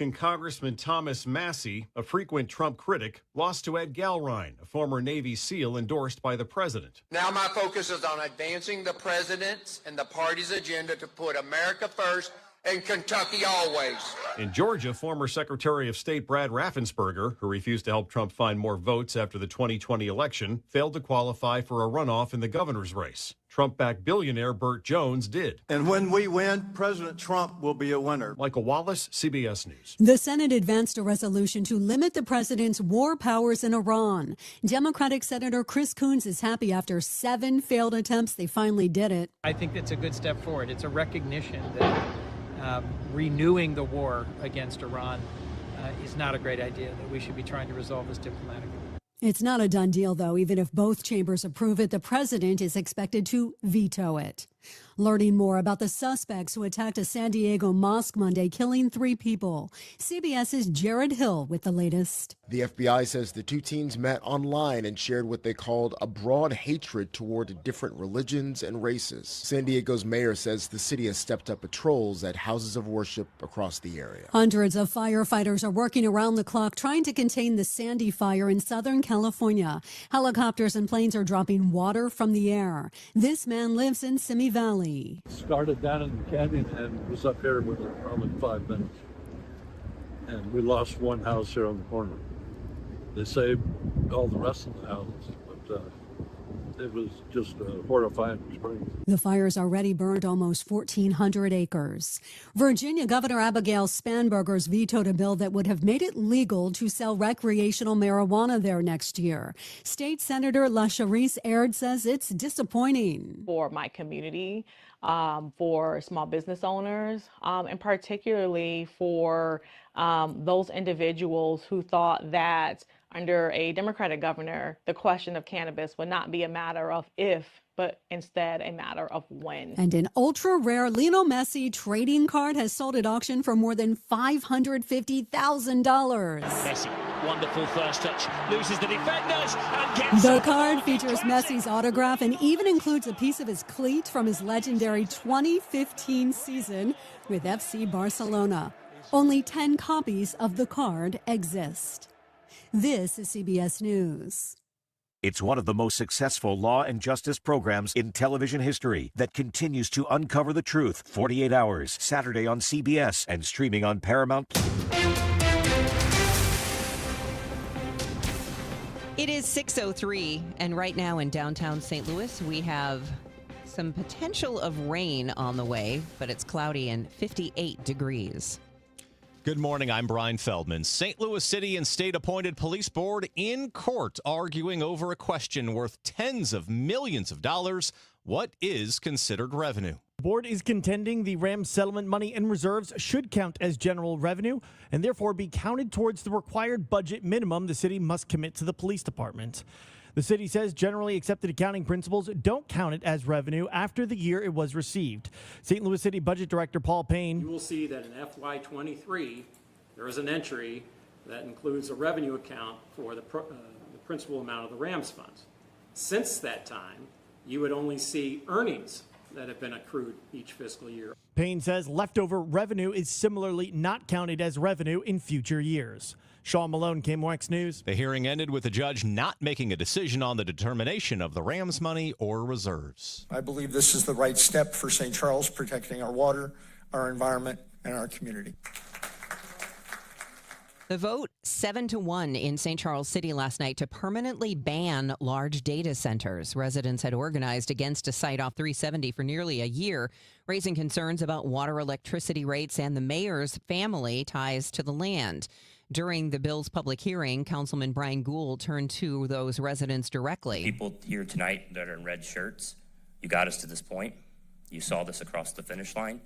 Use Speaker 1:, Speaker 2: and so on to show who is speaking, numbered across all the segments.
Speaker 1: And Congressman Thomas Massie, a frequent Trump critic, lost to Ed Galrine, a former Navy SEAL endorsed by the president.
Speaker 2: Now my focus is on advancing the president's and the party's agenda to put America first and Kentucky always.
Speaker 1: In Georgia, former Secretary of State Brad Raffensperger, who refused to help Trump find more votes after the 2020 election, failed to qualify for a runoff in the governor's race. Trump-backed billionaire Burt Jones did.
Speaker 3: And when we win, President Trump will be a winner.
Speaker 1: Michael Wallace, CBS News.
Speaker 4: The Senate advanced a resolution to limit the president's war powers in Iran. Democratic Senator Chris Coons is happy after 7 failed attempts, they finally did it.
Speaker 5: I think that's a good step forward. It's a recognition that renewing the war against Iran is not a great idea, that we should be trying to resolve this diplomatically.
Speaker 4: It's not a done deal, though. Even if both chambers approve it, the president is expected to veto it. Learning more about the suspects who attacked a San Diego mosque Monday, killing 3 people. CBS's Jared Hill with the latest.
Speaker 6: The FBI says the 2 teens met online and shared what they called a broad hatred toward different religions and races. San Diego's mayor says the city has stepped up patrols at houses of worship across the area.
Speaker 4: Hundreds of firefighters are working around the clock trying to contain the Sandy fire in Southern California. Helicopters and planes are dropping water from the air. This man lives in Simi Valley.
Speaker 7: Started down in the canyon and was up here within probably 5 minutes. And we lost one house here on the corner. They saved all the rest of the houses, but it was just a horrifying experience.
Speaker 4: The fires already burned almost 1,400 acres. Virginia Governor Abigail Spanberger's vetoed a bill that would have made it legal to sell recreational marijuana there next year. State Senator LaSharice Aird says it's disappointing.
Speaker 8: For my community, for small business owners, and particularly for those individuals who thought that under a Democratic governor, the question of cannabis would not be a matter of if, but instead a matter of when.
Speaker 4: And an ultra-rare Lionel Messi trading card has sold at auction for more than $550,000.
Speaker 9: Messi, wonderful first touch, loses the defenders and gets...
Speaker 4: The card features Messi's autograph and even includes a piece of his cleat from his legendary 2015 season with FC Barcelona. Only 10 copies of the card exist. This is CBS News.
Speaker 10: It's one of the most successful law and justice programs in television history that continues to uncover the truth. 48 Hours, Saturday on CBS and streaming on Paramount.
Speaker 11: It is 6:03, and right now in downtown St. Louis, we have some potential of rain on the way, but it's cloudy and 58 degrees.
Speaker 12: Good morning, I'm Brian Feldman. St. Louis City and state-appointed police board in court arguing over a question worth tens of millions of dollars. What is considered revenue?
Speaker 13: The board is contending the Rams settlement money and reserves should count as general revenue and therefore be counted towards the required budget minimum the city must commit to the police department. The city says generally accepted accounting principles don't count it as revenue after the year it was received. St. Louis City Budget Director Paul Payne.
Speaker 14: You will see that in FY23, there is an entry that includes a revenue account for the principal amount of the Rams funds. Since that time, you would only see earnings that have been accrued each fiscal year.
Speaker 13: Payne says leftover revenue is similarly not counted as revenue in future years. Sean Malone, KMOX News.
Speaker 12: The hearing ended with the judge not making a decision on the determination of the Rams money or reserves.
Speaker 15: I believe this is the right step for St. Charles, protecting our water, our environment, and our community.
Speaker 11: The vote 7-1 in St. Charles City last night to permanently ban large data centers. Residents had organized against a site off 370 for nearly a year, raising concerns about water, electricity rates, and the mayor's family ties to the land. During the bill's public hearing, Councilman Brian Gould turned to those residents directly.
Speaker 16: People here tonight that are in red shirts, you got us to this point. You saw this across the finish line.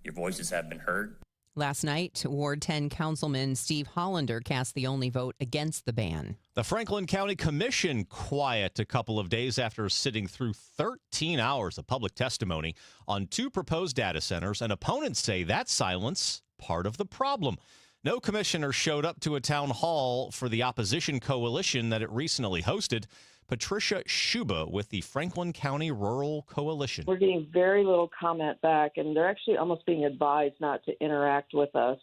Speaker 16: Your voices have been heard.
Speaker 11: Last night, Ward 10 Councilman Steve Hollander cast the only vote against the ban.
Speaker 12: The Franklin County Commission quiet a couple of days after sitting through 13 hours of public testimony on 2 proposed data centers, and opponents say that silence part of the problem. No commissioner showed up to a town hall for the opposition coalition that it recently hosted. Patricia Schuba with the Franklin County Rural Coalition.
Speaker 17: We're getting very little comment back, and they're actually almost being advised not to interact with us.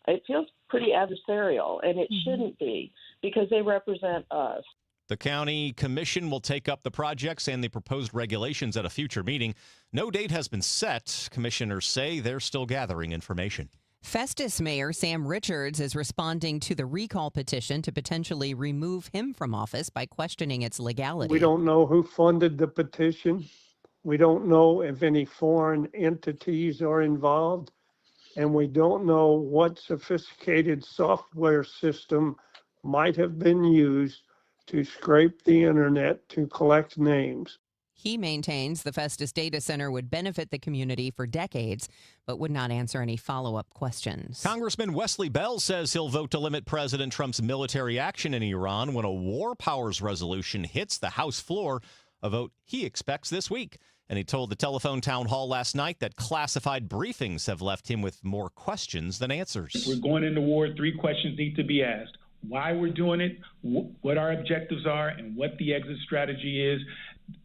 Speaker 17: It feels pretty adversarial, and it shouldn't be, because they represent us.
Speaker 12: The county commission will take up the projects and the proposed regulations at a future meeting. No date has been set. Commissioners say they're still gathering information.
Speaker 11: Festus Mayor Sam Richards is responding to the recall petition to potentially remove him from office by questioning its legality.
Speaker 18: We don't know who funded the petition. We don't know if any foreign entities are involved. And we don't know what sophisticated software system might have been used to scrape the internet to collect names.
Speaker 11: He maintains the Festus Data Center would benefit the community for decades, but would not answer any follow-up questions.
Speaker 12: Congressman Wesley Bell says he'll vote to limit President Trump's military action in Iran when a war powers resolution hits the House floor, a vote he expects this week. And he told the telephone town hall last night that classified briefings have left him with more questions than answers.
Speaker 19: We're going into war. 3 questions need to be asked. Why we're doing it, what our objectives are, and what the exit strategy is.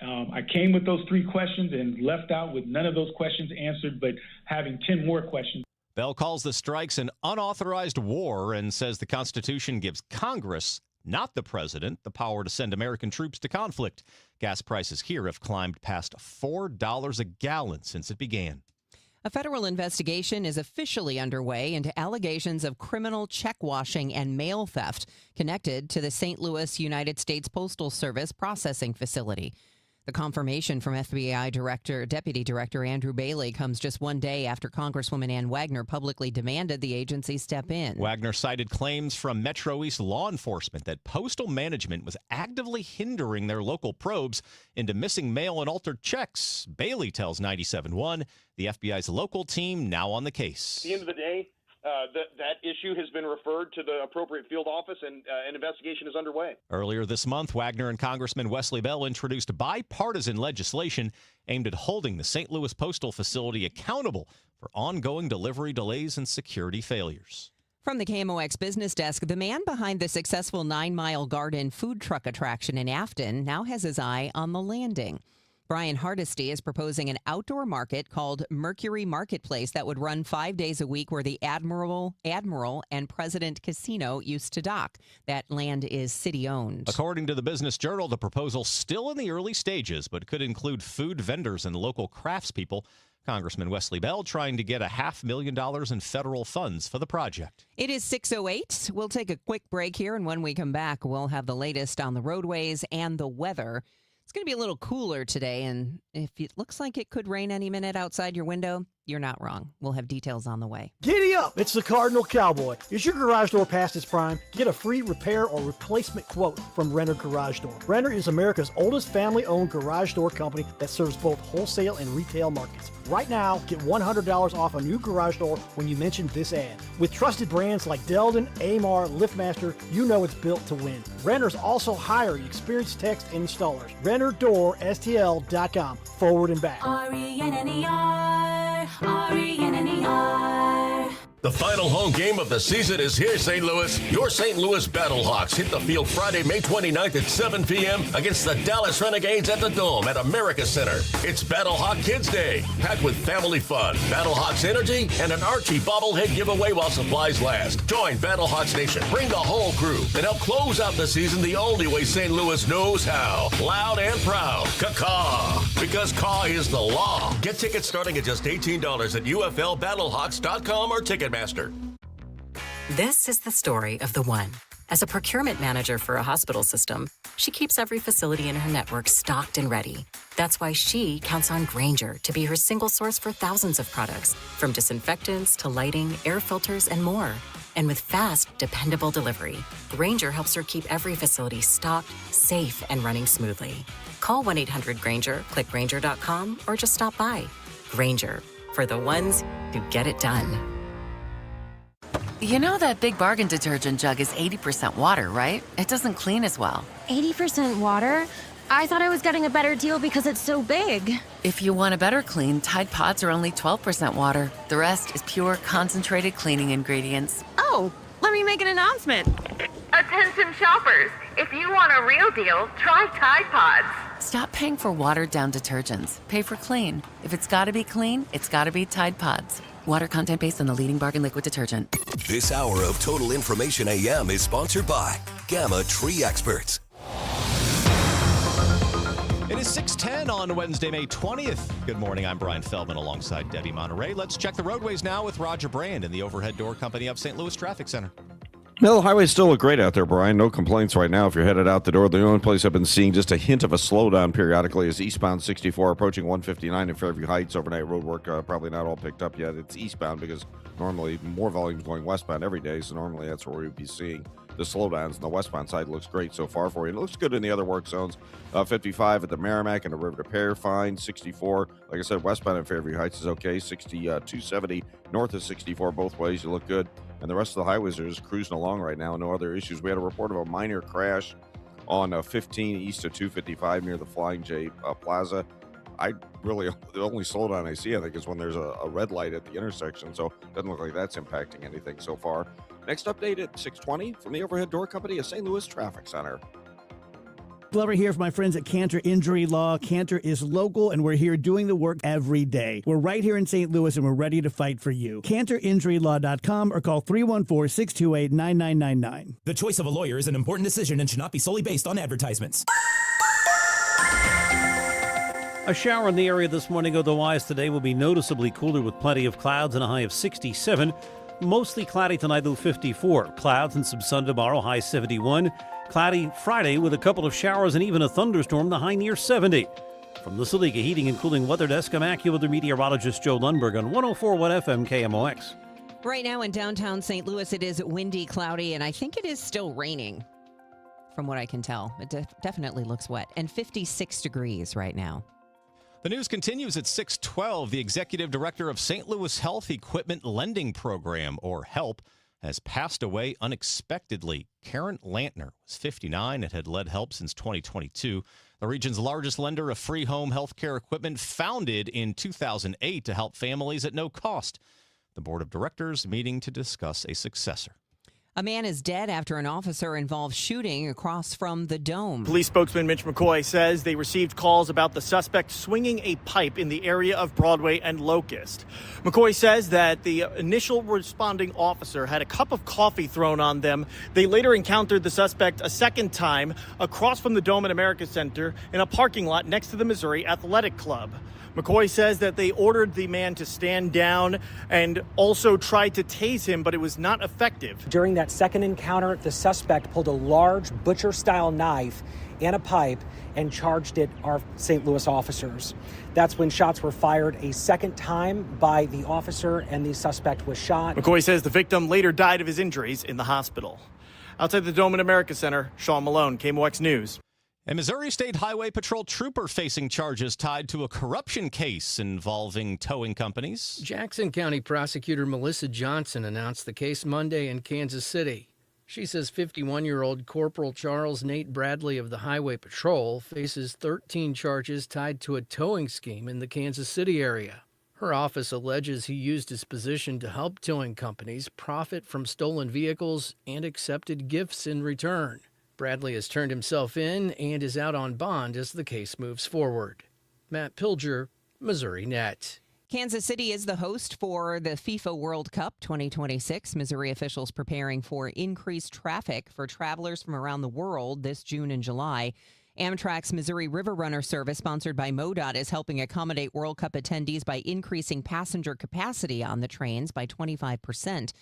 Speaker 19: I came with those 3 questions and left out with none of those questions answered, but having 10 more questions.
Speaker 12: Bell calls the strikes an unauthorized war and says the Constitution gives Congress, not the president, the power to send American troops to conflict. Gas prices here have climbed past $4 a gallon since it began.
Speaker 11: A federal investigation is officially underway into allegations of criminal check washing and mail theft connected to the St. Louis United States Postal Service processing facility. The confirmation from FBI Deputy Director Andrew Bailey comes just one day after Congresswoman Ann Wagner publicly demanded the agency step in.
Speaker 12: Wagner cited claims from Metro East law enforcement that postal management was actively hindering their local probes into missing mail and altered checks. Bailey tells 97.1 the FBI's local team now on the case.
Speaker 20: At the end of the day, that issue has been referred to the appropriate field office, and an investigation is underway.
Speaker 12: Earlier this month, Wagner and Congressman Wesley Bell introduced bipartisan legislation aimed at holding the St. Louis Postal Facility accountable for ongoing delivery delays and security failures.
Speaker 11: From the KMOX Business Desk, the man behind the successful 9 Mile Garden food truck attraction in Afton now has his eye on the Landing. Brian Hardesty is proposing an outdoor market called Mercury Marketplace that would run 5 days a week, where the Admiral and President Casino used to dock. That land is city-owned.
Speaker 12: According to the Business Journal, the proposal's still in the early stages, but could include food vendors and local craftspeople. Congressman Wesley Bell trying to get $500,000 in federal funds for the project.
Speaker 11: It is 6:08. We'll take a quick break here, and when we come back, we'll have the latest on the roadways and the weather. It's going to be a little cooler today, and if it looks like it could rain any minute outside your window, you're not wrong. We'll have details on the way.
Speaker 21: Giddy up! It's the Cardinal Cowboy. Is your garage door past its prime? Get a free repair or replacement quote from Renner Garage Door. Renner is America's oldest family-owned garage door company that serves both wholesale and retail markets. Right now, get $100 off a new garage door when you mention this ad. With trusted brands like Delden, Amar, LiftMaster, you know it's built to win. Renner's also hiring experienced techs and installers. RennerDoorSTL.com. Forward and back.
Speaker 22: RENNER, RENNER.
Speaker 23: The final home game of the season is here, St. Louis. Your St. Louis Battlehawks hit the field Friday, May 29th at 7 p.m. against the Dallas Renegades at the Dome at America Center. It's Battlehawk Kids Day, packed with family fun, Battlehawks energy, and an Archie bobblehead giveaway while supplies last. Join Battlehawks Nation. Bring the whole crew and help close out the season the only way St. Louis knows how. Loud and proud. Caw-caw. Because caw is the law. Get tickets starting at just $18 at UFLBattlehawks.com or Ticketmaster.
Speaker 24: This is the story of the one. As a procurement manager for a hospital system, she keeps every facility in her network stocked and ready. That's why she counts on Grainger to be her single source for thousands of products, from disinfectants to lighting, air filters, and more. And with fast, dependable delivery, Grainger helps her keep every facility stocked, safe, and running smoothly. Call 1-800-GRAINGER, click Grainger.com, or just stop by. Grainger, for the ones who get it done.
Speaker 25: You know that Big Bargain detergent jug is 80% water, right? It doesn't clean as well.
Speaker 26: 80% water? I thought I was getting a better deal because it's so big.
Speaker 25: If you want a better clean, Tide Pods are only 12% water. The rest is pure, concentrated cleaning ingredients.
Speaker 26: Oh, let me make an announcement.
Speaker 27: Attention shoppers, if you want a real deal, try Tide Pods.
Speaker 25: Stop paying for watered-down detergents. Pay for clean. If it's gotta be clean, it's gotta be Tide Pods. Water content based on the leading bargain liquid detergent.
Speaker 23: This hour of Total Information AM is sponsored by Gamma Tree Experts.
Speaker 12: It is 6:10 on Wednesday, May 20th. Good morning. I'm Brian Feldman alongside Debbie Monterey. Let's check the roadways now with Roger Brand in the Overhead Door Company of St. Louis Traffic Center.
Speaker 1: No, the highways still look great out there, Brian. No complaints right now if you're headed out the door. The only place I've been seeing just a hint of a slowdown periodically is eastbound 64 approaching 159 in Fairview Heights. Overnight road work probably not all picked up yet. It's eastbound because normally more volume is going westbound every day, so normally that's where we'd be seeing the slowdowns. And the westbound side looks great so far for you. And it looks good in the other work zones. 55 at the Merrimack and the River to Pear, fine. 64, like I said, westbound in Fairview Heights is okay. 270 north of 64 both ways. You look good. And the rest of the highways are just cruising along right now. No other issues. We had a report of a minor crash on 15 east of 255 near the Flying J Plaza. The only slowdown I see, I think, is when there's a red light at the intersection. So it doesn't look like that's impacting anything so far. Next update at 6:20 from the Overhead Door Company of St. Louis Traffic Center.
Speaker 2: Glover here for my friends at Cantor Injury Law. Cantor is local, and we're here doing the work every day. We're right here in St. Louis, and we're ready to fight for you. CantorInjuryLaw.com or call 314-628-9999.
Speaker 3: The choice of a lawyer is an important decision and should not be solely based on advertisements.
Speaker 5: A shower in the area this morning, otherwise today will be noticeably cooler with plenty of clouds and a high of 67. Mostly cloudy tonight, though 54. Clouds and some sun tomorrow, high 71. Cloudy Friday with a couple of showers and even a thunderstorm, the high near 70. From the Saliga Heating and Cooling Weather Desk, I'm AccuWeather meteorologist Joe Lundberg on 104.1 FM KMOX.
Speaker 11: Right now in downtown St. Louis, it is windy, cloudy, and I think it is still raining, from what I can tell. It definitely looks wet, and 56 degrees right now.
Speaker 12: The news continues at 6:12. The executive director of St. Louis Health Equipment Lending Program, or HELP, has passed away unexpectedly. Karen Lantner was 59 and had led HELP since 2022. The region's largest lender of free home health care equipment, founded in 2008 to help families at no cost. The board of directors meeting to discuss a successor.
Speaker 11: A man is dead after an officer-involved shooting across from the Dome.
Speaker 13: Police spokesman Mitch McCoy says they received calls about the suspect swinging a pipe in the area of Broadway and Locust. McCoy says that the initial responding officer had a cup of coffee thrown on them. They later encountered the suspect a second time across from the Dome at America Center in a parking lot next to the Missouri Athletic Club. McCoy says that they ordered the man to stand down and also tried to tase him, but it was not effective.
Speaker 6: During that second encounter, the suspect pulled a large butcher-style knife and a pipe and charged at our St. Louis officers. That's when shots were fired a second time by the officer, and the suspect was shot.
Speaker 13: McCoy says the victim later died of his injuries in the hospital. Outside the Dome at America Center, Sean Malone, KMOX News.
Speaker 12: A Missouri State Highway Patrol trooper facing charges tied to a corruption case involving towing companies.
Speaker 7: Jackson County Prosecutor Melissa Johnson announced the case Monday in Kansas City. She says 51-year-old Corporal Charles Nate Bradley of the Highway Patrol faces 13 charges tied to a towing scheme in the Kansas City area. Her office alleges he used his position to help towing companies profit from stolen vehicles and accepted gifts in return. Bradley has turned himself in and is out on bond as the case moves forward. Matt Pilger, Missouri Net.
Speaker 11: Kansas City is the host for the FIFA World Cup 2026. Missouri officials preparing for increased traffic for travelers from around the world this June and July. Amtrak's Missouri River Runner service, sponsored by MoDOT, is helping accommodate World Cup attendees by increasing passenger capacity on the trains by 25%.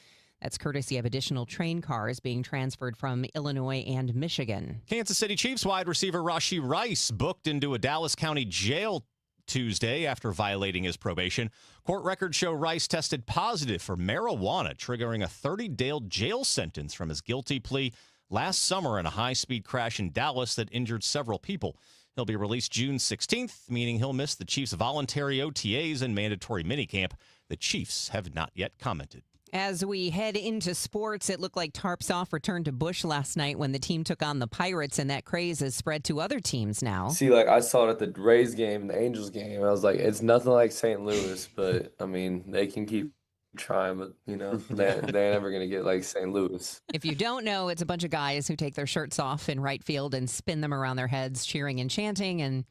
Speaker 11: That's courtesy of additional train cars being transferred from Illinois and Michigan.
Speaker 12: Kansas City Chiefs wide receiver Rashee Rice booked into a Dallas County jail Tuesday after violating his probation. Court records show Rice tested positive for marijuana, triggering a 30-day jail sentence from his guilty plea last summer in a high-speed crash in Dallas that injured several people. He'll be released June 16th, meaning he'll miss the Chiefs' voluntary OTAs and mandatory minicamp. The Chiefs have not yet commented.
Speaker 11: As we head into sports, it looked like tarps off returned to Busch last night when the team took on the Pirates, and that craze has spread to other teams now.
Speaker 8: See, like, I saw it at the Rays game and the Angels game. I was like, it's nothing like St. Louis, but, I mean, they can keep trying, but, you know, they're never going to get like St. Louis.
Speaker 11: If you don't know, it's a bunch of guys who take their shirts off in right field and spin them around their heads, cheering and chanting, and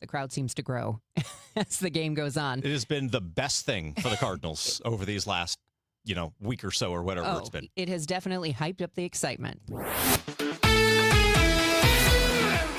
Speaker 11: The crowd seems to grow as the game goes on.
Speaker 12: It has been the best thing for the Cardinals over these last, week or so or whatever it's been.
Speaker 11: It has definitely hyped up the excitement.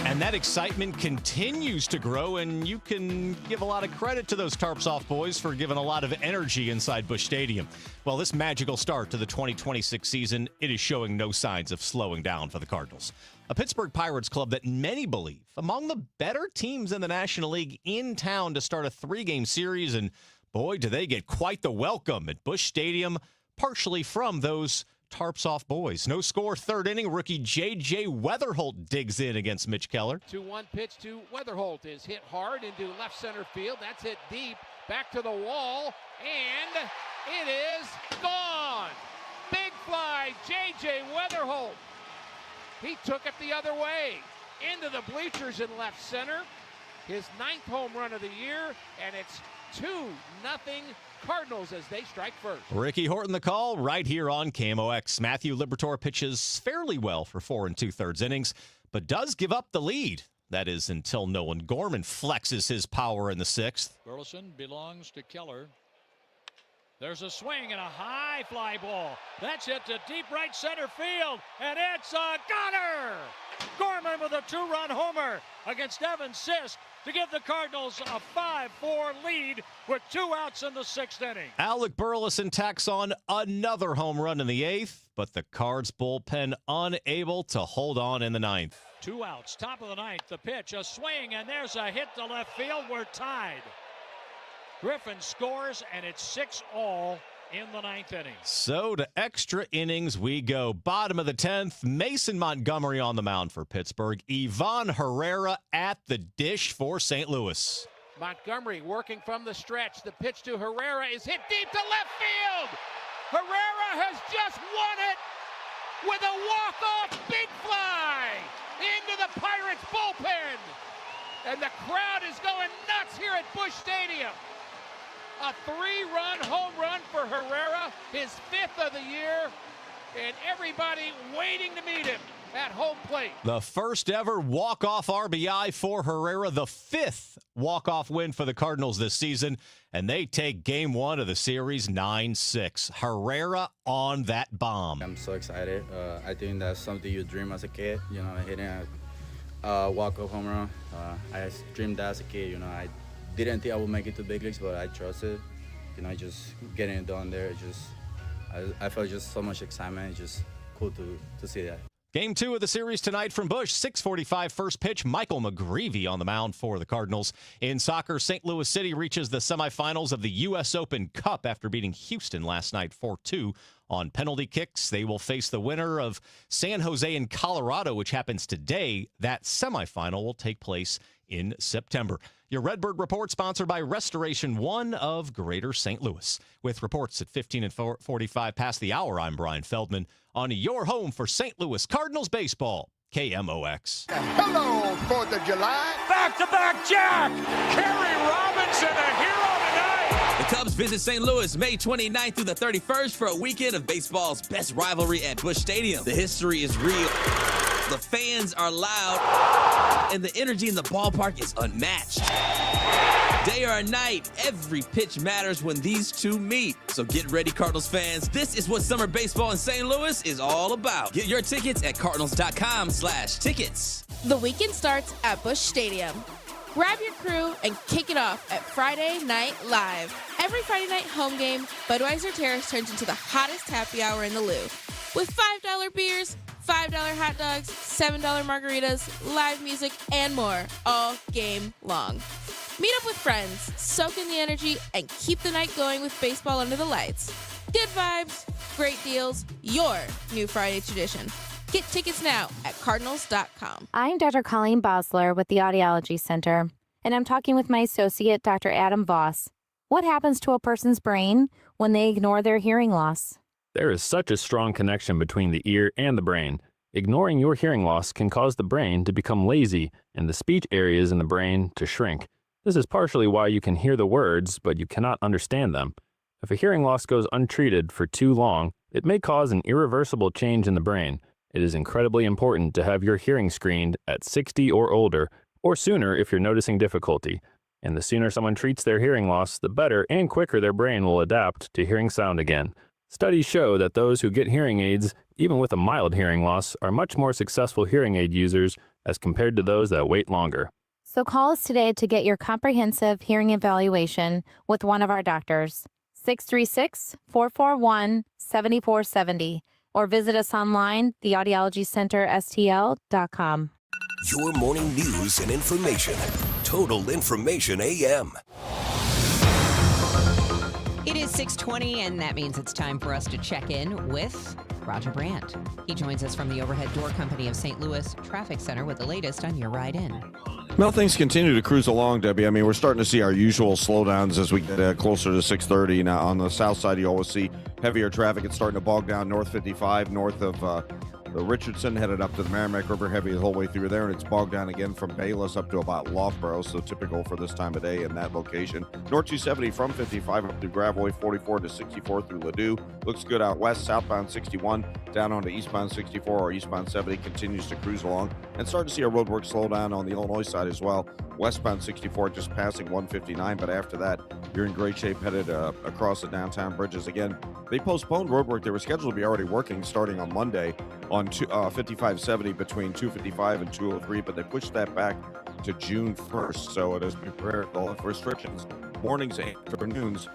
Speaker 12: And that excitement continues to grow, and you can give a lot of credit to those Tarps Off boys for giving a lot of energy inside Busch Stadium. Well, this magical start to the 2026 season, it is showing no signs of slowing down for the Cardinals. A Pittsburgh Pirates club that many believe among the better teams in the National League in town to start a 3-game series, and boy, do they get quite the welcome at Busch Stadium, partially from those Tarps Off boys. No score, third inning. Rookie J.J. Weatherholt digs in against Mitch Keller.
Speaker 4: 2-1 pitch to Weatherholt is hit hard into left center field. That's hit deep. Back to the wall, and it is gone. Big fly, J.J. Weatherholt. He took it the other way into the bleachers in left center. His 9th home run of the year, and it's 2-0 Cardinals as they strike first.
Speaker 12: Ricky Horton the call right here on KMOX. Matthew Liberatore pitches fairly well for 4 2/3 innings, but does give up the lead. That is until Nolan Gorman flexes his power in the 6th.
Speaker 9: Burleson belongs to Keller. There's a swing and a high fly ball. That's hit to deep right center field, and it's a goner! Gorman with a 2-run homer against Evan Sisk to give the Cardinals a 5-4 lead with 2 outs in the 6th inning.
Speaker 12: Alec Burleson tacks on another home run in the 8th, but the Cards bullpen unable to hold on in the 9th.
Speaker 9: 2 outs, top of the 9th, the pitch, a swing, and there's a hit to left field. We're tied. Griffin scores, and it's 6-all in the 9th inning.
Speaker 12: So to extra innings we go. Bottom of the 10th, Mason Montgomery on the mound for Pittsburgh. Ivan Herrera at the dish for St. Louis.
Speaker 4: Montgomery working from the stretch. The pitch to Herrera is hit deep to left field. Herrera has just won it with a walk-off big fly into the Pirates bullpen. And the crowd is going nuts here at Busch Stadium. A 3-run home run for Herrera, his 5th of the year, and everybody waiting to meet him at home plate.
Speaker 12: The first ever walk-off RBI for Herrera, the 5th walk-off win for the Cardinals this season, and they take game 1 of the series 9-6. Herrera on that bomb.
Speaker 10: I'm so excited. I think that's something you dream as a kid, hitting a walk-off home run. I dreamed that as a kid, I didn't think I would make it to big leagues, but I trusted. Just getting it done there. I felt just so much excitement. It's just cool to see that.
Speaker 12: Game 2 of the series tonight from Busch. 6:45 first pitch. Michael McGreevy on the mound for the Cardinals. In soccer, St. Louis City reaches the semifinals of the U.S. Open Cup after beating Houston last night 4-2 on penalty kicks. They will face the winner of San Jose and Colorado, which happens today. That semifinal will take place in September. Your Redbird Report sponsored by Restoration One of Greater St. Louis. With reports at 15 and 45 past the hour, I'm Brian Feldman on your home for St. Louis Cardinals baseball, KMOX.
Speaker 14: Hello, 4th of July.
Speaker 9: Back-to-back Jack! Kerry Robinson, a hero tonight!
Speaker 15: The Cubs visit St. Louis May 29th through the 31st for a weekend of baseball's best rivalry at Busch Stadium. The history is real. The fans are loud, and the energy in the ballpark is unmatched. Day or night, every pitch matters when these two meet. So get ready, Cardinals fans. This is what summer baseball in St. Louis is all about. Get your tickets at cardinals.com/tickets.
Speaker 16: The weekend starts at Busch Stadium. Grab your crew and kick it off at Friday Night Live. Every Friday night home game, Budweiser Terrace turns into the hottest happy hour in the Lou. With $5 beers, $5 hot dogs, $7 margaritas, live music, and more all game long. Meet up with friends, soak in the energy, and keep the night going with baseball under the lights. Good vibes, great deals, your new Friday tradition. Get tickets now at cardinals.com.
Speaker 17: I'm Dr. Colleen Bosler with the Audiology Center, and I'm talking with my associate, Dr. Adam Voss. What happens to a person's brain when they ignore their hearing loss?
Speaker 28: There is such a strong connection between the ear and the brain. Ignoring your hearing loss can cause the brain to become lazy and the speech areas in the brain to shrink. This is partially why you can hear the words, but you cannot understand them. If a hearing loss goes untreated for too long, it may cause an irreversible change in the brain. It is incredibly important to have your hearing screened at 60 or older or sooner if you're noticing difficulty. And the sooner someone treats their hearing loss, the better and quicker their brain will adapt to hearing sound again. Studies show that those who get hearing aids, even with a mild hearing loss, are much more successful hearing aid users as compared to those that wait longer.
Speaker 17: So call us today to get your comprehensive hearing evaluation with one of our doctors. 636-441-7470 or visit us online, theaudiologycenterstl.com.
Speaker 18: Your morning news and information. Total Information AM.
Speaker 11: It is 6:20, and that means it's time for us to check in with Roger Brandt. He joins us from the Overhead Door Company of St. Louis Traffic Center with the latest on your ride in.
Speaker 1: Well, things continue to cruise along, Debbie. I mean, we're starting to see our usual slowdowns as we get closer to 6:30. Now, on the south side, you always see heavier traffic. It's starting to bog down North 55, north of the Richardson, headed up to the Merrimack River, heavy the whole way through there, and it's bogged down again from Bayless up to about Loughborough, so typical for this time of day in that location. North 270 from 55 up through Gravois, 44 to 64 through Ladue. Looks good out west. Southbound 61 down onto eastbound 64 or eastbound 70 continues to cruise along, and starting to see a roadwork slow down on the Illinois side as well. Westbound 64 just passing 159, but after that, you're in great shape headed across the downtown bridges. Again, they postponed roadwork. They were scheduled to be already working starting on Monday on 5570 between 255 and 203, but they pushed that back to June 1st, so it has prepared all of restrictions. Mornings and afternoons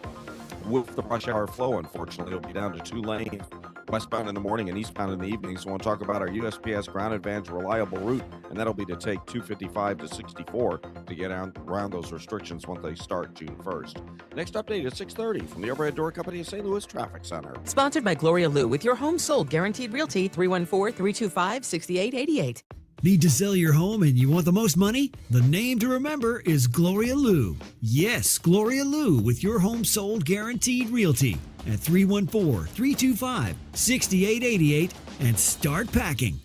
Speaker 1: with the rush hour flow, unfortunately, it'll be down to 2 lanes, westbound in the morning and eastbound in the evening. So we'll talk about our USPS Ground Advantage reliable route, and that'll be to take 255 to 64 to get around those restrictions once they start June 1st. Next update at 6:30 from the Overhead Door Company of St. Louis Traffic Center.
Speaker 19: Sponsored by Gloria Lou with your home sold guaranteed realty 314-325-6888.
Speaker 20: Need to sell your home and you want the most money? The name to remember is Gloria Lou. Yes, Gloria Lou with your home sold guaranteed realty at 314-325-6888 and start packing.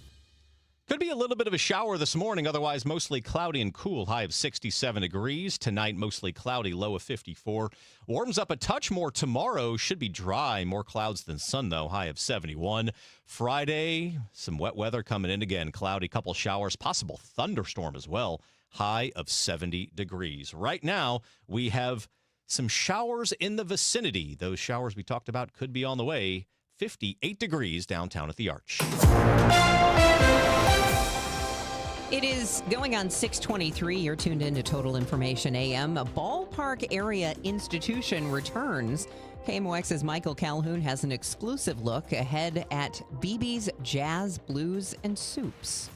Speaker 12: Could be a little bit of a shower this morning, otherwise mostly cloudy and cool. High of 67 degrees. Tonight, mostly cloudy, low of 54. Warms up a touch more tomorrow. Should be dry. More clouds than sun, though. High of 71. Friday, some wet weather coming in again. Cloudy, couple showers, possible thunderstorm as well. High of 70 degrees. Right now, we have some showers in the vicinity. Those showers we talked about could be on the way. 58 degrees downtown at the Arch.
Speaker 11: It is going on 6:23. You're tuned in to Total Information AM. A ballpark area institution returns. KMOX's Michael Calhoun has an exclusive look ahead at BB's Jazz, Blues, and Soups.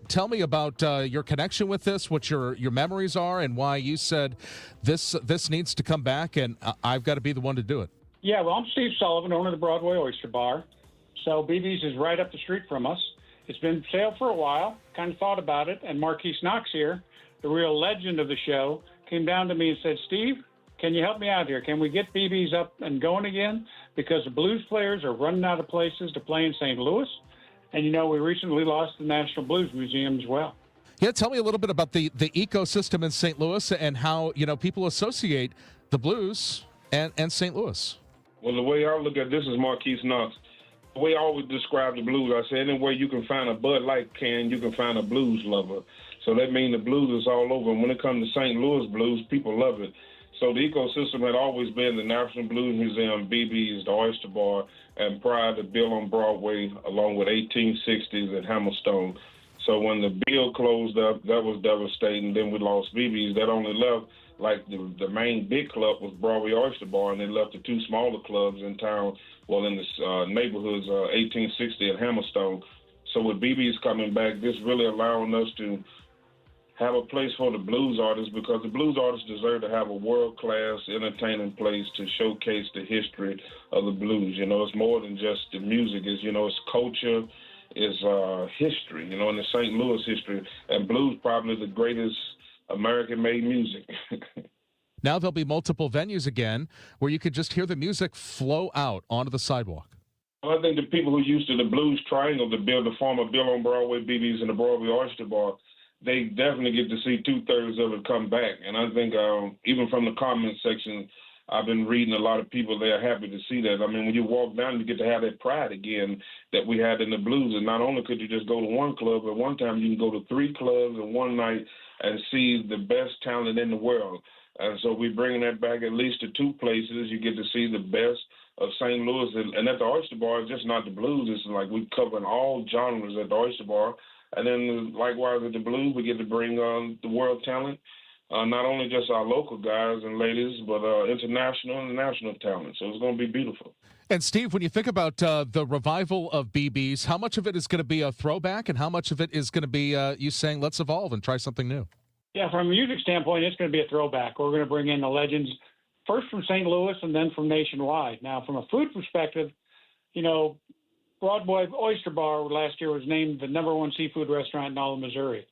Speaker 21: Tell me about your connection with this, what your memories are, and why you said this needs to come back, and I've got to be the one to do it.
Speaker 22: Yeah, well, I'm Steve Sullivan, owner of the Broadway Oyster Bar. So BB's is right up the street from us. It's been for sale for a while, kind of thought about it, and Marquise Knox here, the real legend of the show, came down to me and said, Steve, can you help me out here? Can we get BB's up and going again? Because the blues players are running out of places to play in St. Louis. And, you know, we recently lost the National Blues Museum as well.
Speaker 21: Yeah, tell me a little bit about the ecosystem in St. Louis and how, you know, people associate the blues and St. Louis.
Speaker 24: Well, the way I look at this is Marquise Knox. The way I always describe the blues, I say anywhere you can find a Bud Light can, you can find a blues lover. So that means the blues is all over. And when it comes to St. Louis blues, people love it. So the ecosystem had always been the National Blues Museum, BB's, the Oyster Bar, and prior to Bill on Broadway, along with 1860s and Hammerstone. So when the Bill closed up, that was devastating. Then we lost BB's. That only left, like, the main big club was Broadway Oyster Bar, and they left the two smaller clubs in town, well, in the neighborhoods, 1860 and Hammerstone. So with BB's coming back, this really allowing us to have a place for the blues artists, because the blues artists deserve to have a world-class, entertaining place to showcase the history of the blues. You know, it's more than just the music. It's, you know, it's culture, it's history, you know, in the St. Louis history. And blues probably the greatest American-made music.
Speaker 21: Now there'll be multiple venues again where you could just hear the music flow out onto the sidewalk.
Speaker 24: Well, I think the people who used to the Blues Triangle, the former Bill on Broadway, BB's, and the Broadway Oyster Bar, they definitely get to see 2/3 of it come back. And I think even from the comment section, I've been reading a lot of people, they're happy to see that. I mean, when you walk down, you get to have that pride again that we had in the Blues. And not only could you just go to one club, but one time you can go to 3 clubs in one night and see the best talent in the world. And so we're bringing that back at least to 2 places. You get to see the best of St. Louis. And at the Oyster Bar, it's just not the Blues. It's like we're covering all genres at the Oyster Bar. And then likewise at the Blues, we get to bring the world talent. Not only just our local guys and ladies, but international and national talent. So it's going to be beautiful.
Speaker 21: And, Steve, when you think about the revival of BB's, how much of it is going to be a throwback and how much of it is going to be you saying, let's evolve and try something new?
Speaker 22: Yeah, from a music standpoint, it's going to be a throwback. We're going to bring in the legends, first from St. Louis and then from nationwide. Now, from a food perspective, you know, Broadway Oyster Bar last year was named the #1 seafood restaurant in all of Missouri.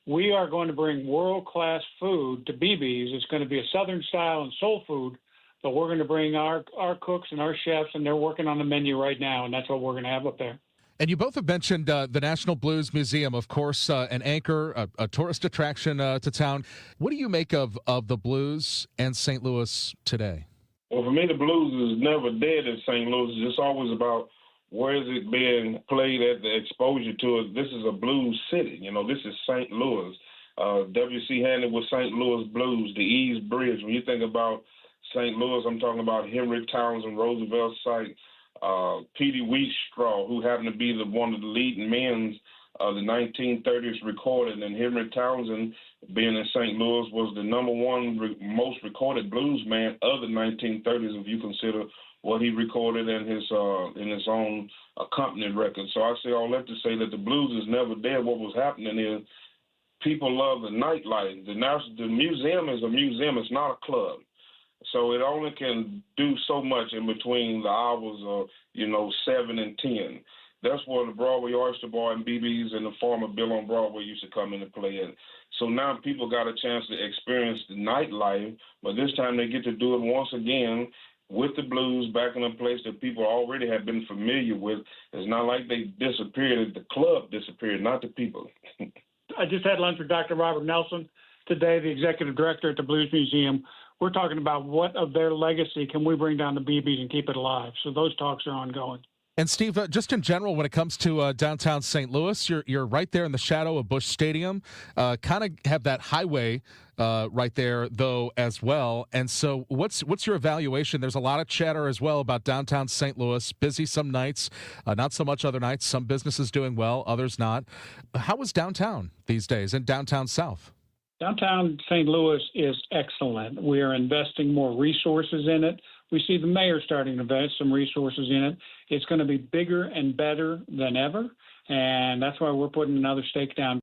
Speaker 22: We are going to bring world-class food to BB's. It's going to be a Southern style and soul food, but we're going to bring our cooks and our chefs, and they're working on the menu right now, and that's what we're going to have up there.
Speaker 21: And you both have mentioned the National Blues Museum, of course, an anchor, a tourist attraction to town. What do you make of the blues and St. Louis today?
Speaker 24: Well, for me, the blues is never dead in St. Louis. It's always about where is it being played at, the exposure to it. This is a blues city. You know, this is St. Louis. W.C. Handy with St. Louis Blues, the East Bridge. When you think about St. Louis, I'm talking about Henry Townsend, Roosevelt site, Petey Wheatstraw, who happened to be one of the leading men of the 1930s recorded, and Henry Townsend, being in St. Louis, was the #1 most recorded blues man of the 1930s, if you consider what he recorded in his own accompanying record. So I say all that to say that the blues is never dead. What was happening is people love the nightlife. The museum is a museum. It's not a club. So it only can do so much in between the hours of, 7 and 10. That's where the Broadway Oyster Bar and BB's and the former Bill on Broadway used to come into play. And so now people got a chance to experience the nightlife, but this time they get to do it once again with the blues back in a place that people already have been familiar with. It's not like they disappeared. The club disappeared, not the people.
Speaker 22: I just had lunch with Dr. Robert Nelson today, the executive director at the Blues Museum. We're talking about what of their legacy can we bring down to BB's and keep it alive. So those talks are ongoing.
Speaker 21: And Steve, just in general, when it comes to downtown St. Louis, you're right there in the shadow of Busch Stadium. Kind of have that highway right there, though, as well. And so, what's your evaluation? There's a lot of chatter as well about downtown St. Louis. Busy some nights, not so much other nights. Some businesses doing well, others not. How is downtown these days, and downtown South?
Speaker 22: Downtown St. Louis is excellent. We are investing more resources in it. We see the mayor starting to invest some resources in it. It's going to be bigger and better than ever, and that's why we're putting another stake down.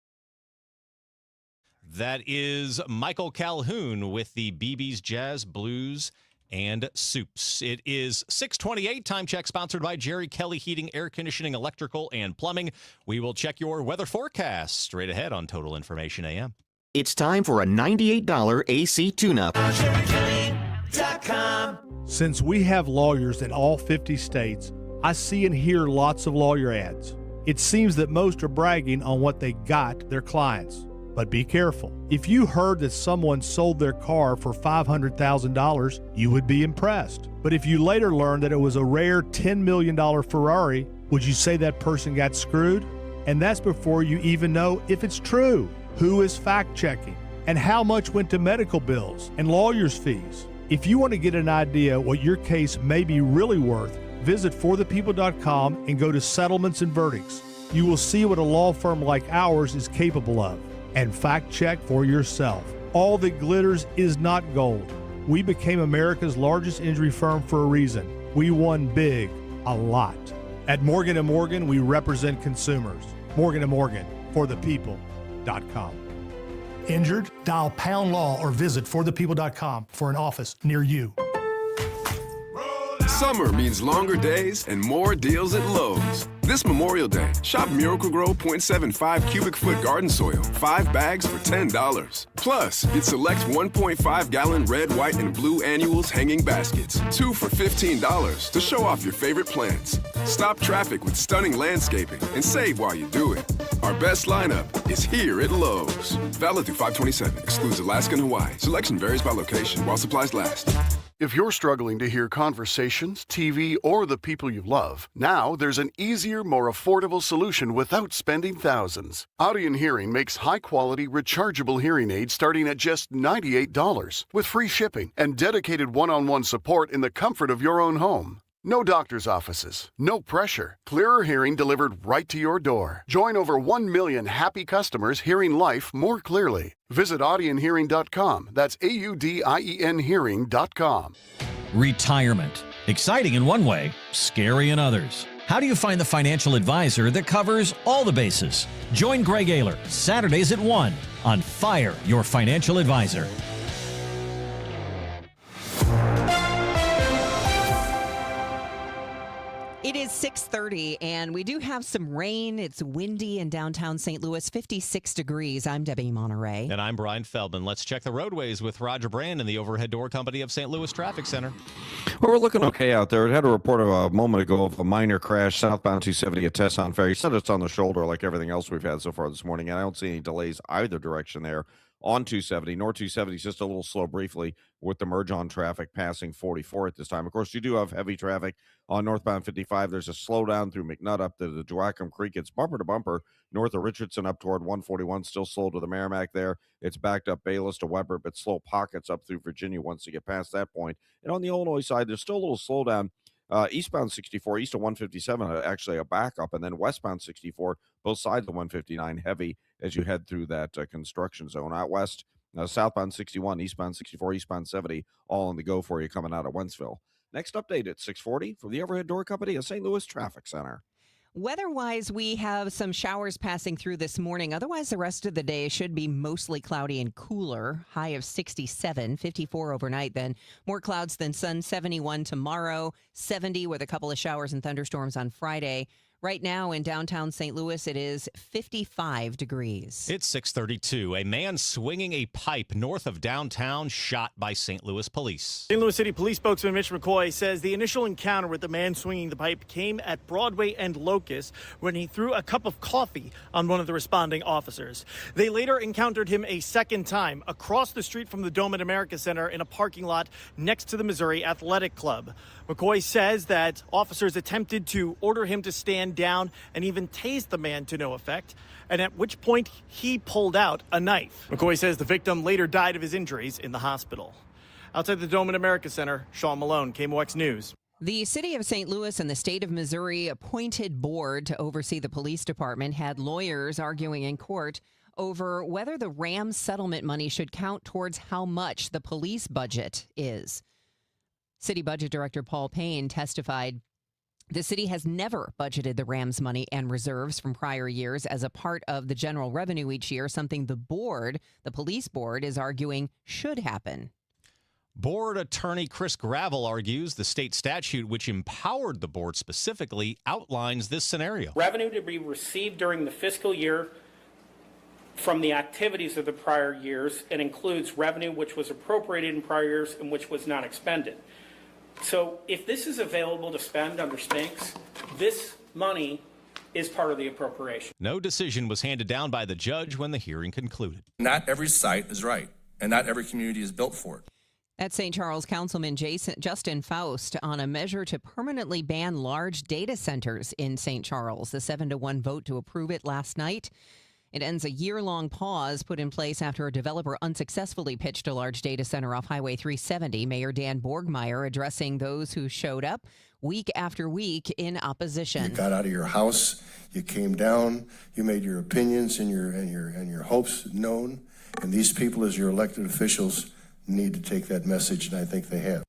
Speaker 12: That is Michael Calhoun with the BB's Jazz, Blues, and Soups. It is 6:28. Time check sponsored by Jerry Kelly Heating, Air Conditioning, Electrical, and Plumbing. We will check your weather forecast straight ahead on Total Information AM.
Speaker 2: It's time for a $98 AC tune-up.
Speaker 3: Since we have lawyers in all 50 states, I see and hear lots of lawyer ads. It seems that most are bragging on what they got their clients. But be careful. If you heard that someone sold their car for $500,000, you would be impressed. But if you later learned that it was a rare $10 million Ferrari, would you say that person got screwed? And that's before you even know if it's true. Who is fact-checking? And how much went to medical bills and lawyers' fees? If you want to get an idea what your case may be really worth, visit forthepeople.com and go to Settlements and Verdicts. You will see what a law firm like ours is capable of. And fact-check for yourself. All that glitters is not gold. We became America's largest injury firm for a reason. We won big, a lot. At Morgan & Morgan, we represent consumers. Morgan & Morgan, forthepeople.com.
Speaker 5: Injured? Dial Pound Law or visit forthepeople.com for an office near you.
Speaker 6: Summer means longer days and more deals at Lowe's. This Memorial Day, shop Miracle-Gro 0.75 cubic foot garden soil, 5 bags for $10. Plus, get select 1.5 gallon red, white, and blue annuals hanging baskets, 2 for $15 to show off your favorite plants. Stop traffic with stunning landscaping and save while you do it. Our best lineup is here at Lowe's. Valid through 5/27. Excludes Alaska and Hawaii. Selection varies by location while supplies last.
Speaker 4: If you're struggling to hear conversations, TV, or the people you love, now there's an easier, more affordable solution without spending thousands. Audien Hearing makes high-quality, rechargeable hearing aids starting at just $98 with free shipping and dedicated one-on-one support in the comfort of your own home. No doctor's offices, no pressure. Clearer hearing delivered right to your door. Join over 1 million happy customers hearing life more clearly. Visit audienhearing.com. That's AUDIEN hearing.com.
Speaker 7: Retirement. Exciting in one way, scary in others. How do you find the financial advisor that covers all the bases? Join Greg Ayler Saturdays at 1 on Fire Your Financial Advisor.
Speaker 11: It is 6:30, and we do have some rain. It's windy in downtown St. Louis, 56 degrees. I'm Debbie Monterey.
Speaker 12: And I'm Brian Feldman. Let's check the roadways with Roger Brand and the Overhead Door Company of St. Louis Traffic Center.
Speaker 1: Well, we're looking okay out there. It had a report a moment ago of a minor crash southbound 270 at Tesson Ferry. Said it's on the shoulder like everything else we've had so far this morning, and I don't see any delays either direction there on 270. North 270 is just a little slow briefly with the merge on traffic passing 44 at this time. Of course, you do have heavy traffic on northbound 55. There's a slowdown through McNutt up to the Joachim Creek. It's bumper to bumper north of Richardson up toward 141. Still slow to the Merrimack there. It's backed up Bayless to Weber, but slow pockets up through Virginia once you get past that point. And on the Illinois side, there's still a little slowdown. Eastbound 64, east of 157, actually a backup, and then westbound 64, both sides of 159, heavy as you head through that construction zone. Out west, southbound 61, eastbound 64, eastbound 70, all on the go for you coming out of Wentzville. Next update at 6:40 from the Overhead Door Company of St. Louis Traffic Center.
Speaker 11: Weather-wise, we have some showers passing through this morning. Otherwise, the rest of the day should be mostly cloudy and cooler. High of 67, 54 overnight. Then more clouds than sun, 71 tomorrow, 70 with a couple of showers and thunderstorms on Friday. Right now in downtown St. Louis, it is 55 degrees.
Speaker 12: It's 6:32. A man swinging a pipe north of downtown shot by St. Louis police.
Speaker 8: St. Louis City Police spokesman Mitch McCoy says the initial encounter with the man swinging the pipe came at Broadway and Locust when he threw a cup of coffee on one of the responding officers. They later encountered him a second time across the street from the Dome at America Center in a parking lot next to the Missouri Athletic Club. McCoy says that officers attempted to order him to stand down and even tased the man to no effect, and at which point he pulled out a knife. McCoy says the victim later died of his injuries in the hospital. Outside the Dome at America Center, Sean Malone, KMOX News.
Speaker 11: The city of St. Louis and the state of Missouri appointed board to oversee the police department had lawyers arguing in court over whether the Rams settlement money should count towards how much the police budget is. City Budget Director Paul Payne testified the city has never budgeted the Rams money and reserves from prior years as a part of the general revenue each year, something the board, the police board, is arguing should happen.
Speaker 12: Board attorney Chris Gravel argues the state statute, which empowered the board specifically, outlines this scenario.
Speaker 13: Revenue to be received during the fiscal year from the activities of the prior years and includes revenue which was appropriated in prior years and which was not expended. So if this is available to spend under Spinks, this money is part of the appropriation.
Speaker 12: No decision was handed down by the judge when the hearing concluded.
Speaker 23: Not every site is right, and not every community is built for it.
Speaker 11: That's St. Charles Councilman Justin Faust on a measure to permanently ban large data centers in St. Charles. The 7-1 vote to approve it last night. It ends a year-long pause put in place after a developer unsuccessfully pitched a large data center off Highway 370. Mayor Dan Borgmeyer addressing those who showed up week after week in opposition.
Speaker 25: You got out of your house, you came down, you made your opinions and your hopes known, and these people, as your elected officials, need to take that message, and I think they have.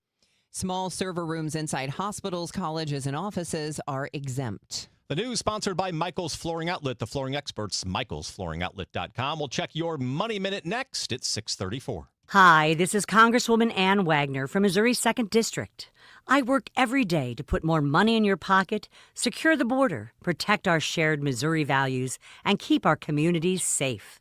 Speaker 11: Small server rooms inside hospitals, colleges, and offices are exempt.
Speaker 12: The news sponsored by Michael's Flooring Outlet, the flooring experts, michaelsflooringoutlet.com. We'll check your Money Minute next at 6:34.
Speaker 26: Hi, this is Congresswoman Ann Wagner from Missouri's 2nd District. I work every day to put more money in your pocket, secure the border, protect our shared Missouri values, and keep our communities safe.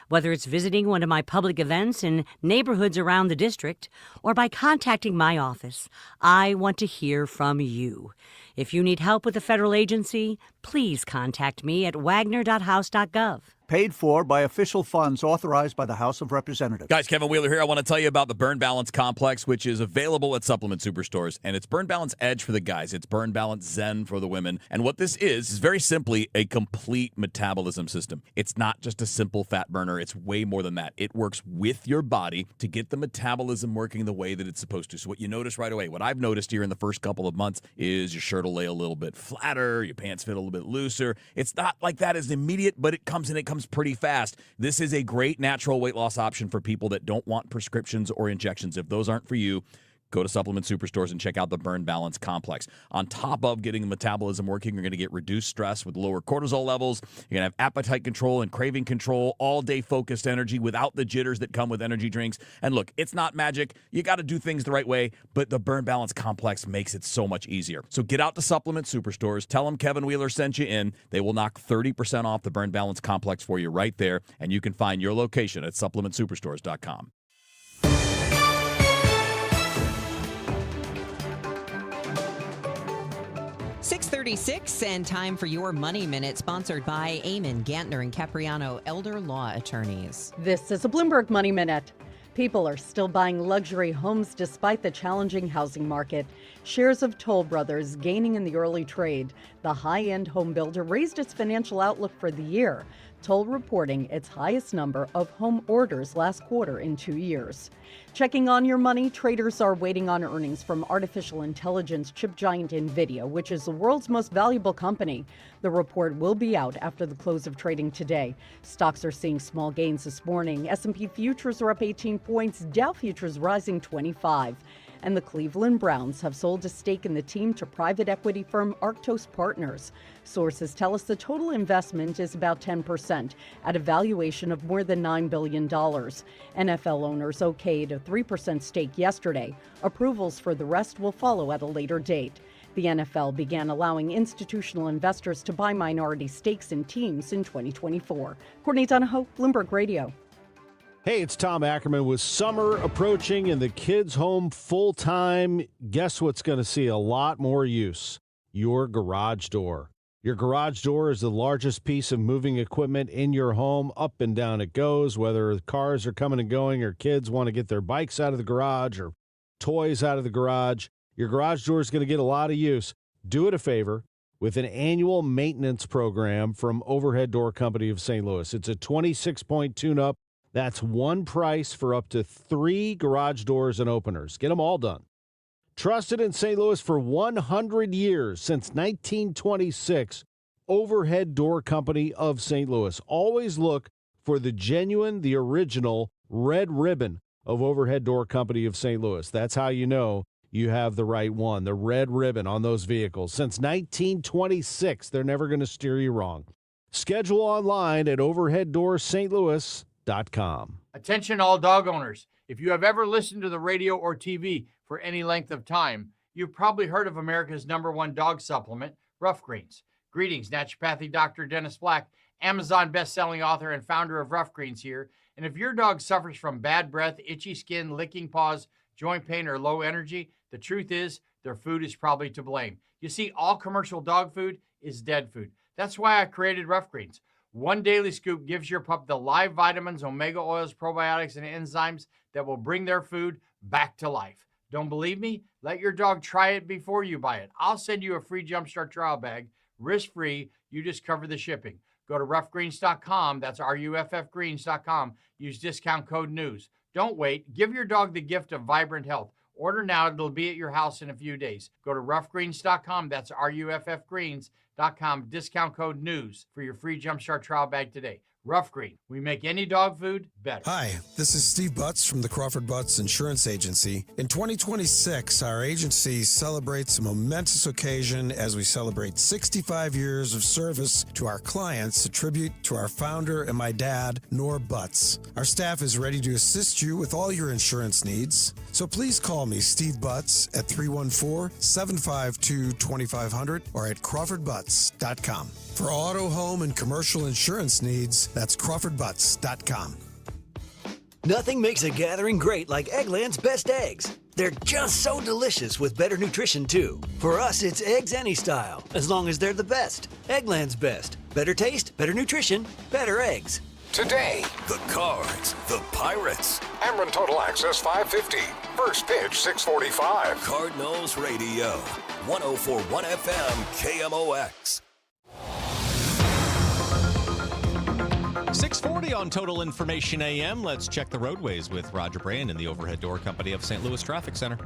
Speaker 26: Whether it's visiting one of my public events in neighborhoods around the district or by contacting my office, I want to hear from you. If you need help with a federal agency, please contact me at wagner.house.gov.
Speaker 9: Paid for by official funds authorized by the House of Representatives.
Speaker 10: Guys, Kevin Wheeler here. I want to tell you about the Burn Balance Complex, which is available at Supplement Superstores. And it's Burn Balance Edge for the guys. It's Burn Balance Zen for the women. And what this is very simply a complete metabolism system. It's not just a simple fat burner. It's way more than that. It works with your body to get the metabolism working the way that it's supposed to. So what you notice right away, what I've noticed here in the first couple of months is your shirt will lay a little bit flatter, your pants fit a little bit looser. It's not like that as immediate, but it comes pretty fast. This is a great natural weight loss option for people that don't want prescriptions or injections. If those aren't for you, go to Supplement Superstores and check out the Burn Balance Complex. On top of getting the metabolism working, you're going to get reduced stress with lower cortisol levels. You're going to have appetite control and craving control, all-day focused energy without the jitters that come with energy drinks. And look, it's not magic. You got to do things the right way, but the Burn Balance Complex makes it so much easier. So get out to Supplement Superstores. Tell them Kevin Wheeler sent you in. They will knock 30% off the Burn Balance Complex for you right there, and you can find your location at supplementsuperstores.com.
Speaker 11: 6:36 and time for your Money Minute, sponsored by Eamon, Gantner, and Capriano Elder Law Attorneys.
Speaker 14: This is a Bloomberg Money Minute. People are still buying luxury homes despite the challenging housing market. Shares of Toll Brothers gaining in the early trade. The high-end home builder raised its financial outlook for the year. Toll reporting its highest number of home orders last quarter in 2 years. Checking on your money, traders are waiting on earnings from artificial intelligence chip giant NVIDIA, which is the world's most valuable company. The report will be out after the close of trading today. Stocks are seeing small gains this morning. S&P futures are up 18 points, Dow futures rising 25. And the Cleveland Browns have sold a stake in the team to private equity firm Arctos Partners. Sources tell us the total investment is about 10% at a valuation of more than $9 billion. NFL owners okayed a 3% stake yesterday. Approvals for the rest will follow at a later date. The NFL began allowing institutional investors to buy minority stakes in teams in 2024. Courtney Donahoe, Bloomberg Radio.
Speaker 15: Hey, it's Tom Ackerman. With summer approaching and the kids home full time, guess what's going to see a lot more use? Your garage door. Your garage door is the largest piece of moving equipment in your home. Up and down it goes, whether cars are coming and going or kids want to get their bikes out of the garage or toys out of the garage. Your garage door is going to get a lot of use. Do it a favor with an annual maintenance program from Overhead Door Company of St. Louis. It's a 26-point tune-up. That's one price for up to 3 garage doors and openers. Get them all done. Trusted in St. Louis for 100 years, since 1926, Overhead Door Company of St. Louis. Always look for the genuine, the original red ribbon of Overhead Door Company of St. Louis. That's how you know you have the right one, the red ribbon on those vehicles. Since 1926, they're never going to steer you wrong. Schedule online at overheaddoorsstlouis.com.
Speaker 16: Attention all dog owners. If you have ever listened to the radio or TV for any length of time, you've probably heard of America's #1 dog supplement, Rough Greens. Greetings, naturopathic Dr. Dennis Black, Amazon best-selling author and founder of Rough Greens here. And if your dog suffers from bad breath, itchy skin, licking paws, joint pain, or low energy, the truth is their food is probably to blame. You see, all commercial dog food is dead food. That's why I created Rough Greens. One daily scoop gives your pup the live vitamins, omega oils, probiotics, and enzymes that will bring their food back to life. Don't believe me? Let your dog try it before you buy it. I'll send you a free Jumpstart trial bag, risk-free. You just cover the shipping. Go to roughgreens.com. That's RUFFgreens.com. Use discount code NEWS. Don't wait. Give your dog the gift of vibrant health. Order now. It'll be at your house in a few days. Go to roughgreens.com. That's RUFFgreens.com. Discount code NEWS for your free Jumpstart trial bag today. Rough Green. We make any dog food better.
Speaker 17: Hi, this is Steve Butts from the Crawford Butts Insurance Agency. In 2026, our agency celebrates a momentous occasion as we celebrate 65 years of service to our clients, a tribute to our founder and my dad, Nor Butts. Our staff is ready to assist you with all your insurance needs. So please call me, Steve Butts, at 314-752-2500 or at crawfordbutts.com. For auto, home, and commercial insurance needs, that's crawfordbutts.com.
Speaker 27: Nothing makes a gathering great like Eggland's Best Eggs.
Speaker 18: They're just so delicious with better nutrition, too. For us, it's eggs any style, as long as they're the best. Eggland's best. Better taste, better nutrition, better eggs.
Speaker 19: Today, the Cards, the Pirates. Ameren Total Access 550. First pitch 6:45. Cardinals Radio. 104.1 FM KMOX.
Speaker 12: 640 on Total Information AM. Let's check the roadways with Roger Brandon, the Overhead Door Company of St. Louis Traffic Center.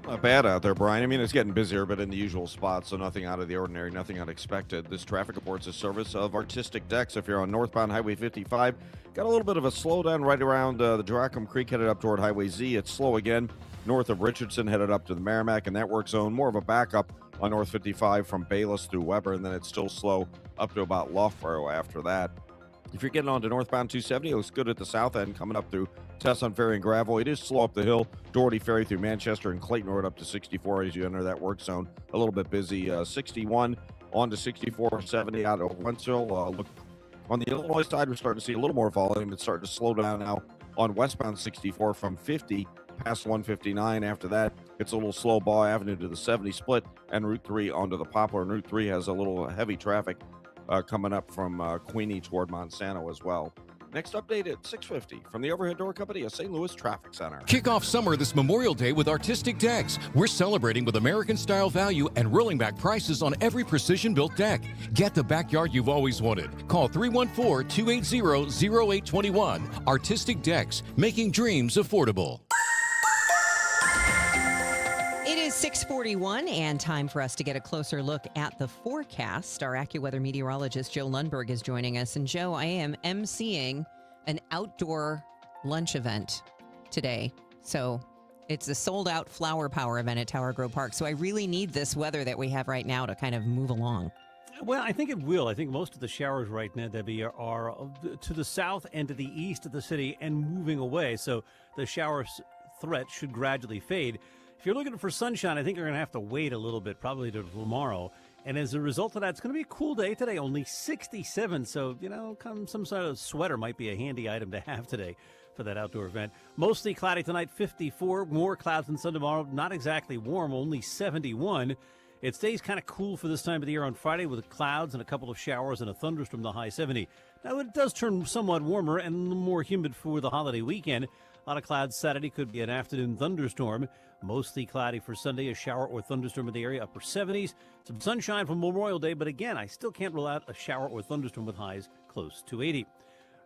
Speaker 1: Not bad out there, Brian. I mean, it's getting busier, but in the usual spots, so nothing out of the ordinary, nothing unexpected. This traffic report's a service of Artistic Decks. If you're on northbound Highway 55, got a little bit of a slowdown right around the Joachim Creek, headed up toward Highway Z. It's slow again north of Richardson, headed up to the Merrimack and Network Zone. More of a backup on North 55 from Bayless through Weber, and then it's still slow up to about Loughborough after that. If you're getting on to northbound 270, it looks good at the south end, coming up through Tesson Ferry and Gravel. It is slow up the hill, Doherty Ferry through Manchester and Clayton Road up to 64 as you enter that work zone. A little bit busy. 61 on to 64, 70 out of Wentzville. Look, on the Illinois side, we're starting to see a little more volume. It's starting to slow down now on westbound 64 from 50 past 159. After that, it's a little slow. Baugh Avenue to the 70 split and Route 3 onto the Poplar. And Route 3 has a little heavy traffic coming up from Queenie toward Monsanto as well. Next update at 6:50 from the Overhead Door Company of St. Louis Traffic Center.
Speaker 20: Kick off summer this Memorial Day with Artistic Decks. We're celebrating with American-style value and rolling back prices on every precision-built deck. Get the backyard you've always wanted. Call 314-280-0821. Artistic Decks, making dreams affordable.
Speaker 11: It is 6:41 and time for us to get a closer look at the forecast. Our AccuWeather meteorologist Joe Lundberg is joining us. And Joe, I am emceeing an outdoor lunch event today. So it's a sold-out flower power event at Tower Grove Park. So I really need this weather that we have right now to kind of move along.
Speaker 21: Well, I think it will. I think most of the showers right now, Debbie, are to the south and to the east of the city and moving away. So the shower threat should gradually fade. If you're looking for sunshine, I think you're going to have to wait a little bit, probably to tomorrow. And as a result of that, it's going to be a cool day today, only 67. So, some sort of sweater might be a handy item to have today for that outdoor event. Mostly cloudy tonight, 54. More clouds than sun tomorrow. Not exactly warm, only 71. It stays kind of cool for this time of the year on Friday with clouds and a couple of showers and a thunderstorm, the high 70. Now, it does turn somewhat warmer and more humid for the holiday weekend. A lot of clouds Saturday, could be an afternoon thunderstorm. Mostly cloudy for Sunday, a shower or thunderstorm in the area, upper 70s. Some sunshine for Memorial Day, but again, I still can't rule out a shower or thunderstorm with highs close to 80.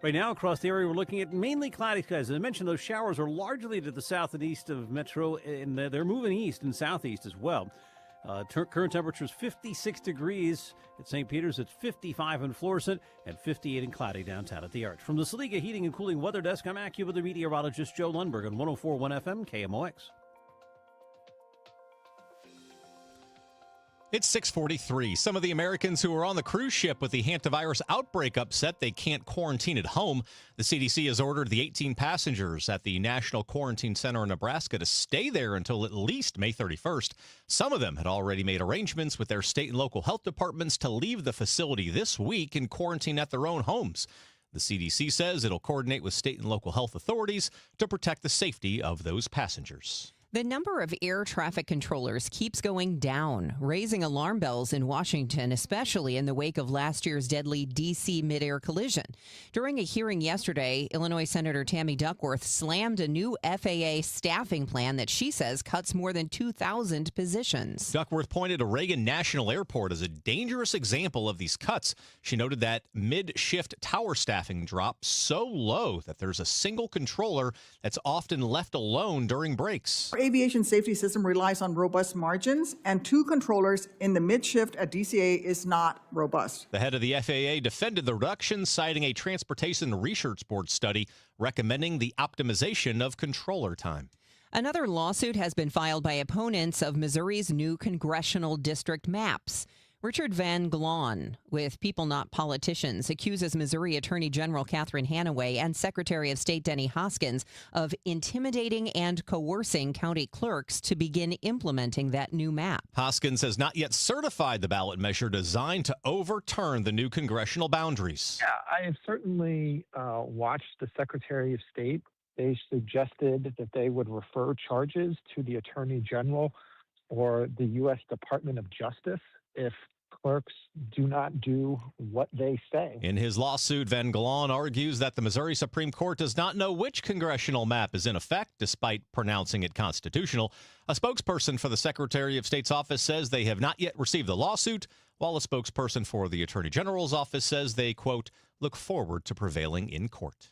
Speaker 21: Right now, across the area, we're looking at mainly cloudy skies. As I mentioned, those showers are largely to the south and east of Metro, and they're moving east and southeast as well. Current temperature is 56 degrees at St. Peter's. It's 55 in Florissant and 58 in cloudy downtown at the Arch. From the Saliga Heating and Cooling Weather Desk, I'm AccuWeather meteorologist Joe Lundberg on 104.1 FM KMOX.
Speaker 12: It's 6:43. Some of the Americans who are on the cruise ship with the hantavirus outbreak upset they can't quarantine at home. The CDC has ordered the 18 passengers at the National Quarantine Center in Nebraska to stay there until at least May 31st. Some of them had already made arrangements with their state and local health departments to leave the facility this week and quarantine at their own homes. The CDC says it'll coordinate with state and local health authorities to protect the safety of those passengers.
Speaker 11: The number of air traffic controllers keeps going down, raising alarm bells in Washington, especially in the wake of last year's deadly D.C. midair collision. During a hearing yesterday, Illinois Senator Tammy Duckworth slammed a new FAA staffing plan that she says cuts more than 2,000 positions.
Speaker 12: Duckworth pointed to Reagan National Airport as a dangerous example of these cuts. She noted that mid-shift tower staffing drops so low that there's a single controller that's often left alone during breaks.
Speaker 22: Our aviation safety system relies on robust margins, and 2 controllers in the mid-shift at DCA is not robust.
Speaker 12: The head of the FAA defended the reduction, citing a Transportation Research Board study recommending the optimization of controller time.
Speaker 11: Another lawsuit has been filed by opponents of Missouri's new congressional district maps. Richard Van Glon, with People Not Politicians, accuses Missouri Attorney General Catherine Hanaway and Secretary of State Denny Hoskins of intimidating and coercing county clerks to begin implementing that new map.
Speaker 12: Hoskins has not yet certified the ballot measure designed to overturn the new congressional boundaries.
Speaker 24: Yeah, I have certainly watched the Secretary of State
Speaker 2: They suggested that they would refer charges to the Attorney General or the U.S. Department of Justice if clerks do not do what they say.
Speaker 12: In his lawsuit, Van Galan argues that the Missouri Supreme Court does not know which congressional map is in effect, despite pronouncing it constitutional. A spokesperson for the Secretary of State's office says they have not yet received the lawsuit, while a spokesperson for the Attorney General's office says they, quote, look forward to prevailing in court.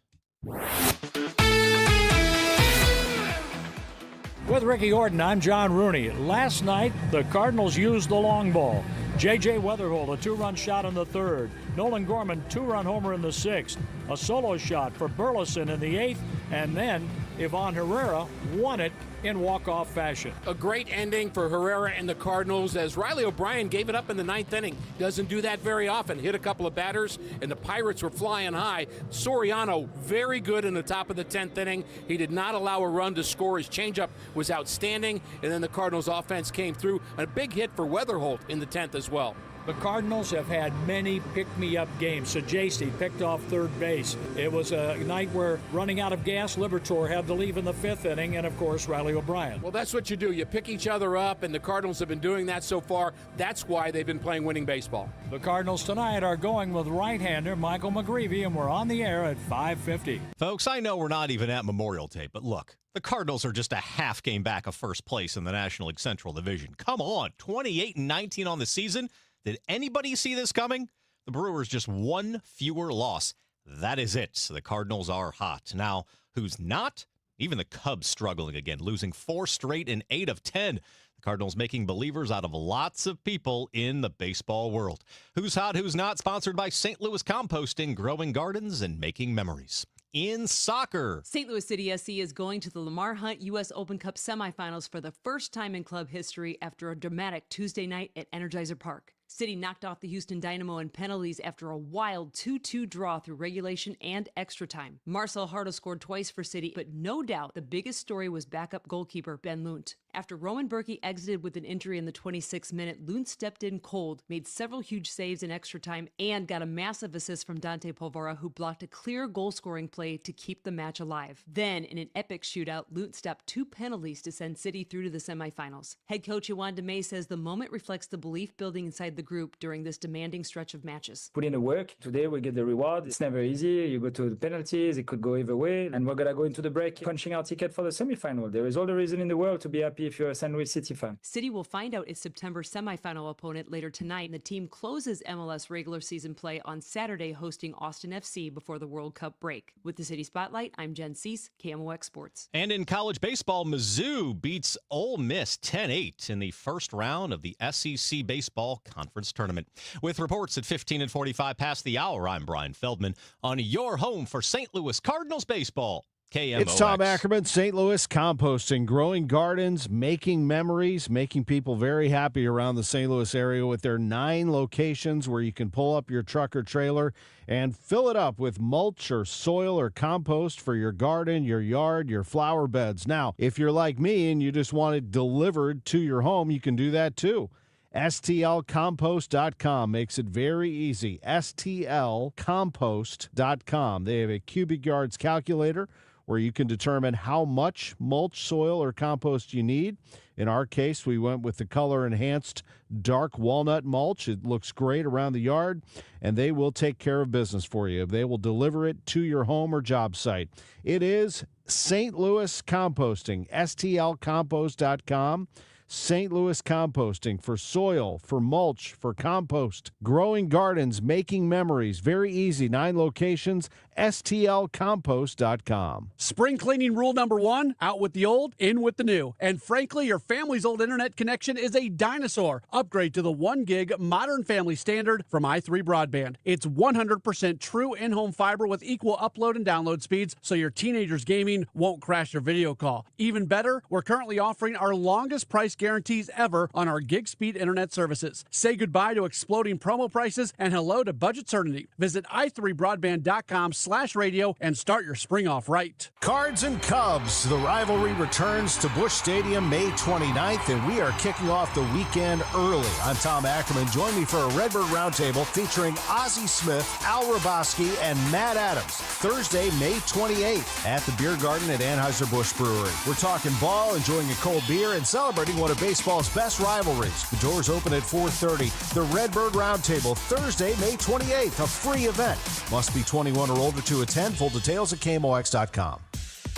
Speaker 3: With Ricky Orton, I'm John Rooney. Last night, the Cardinals used the long ball. J.J. Weatherholt, a two-run shot in the third. Nolan Gorman, two-run homer in the sixth. A solo shot for Burleson in the eighth. And then Ivan Herrera won it in walk-off fashion.
Speaker 4: A great ending for Herrera and the Cardinals as Riley O'Brien gave it up in the ninth inning. Doesn't do that very often. Hit a couple of batters, and the Pirates were flying high. Soriano, very good in the top of the 10th inning. He did not allow a run to score. His changeup was outstanding, and then the Cardinals' offense came through. A big hit for Weatherholt in the 10th as well.
Speaker 3: The Cardinals have had many pick-me-up games. Sajasi picked off third base. It was a night where, running out of gas, Liberatore had to leave in the fifth inning, and, of course, Riley O'Brien.
Speaker 4: Well, that's what you do. You pick each other up, and the Cardinals have been doing that so far. That's why they've been playing winning baseball.
Speaker 3: The Cardinals tonight are going with right-hander Michael McGreevy, and we're on the air at 5:50.
Speaker 12: Folks, I know we're not even at Memorial Day, but look, the Cardinals are just a half game back of first place in the National League Central Division. Come on, 28-19 on the season. Did anybody see this coming? The Brewers just one fewer loss. That is it. The Cardinals are hot. Now, who's not? Even the Cubs struggling again, losing 4 straight in 8 of 10. The Cardinals making believers out of lots of people in the baseball world. Who's hot, who's not? Sponsored by St. Louis Composting, growing gardens and making memories. In soccer,
Speaker 5: St. Louis City SC is going to the Lamar Hunt U.S. Open Cup semifinals for the first time in club history after a dramatic Tuesday night at Energizer Park. City knocked off the Houston Dynamo in penalties after a wild 2-2 draw through regulation and extra time. Marcel Harda scored twice for City, but no doubt the biggest story was backup goalkeeper Ben Lunt. After Roman Berkey exited with an injury in the 26th minute, Lunt stepped in cold, made several huge saves in extra time, and got a massive assist from Dante Polvara, who blocked a clear goal-scoring play to keep the match alive. Then, in an epic shootout, Lunt stopped 2 penalties to send City through to the semifinals. Head coach Yohan DeMay says the moment reflects the belief building inside the group during this demanding stretch of matches.
Speaker 6: Put in the work. Today we get the reward. It's never easy. You go to the penalties. It could go either way. And we're going to go into the break punching our ticket for the semifinal. There is all the reason in the world to be happy if you're a St. Louis City fan.
Speaker 5: City will find out its September semifinal opponent later tonight. The team closes MLS regular season play on Saturday, hosting Austin FC before the World Cup break. With the City Spotlight, I'm Jen Cease, KMOX Sports.
Speaker 12: And in college baseball, Mizzou beats Ole Miss 10-8 in the first round of the SEC Baseball Conference Tournament. With reports at 15 and 45 past the hour, I'm Brian Feldman on your home for St. Louis Cardinals baseball. KMOX.
Speaker 15: It's Tom Ackerman, St. Louis Composting, growing gardens, making memories, making people very happy around the St. Louis area with their 9 locations where you can pull up your truck or trailer and fill it up with mulch or soil or compost for your garden, your yard, your flower beds. Now, if you're like me and you just want it delivered to your home, you can do that too. STLcompost.com makes it very easy. STLcompost.com. They have a cubic yards calculator where you can determine how much mulch, soil, or compost you need. In our case, we went with the color-enhanced dark walnut mulch. It looks great around the yard, and they will take care of business for you. They will deliver it to your home or job site. It is St. Louis Composting, STLcompost.com. St. Louis Composting for soil, for mulch, for compost, growing gardens, making memories. Very easy. 9 locations, STLcompost.com.
Speaker 24: Spring cleaning rule number 1, out with the old, in with the new. And frankly, your family's old internet connection is a dinosaur. Upgrade to the 1 gig modern family standard from i3 Broadband. It's 100% true in-home fiber with equal upload and download speeds, so your teenager's gaming won't crash your video call. Even better, we're currently offering our longest price lowest guarantees ever on our gig speed internet services. Say goodbye to exploding promo prices and hello to budget certainty. Visit i3broadband.com/radio and start your spring off right.
Speaker 15: Cards and Cubs. The rivalry returns to Busch Stadium May 29th, and we are kicking off the weekend early. I'm Tom Ackerman. Join me for a Redbird Roundtable featuring Ozzie Smith, Al Raboski, and Matt Adams. Thursday, May 28th at the Beer Garden at Anheuser-Busch Brewery. We're talking ball, enjoying a cold beer, and celebrating one of baseball's best rivalries. The doors open at 4:30. The Redbird Roundtable, Thursday, May 28th, a free event. Must be 21 or older to attend. Full details at KMOX.com.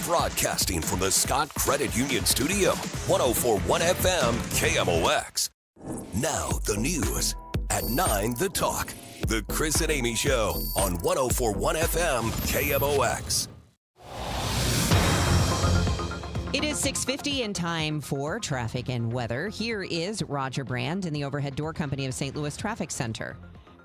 Speaker 19: Broadcasting from the Scott Credit Union Studio, 104.1 FM KMOX. Now the news at 9, The Talk. The Chris and Amy Show on 104.1 FM KMOX.
Speaker 11: It is 6:50 and time for traffic and weather. Here is Roger Brand in the Overhead Door Company of St. Louis Traffic Center.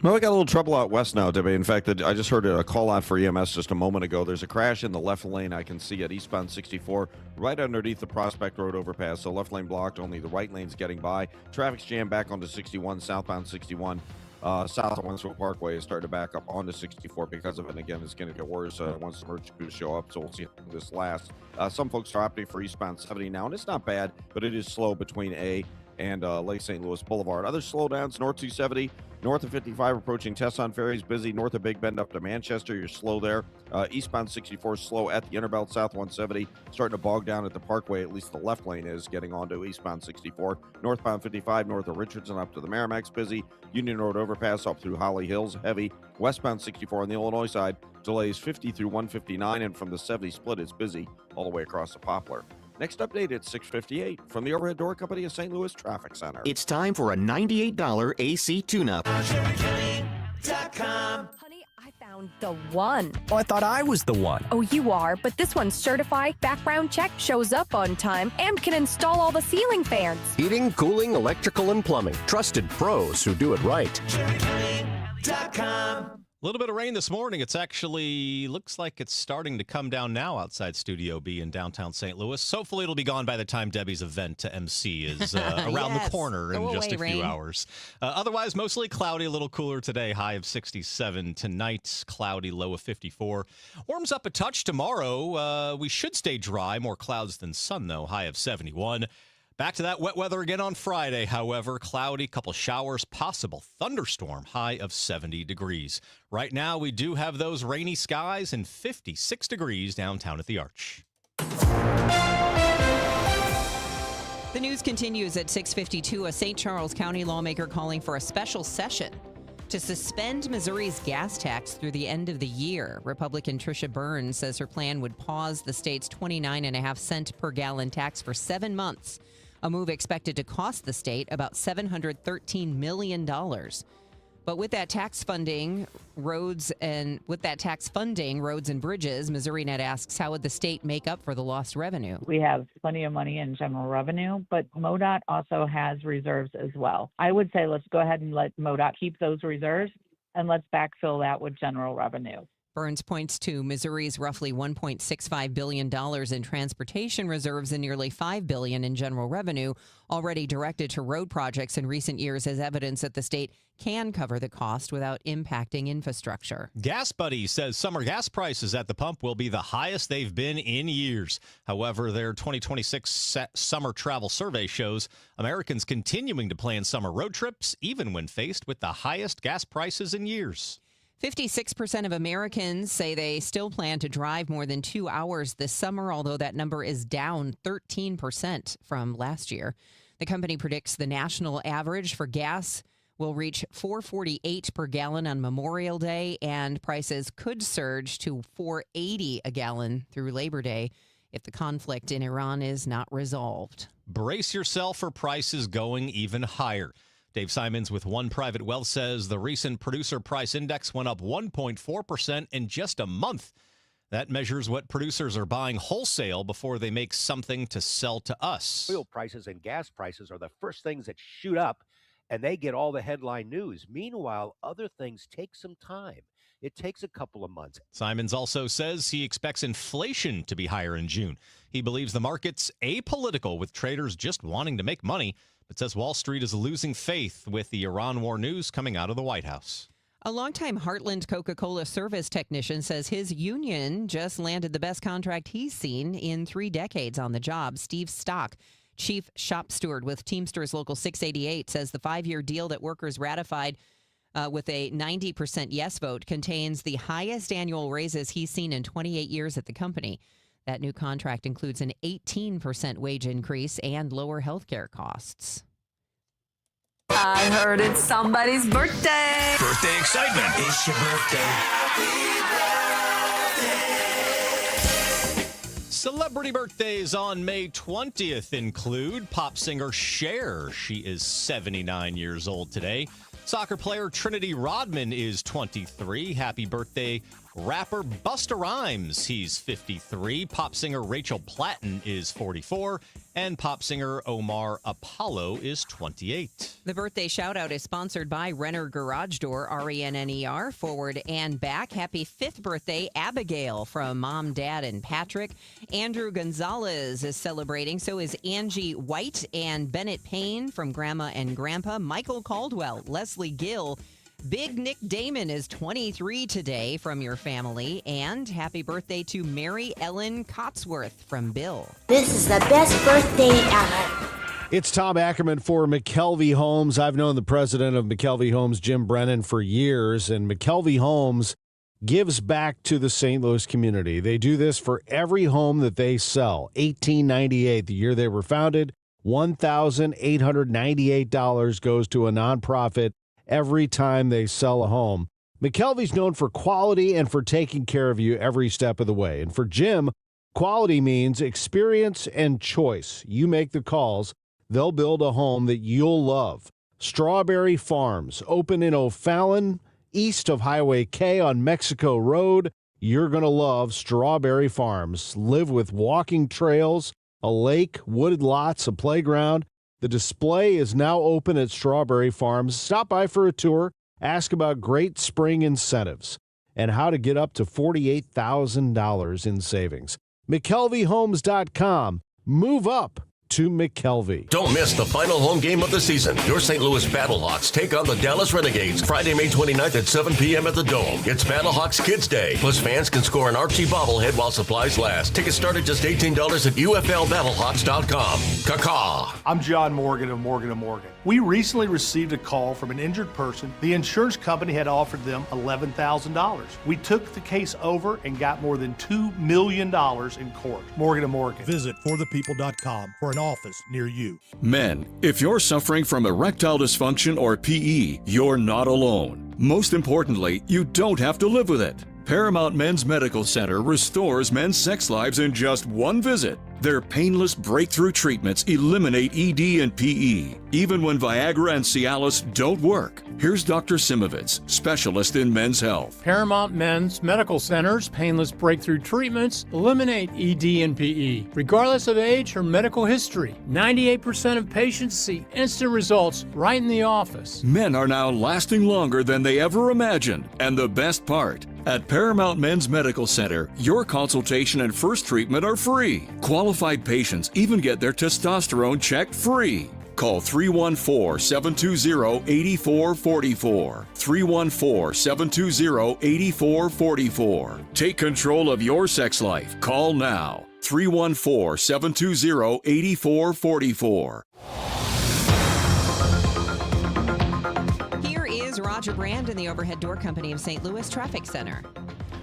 Speaker 1: Well, we got a little trouble out west now, Debbie. In fact, I just heard a call out for EMS just a moment ago. There's a crash in the left lane I can see at eastbound 64, right underneath the Prospect Road overpass. So left lane blocked, only the right lane's getting by. Traffic's jammed back onto 61, southbound 61. South of Wentworth Parkway is starting to back up onto 64 because of it. And again, it's going to get worse once the emergency crews show up, so we'll see how this lasts. Some folks are opting for eastbound 70 now, and it's not bad, but it is slow between A and Lake St. Louis Boulevard. Other slowdowns, north 270, north of 55 approaching Tesson Ferries, busy north of Big Bend up to Manchester, you're slow there. Eastbound 64 slow at the Interbelt, south 170, starting to bog down at the Parkway, at least the left lane is getting onto eastbound 64. Northbound 55 north of Richardson up to the Merrimack's busy. Union Road overpass up through Holly Hills, heavy. Westbound 64 on the Illinois side, delays 50 through 159, and from the 70 split, it's busy all the way across the Poplar. Next update at 6:58 from the Overhead Door Company of St. Louis Traffic Center.
Speaker 7: It's time for a $98 AC tune-up.
Speaker 8: Honey, I found the one.
Speaker 7: Oh, I thought I was the one.
Speaker 8: Oh, you are, but this one's certified, background check, shows up on time, and can install all the ceiling fans.
Speaker 7: Heating, cooling, electrical, and plumbing. Trusted pros who do it right.
Speaker 12: A little bit of rain this morning. It's actually looks like it's starting to come down now outside Studio B in downtown St. Louis. Hopefully it'll be gone by the time Debbie's event to MC is around the corner in just a few hours. Otherwise, mostly cloudy, a little cooler today. High of 67 tonight, cloudy, low of 54. Warms up a touch tomorrow. We should stay dry, more clouds than sun though. High of 71. Back to that wet weather again on Friday, however. Cloudy, couple showers, possible thunderstorm, high of 70 degrees. Right now, we do have those rainy skies and 56 degrees downtown at the Arch.
Speaker 11: The news continues at 6:52. A St. Charles County lawmaker calling for a special session to suspend Missouri's gas tax through the end of the year. Republican Tricia Burns says her plan would pause the state's 29.5-cent per gallon tax for 7 months. A move expected to cost the state about $713 million. But with that tax funding, roads and bridges, MissouriNet asks, how would the state make up for the lost revenue?
Speaker 13: We have plenty of money in general revenue, but MoDOT also has reserves as well. I would say let's go ahead and let MoDOT keep those reserves, and let's backfill that with general revenue.
Speaker 11: Burns points to Missouri's roughly $1.65 billion in transportation reserves and nearly $5 billion in general revenue already directed to road projects in recent years as evidence that the state can cover the cost without impacting infrastructure.
Speaker 12: Gas Buddy says summer gas prices at the pump will be the highest they've been in years. However, their 2026 summer travel survey shows Americans continuing to plan summer road trips even when faced with the highest gas prices in years.
Speaker 11: 56% of Americans say they still plan to drive more than 2 hours this summer, although that number is down 13% from last year. The company predicts the national average for gas will reach $4.48 per gallon on Memorial Day, and prices could surge to $4.80 a gallon through Labor Day if the conflict in Iran is not resolved.
Speaker 12: Brace yourself for prices going even higher. Dave Simons with One Private Wealth says the recent producer price index went up 1.4% in just a month. That measures what producers are buying wholesale before they make something to sell to us.
Speaker 23: Oil prices and gas prices are the first things that shoot up, and they get all the headline news. Meanwhile, other things take some time. It takes a couple of months.
Speaker 12: Simons also says he expects inflation to be higher in June. He believes the market's apolitical, with traders just wanting to make money, but says Wall Street is losing faith with the Iran war news coming out of the White House.
Speaker 11: A longtime Heartland Coca-Cola service technician says his union just landed the best contract he's seen in 3 decades on the job. Steve Stock, chief shop steward with Teamsters Local 688, says the 5-year deal that workers ratified with a 90% yes vote contains the highest annual raises he's seen in 28 years at the company. That new contract includes an 18% wage increase and lower health care costs.
Speaker 9: I heard it's somebody's birthday.
Speaker 19: Birthday excitement.
Speaker 9: It's your
Speaker 12: Celebrity birthdays on May 20th include pop singer Cher. She is 79 years old today. Soccer player Trinity Rodman is 23. Happy birthday, rapper Busta Rhymes. He's 53. Pop singer Rachel Platten is 44. And pop singer Omar Apollo is 28.
Speaker 11: The birthday shout out is sponsored by Renner Garage Door, RENNER, forward and back. Happy 5th birthday, Abigail, from Mom, Dad, and Patrick. Andrew Gonzalez is celebrating. So is Angie White and Bennett Payne from Grandma and Grandpa. Michael Caldwell, Leslie Gill. Big Nick Damon is 23 today from your family. And happy birthday to Mary Ellen Cotsworth from Bill.
Speaker 10: This is the best birthday ever.
Speaker 15: It's Tom Ackerman for McKelvey Homes. I've known the president of McKelvey Homes, Jim Brennan, for years, and McKelvey Homes gives back to the St. Louis community. They do this for every home that they sell. 1898, the year they were founded, $1,898 goes to a nonprofit every time they sell a home. McKelvey's known for quality and for taking care of you every step of the way. And for Jim, quality means experience and choice. You make the calls. They'll build a home that you'll love. Strawberry Farms, open in O'Fallon, east of Highway K on Mexico Road. You're going to love Strawberry Farms. Live with walking trails, a lake, wooded lots, a playground. The display is now open at Strawberry Farms. Stop by for a tour. Ask about great spring incentives and how to get up to $48,000 in savings. McKelveyHomes.com. Move up to McKelvey.
Speaker 19: Don't miss the final home game of the season. Your St. Louis Battlehawks take on the Dallas Renegades Friday, May 29th at 7 p.m. at the Dome. It's Battlehawks Kids Day. Plus, fans can score an Archie bobblehead while supplies last. Tickets start at just $18 at UFLBattlehawks.com. Caw-caw.
Speaker 14: I'm John Morgan of Morgan & Morgan. We recently received a call from an injured person. The insurance company had offered them $11,000. We took the case over and got more than $2 million in court. Morgan & Morgan.
Speaker 16: Visit forthepeople.com for an office near you.
Speaker 25: Men, if you're suffering from erectile dysfunction or PE, you're not alone. Most importantly, you don't have to live with it. Paramount Men's Medical Center restores men's sex lives in just one visit. Their painless breakthrough treatments eliminate ED and PE, even when Viagra and Cialis don't work. Here's Dr. Simovitz, specialist in men's health.
Speaker 26: Paramount Men's Medical Center's painless breakthrough treatments eliminate ED and PE, regardless of age or medical history. 98% of patients see instant results right in the office.
Speaker 25: Men are now lasting longer than they ever imagined. And the best part, at Paramount Men's Medical Center, your consultation and first treatment are free. Qualified patients even get their testosterone checked free. Call 314-720-8444. 314-720-8444. Take control of your sex life. Call now. 314-720-8444.
Speaker 11: Here is Roger Brand in the Overhead Door Company of St. Louis Traffic Center.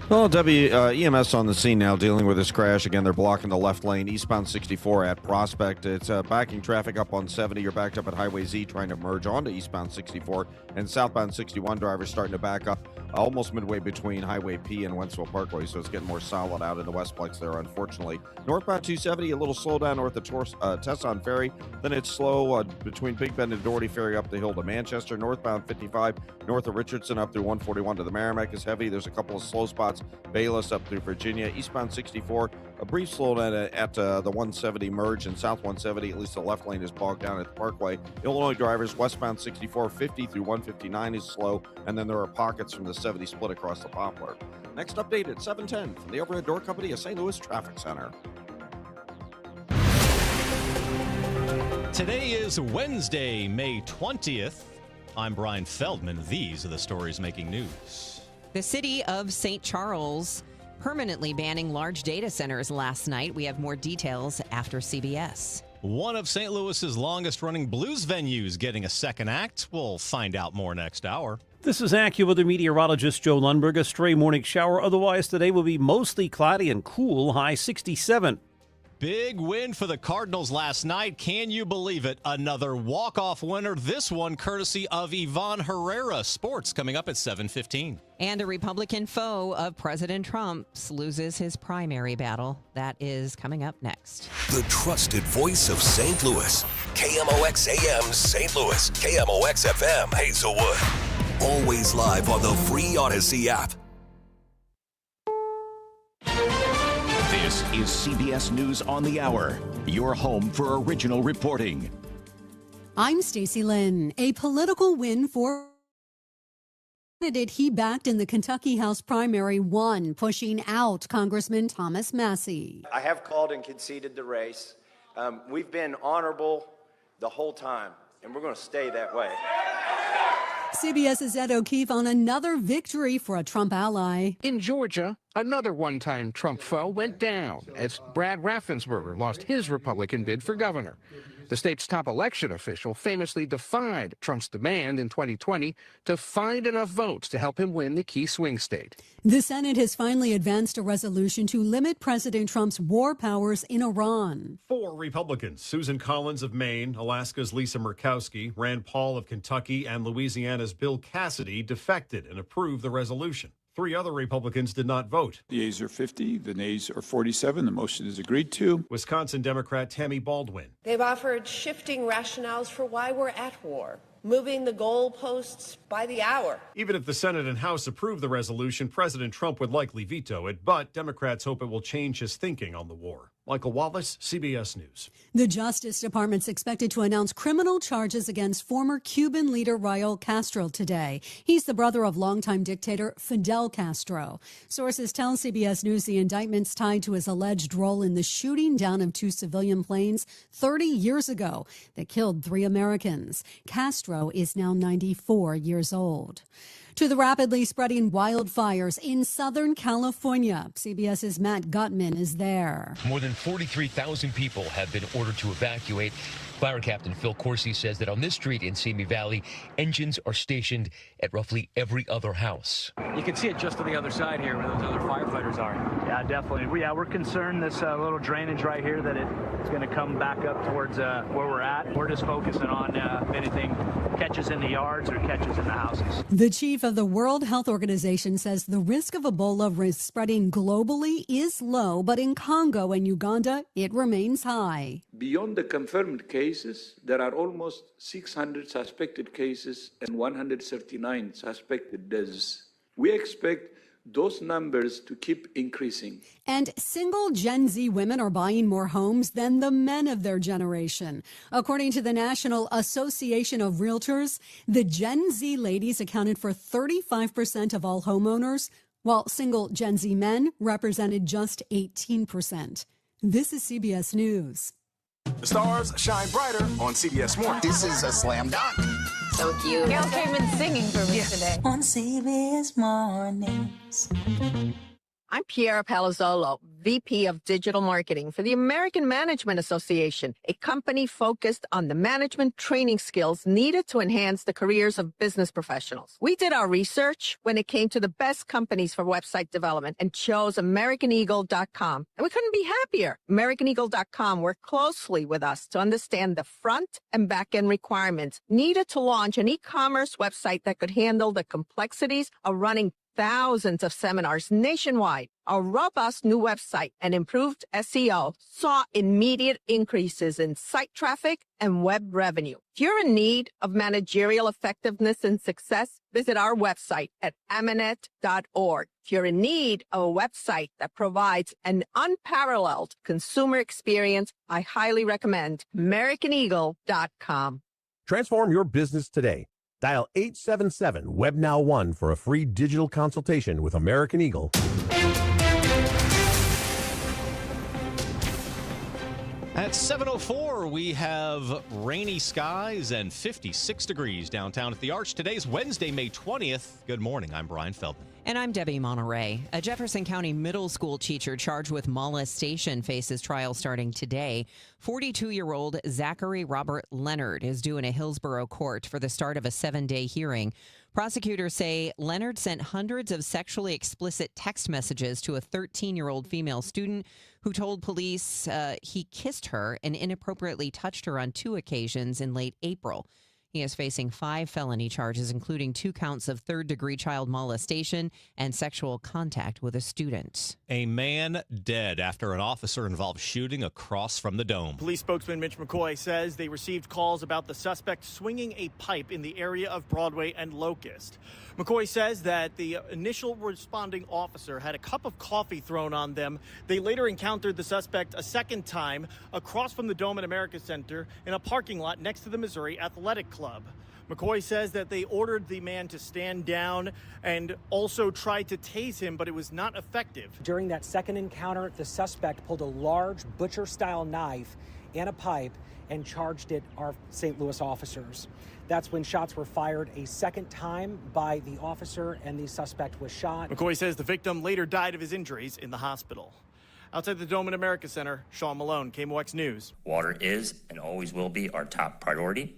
Speaker 1: Well, EMS on the scene now dealing with this crash. Again, they're blocking the left lane, eastbound 64 at Prospect. It's backing traffic up on 70. You're backed up at Highway Z trying to merge onto eastbound 64. And southbound 61 drivers starting to back up almost midway between Highway P and Wentzville Parkway. So it's getting more solid out in the Westplex there, unfortunately. Northbound 270, a little slow down north of Tesson Ferry. Then it's slow between Big Bend and Doherty Ferry up the hill to Manchester. Northbound 55, north of Richardson up through 141 to the Merrimack is heavy. There's a couple of slow spots spots. Bayless up through Virginia. Eastbound 64, a brief slowdown at the 170 merge, and south 170, at least the left lane is bogged down at the Parkway. Illinois drivers westbound 64, 50 through 159 is slow, and then there are pockets from the 70 split across the Poplar. Next update at 7:10 from the Overhead Door Company of St. Louis Traffic Center.
Speaker 12: Today is Wednesday, May 20th. I'm Brian Feldman. These are the stories making news.
Speaker 11: The city of St. Charles permanently banning large data centers last night. We have more details after CBS.
Speaker 12: One of St. Louis's longest-running blues venues getting a second act. We'll find out more next hour.
Speaker 2: This is AccuWeather meteorologist Joe Lundberg. A stray morning shower. Otherwise, today will be mostly cloudy and cool, high 67.
Speaker 12: Big win for the Cardinals last night. Can you believe it? Another walk-off winner. This one courtesy of Ivan Herrera. Sports coming up at 7:15.
Speaker 11: And a Republican foe of President Trump's loses his primary battle. That is coming up next.
Speaker 19: The trusted voice of St. Louis. KMOX AM St. Louis. KMOX FM Hazelwood. Always live on the free Odyssey app.
Speaker 17: This is CBS News on the Hour, your home for original reporting.
Speaker 18: I'm Stacey Lynn. A political win for candidate he backed in the Kentucky House primary won, pushing out Congressman Thomas Massie.
Speaker 20: I have called and conceded the race. We've been honorable the whole time, and we're going to stay that way.
Speaker 18: CBS's Ed O'Keefe on another victory for a Trump ally.
Speaker 21: In Georgia, another one-time Trump foe went down as Brad Raffensperger lost his Republican bid for governor. The state's top election official famously defied Trump's demand in 2020 to find enough votes to help him win the key swing state.
Speaker 18: The Senate has finally advanced a resolution to limit President Trump's war powers in Iran.
Speaker 22: 4 Republicans, Susan Collins of Maine, Alaska's Lisa Murkowski, Rand Paul of Kentucky, and Louisiana's Bill Cassidy, defected and approved the resolution. 3 other Republicans did not vote.
Speaker 27: The yeas are 50, the nays are 47. The motion is agreed to.
Speaker 22: Wisconsin Democrat Tammy Baldwin.
Speaker 28: They've offered shifting rationales for why we're at war, moving the goalposts by the hour.
Speaker 22: Even if the Senate and House approve the resolution, President Trump would likely veto it, but Democrats hope it will change his thinking on the war. Michael Wallace, CBS News.
Speaker 18: The Justice Department's expected to announce criminal charges against former Cuban leader Raul Castro today. He's the brother of longtime dictator Fidel Castro. Sources tell CBS News the indictment's tied to his alleged role in the shooting down of 2 civilian planes 30 years ago that killed 3 Americans. Castro is now 94 years old. To the rapidly spreading wildfires in Southern California, CBS's Matt Gutman is there.
Speaker 29: More than 43,000 people have been ordered to evacuate. Fire Captain Phil Corsi says that on this street in Simi Valley, engines are stationed at roughly every other house.
Speaker 30: You can see it just on the other side here where those other firefighters are. Yeah, definitely. We're concerned this little drainage right here that it's going to come back up towards where we're at. We're just focusing on if anything catches in the yards or catches in the houses.
Speaker 18: The chief of the World Health Organization says the risk of Ebola spreading globally is low, but in Congo and Uganda, it remains high.
Speaker 31: Beyond the confirmed cases, there are almost 600 suspected cases and 139 suspected deaths. We expect those numbers to keep increasing.
Speaker 18: And single Gen Z women are buying more homes than the men of their generation. According to the National Association of Realtors, the Gen Z ladies accounted for 35% of all homeowners, while single Gen Z men represented just 18%. This is CBS News.
Speaker 32: The stars shine brighter on CBS Morning.
Speaker 33: This is a slam dunk.
Speaker 9: So cute. Gail came in singing for me today.
Speaker 33: On CBS Mornings.
Speaker 34: I'm Piera Palazzolo, VP of Digital Marketing for the American Management Association, a company focused on the management training skills needed to enhance the careers of business professionals. We did our research when it came to the best companies for website development and chose AmericanEagle.com. And we couldn't be happier. AmericanEagle.com worked closely with us to understand the front and back end requirements needed to launch an e-commerce website that could handle the complexities of running thousands of seminars nationwide, a robust new website, and improved SEO saw immediate increases in site traffic and web revenue. If you're in need of managerial effectiveness and success, visit our website at Amanet.org. If you're in need of a website that provides an unparalleled consumer experience, I highly recommend AmericanEagle.com.
Speaker 3: Transform your business today. Dial 877-WebNow1 for a free digital consultation with American Eagle.
Speaker 12: At 7:04, we have rainy skies and 56 degrees downtown at the Arch. Today's Wednesday, May 20th. Good morning. I'm Brian Feldman.
Speaker 11: And I'm Debbie Monterey. A Jefferson County middle school teacher charged with molestation faces trial starting today. 42-year-old Zachary Robert Leonard is due in a Hillsborough court for the start of a 7-day hearing. Prosecutors say Leonard sent hundreds of sexually explicit text messages to a 13-year-old female student who told police he kissed her and inappropriately touched her on 2 occasions in late April. He is facing 5 felony charges, including 2 counts of third-degree child molestation and sexual contact with a student.
Speaker 12: A man dead after an officer-involved shooting across from the Dome.
Speaker 4: Police spokesman Mitch McCoy says they received calls about the suspect swinging a pipe in the area of Broadway and Locust. McCoy says that the initial responding officer had a cup of coffee thrown on them. They later encountered the suspect a second time across from the Dome at America Center in a parking lot next to the Missouri Athletic Club. McCoy says that they ordered the man to stand down and also tried to tase him, but it was not effective.
Speaker 5: During that second encounter, the suspect pulled a large butcher-style knife and a pipe and charged at our St. Louis officers. That's when shots were fired a second time by the officer and the suspect was shot.
Speaker 4: McCoy says the victim later died of his injuries in the hospital. Outside the Dome at America Center, Sean Malone, KMOX News.
Speaker 6: Water is and always will be our top priority.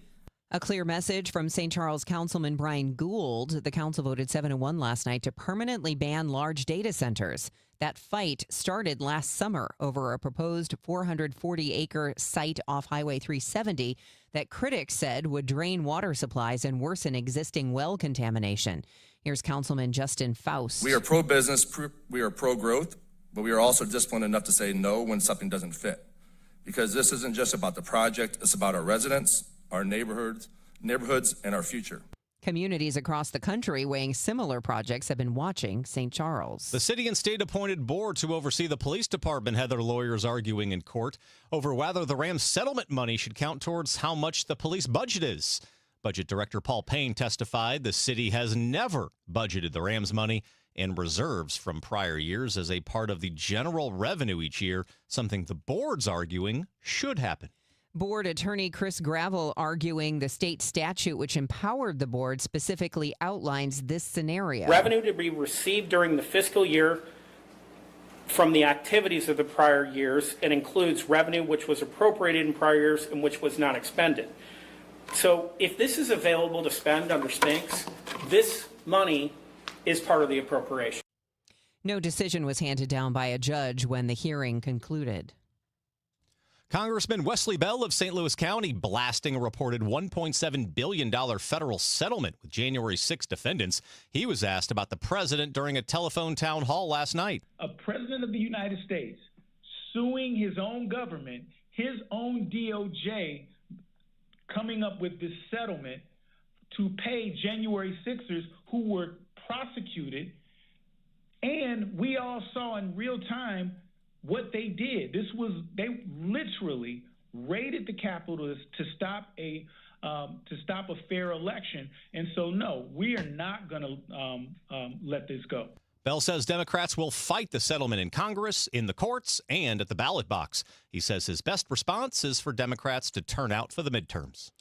Speaker 11: A clear message from St. Charles Councilman Brian Gould. The council voted 7-1 last night to permanently ban large data centers. That fight started last summer over a proposed 440-acre site off Highway 370 that critics said would drain water supplies and worsen existing well contamination. Here's Councilman Justin Faust.
Speaker 7: We are pro-business, we are pro-growth, but we are also disciplined enough to say no when something doesn't fit. Because this isn't just about the project, it's about our residents, our neighborhoods, and our future.
Speaker 11: Communities across the country weighing similar projects have been watching St. Charles.
Speaker 12: The city and state appointed board to oversee the police department had their lawyers arguing in court over whether the Rams settlement money should count towards how much the police budget is. Budget Director Paul Payne testified the city has never budgeted the Rams money in reserves from prior years as a part of the general revenue each year, something the board's arguing should happen.
Speaker 11: Board attorney Chris Gravel arguing the state statute which empowered the board specifically outlines this scenario.
Speaker 8: Revenue to be received during the fiscal year from the activities of the prior years and includes revenue which was appropriated in prior years and which was not expended. So if this is available to spend under Spinks, this money is part of the appropriation.
Speaker 11: No decision was handed down by a judge when the hearing concluded.
Speaker 12: Congressman Wesley Bell of St. Louis County blasting a reported $1.7 billion federal settlement with January 6 defendants. He was asked about the president during a telephone town hall last night.
Speaker 10: A president of the United States suing his own government, his own DOJ, coming up with this settlement to pay January 6ers who were prosecuted. And we all saw in real time what they did. They literally raided the Capitol to stop a fair election. And so, no, we are not going to let this go.
Speaker 12: Bell says Democrats will fight the settlement in Congress, in the courts, and at the ballot box. He says his best response is for Democrats to turn out for the midterms.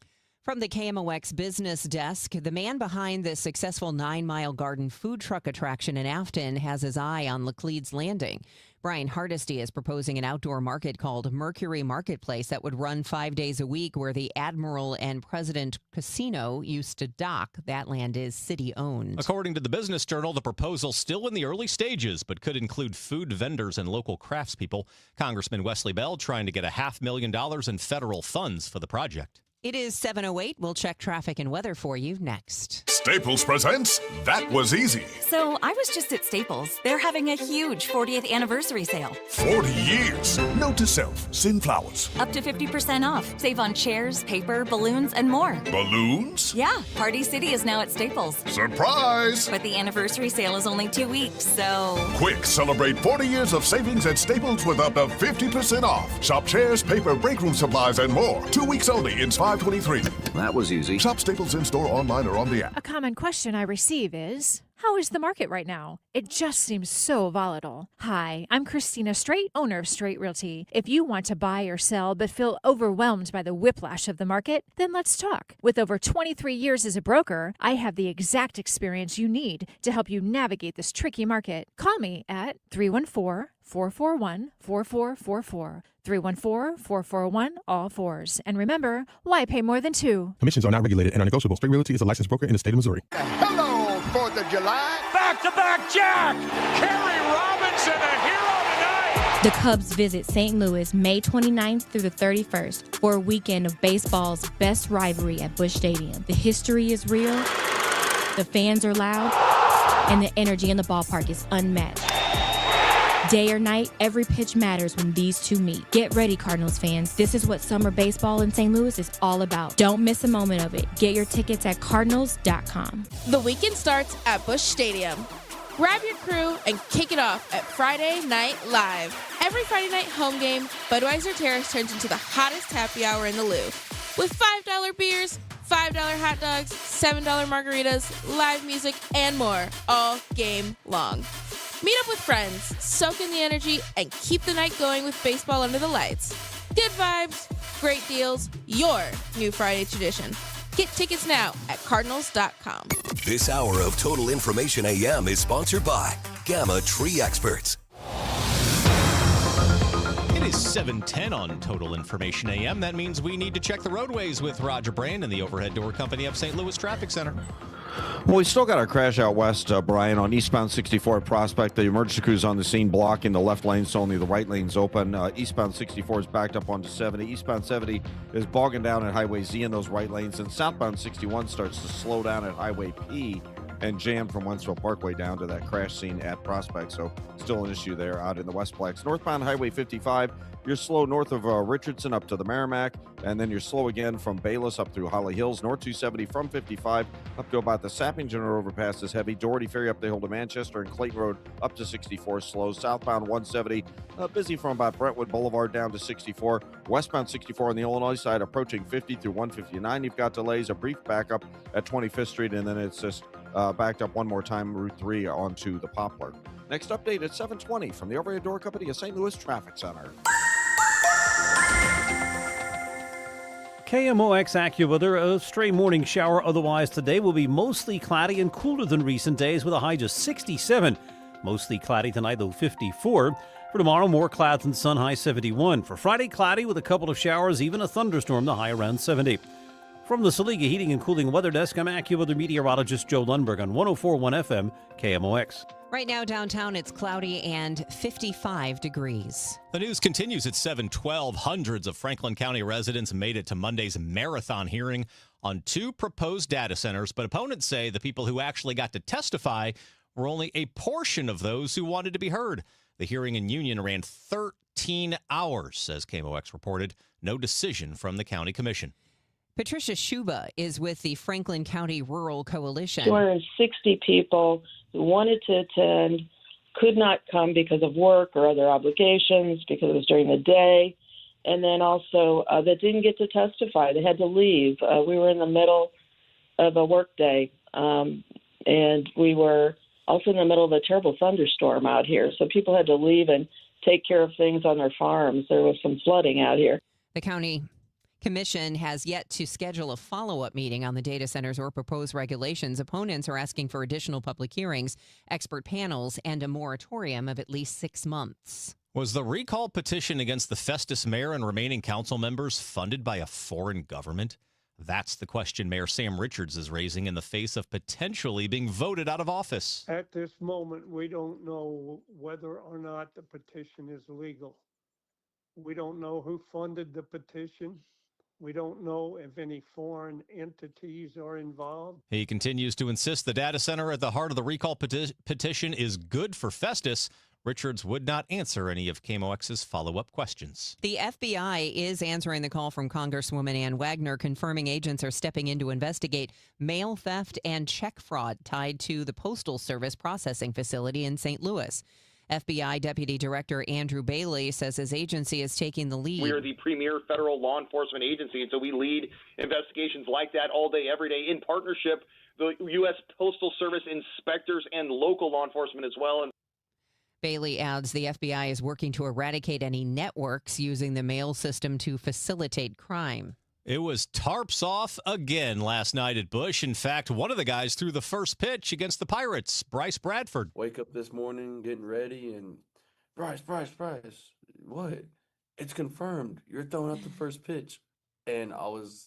Speaker 11: From the KMOX business desk, the man behind the successful 9 Mile Garden food truck attraction in Afton has his eye on Laclede's Landing. Brian Hardesty is proposing an outdoor market called Mercury Marketplace that would run 5 days a week, where the Admiral and President Casino used to dock. That land is city-owned.
Speaker 12: According to the Business Journal, the proposal's still in the early stages, but could include food vendors and local craftspeople. Congressman Wesley Bell trying to get $500,000 in federal funds for the project.
Speaker 11: It is 7:08. We'll check traffic and weather for you next.
Speaker 1: Staples presents That Was Easy.
Speaker 2: So I was just at Staples. They're having a huge 40th anniversary sale.
Speaker 1: 40 years. Note to self, send flowers.
Speaker 2: Up to 50% off. Save on chairs, paper, balloons, and more.
Speaker 1: Balloons?
Speaker 2: Yeah, Party City is now at Staples.
Speaker 1: Surprise!
Speaker 2: But the anniversary sale is only 2 weeks, so...
Speaker 1: Quick, celebrate 40 years of savings at Staples with up to 50% off. Shop chairs, paper, break room supplies, and more. 2 weeks only in 523.
Speaker 13: That was easy.
Speaker 1: Shop Staples in-store, online, or on the app.
Speaker 14: A common question I receive is, how is the market right now? It just seems so volatile. Hi, I'm Christina Straight, owner of Straight Realty. If you want to buy or sell but feel overwhelmed by the whiplash of the market, then let's talk. With over 23 years as a broker, I have the exact experience you need to help you navigate this tricky market. Call me at 314-441-4444. 314-441-ALL-4s. And remember, why pay more than two?
Speaker 15: Commissions are not regulated and are negotiable. Straight Realty is a licensed broker in the state of Missouri.
Speaker 16: Hello, 4th of July.
Speaker 17: Back-to-back Jack! Kerry Robinson, a hero tonight!
Speaker 19: The Cubs visit St. Louis May 29th through the 31st for a weekend of baseball's best rivalry at Busch Stadium. The history is real, the fans are loud, and the energy in the ballpark is unmatched. Day or night, every pitch matters when these two meet. Get ready, Cardinals fans. This is what summer baseball in St. Louis is all about. Don't miss a moment of it. Get your tickets at cardinals.com.
Speaker 20: The weekend starts at Busch Stadium. Grab your crew and kick it off at Friday Night Live. Every Friday night home game, Budweiser Terrace turns into the hottest happy hour in the Lou. With $5 beers, $5 hot dogs, $7 margaritas, live music, and more all game long. Meet up with friends, soak in the energy, and keep the night going with baseball under the lights. Good vibes, great deals, your new Friday tradition. Get tickets now at cardinals.com.
Speaker 21: This hour of Total Information AM is sponsored by Gamma Tree Experts.
Speaker 12: It is 7:10 on Total Information AM. That means we need to check the roadways with Roger Brandon, the Overhead Door Company of St. Louis Traffic Center.
Speaker 23: Well, we still got our crash out west, Brian, on eastbound 64 at Prospect. The emergency crew's on the scene, blocking the left lane, so only the right lane's open. Eastbound 64 is backed up onto 70. Eastbound 70 is bogging down at Highway Z in those right lanes, and southbound 61 starts to slow down at Highway P and jam from Wentzville Parkway down to that crash scene at Prospect. So still an issue there out in the Westplex. Northbound Highway 55, you're slow north of Richardson up to the Merrimack, and then you're slow again from Bayless up through Holly Hills. North 270 from 55 up to about the Sappinger overpass is heavy. Doherty Ferry up the hill to Manchester, and Clayton Road up to 64 slow. Southbound 170 busy from about Brentwood Boulevard down to 64. Westbound 64 on the Illinois side approaching 50 through 159. You've got delays, a brief backup at 25th Street, and then it's just backed up one more time, Route 3 onto the Poplar. Next update at 7:20 from the Overhead Door Company of St. Louis Traffic Center.
Speaker 24: KMOX AccuWeather, a stray morning shower. Otherwise, today will be mostly cloudy and cooler than recent days with a high just 67. Mostly cloudy tonight, though 54. For tomorrow, more clouds and sun, high 71. For Friday, cloudy with a couple of showers, even a thunderstorm, the high around 70. From the Saliga Heating and Cooling Weather Desk, I'm AccuWeather meteorologist Joe Lundberg on 104.1 FM KMOX.
Speaker 11: Right now downtown, it's cloudy and 55 degrees.
Speaker 12: The news continues at 7:12. Hundreds of Franklin County residents made it to Monday's marathon hearing on 2 proposed data centers, but opponents say the people who actually got to testify were only a portion of those who wanted to be heard. The hearing in Union ran 13 hours, as KMOX reported. No decision from the county commission.
Speaker 11: Patricia Schuba is with the Franklin County Rural Coalition.
Speaker 25: 260 people who wanted to attend could not come because of work or other obligations, because it was during the day, and then also that didn't get to testify. They had to leave. We were in the middle of a work day, and we were also in the middle of a terrible thunderstorm out here, so people had to leave and take care of things on their farms. There was some flooding out here.
Speaker 11: The county commission has yet to schedule a follow-up meeting on the data centers or proposed regulations. Opponents are asking for additional public hearings, expert panels, and a moratorium of at least 6 months.
Speaker 12: Was the recall petition against the Festus mayor and remaining council members funded by a foreign government? That's the question Mayor Sam Richards is raising in the face of potentially being voted out of office.
Speaker 26: At this moment, we don't know whether or not the petition is legal. We don't know who funded the petition. We don't know if any foreign entities are involved.
Speaker 12: He continues to insist the data center at the heart of the recall petition is good for Festus. Richards would not answer any of KMOX's follow-up questions.
Speaker 11: The FBI is answering the call from Congresswoman Ann Wagner, confirming agents are stepping in to investigate mail theft and check fraud tied to the Postal Service processing facility in St. Louis. FBI Deputy Director Andrew Bailey says his agency is taking the lead.
Speaker 3: We are the premier federal law enforcement agency, and so we lead investigations like that all day, every day, in partnership with the U.S. Postal Service inspectors and local law enforcement as well. And
Speaker 11: Bailey adds the FBI is working to eradicate any networks using the mail system to facilitate crime.
Speaker 12: It was tarps off again last night at Busch. In fact, one of the guys threw the first pitch against the Pirates, Bryce Bradford.
Speaker 5: Wake up this morning, getting ready, and Bryce, what? It's confirmed. You're throwing up the first pitch. And I was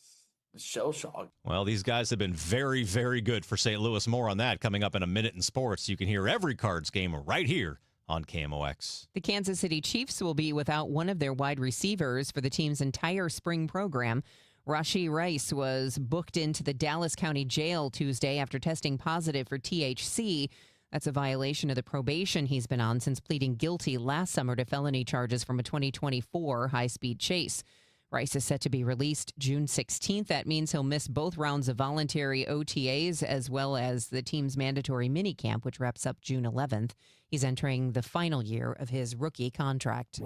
Speaker 5: shell-shocked.
Speaker 12: Well, these guys have been very, very good for St. Louis. More on that coming up in a minute in sports. You can hear every Cards game right here on KMOX.
Speaker 11: The Kansas City Chiefs will be without one of their wide receivers for the team's entire spring program. Rashee Rice was booked into the Dallas County Jail Tuesday after testing positive for THC. That's a violation of the probation he's been on since pleading guilty last summer to felony charges from a 2024 high-speed chase. Rice is set to be released June 16th. That means he'll miss both rounds of voluntary OTAs as well as the team's mandatory minicamp, which wraps up June 11th. He's entering the final year of his rookie contract.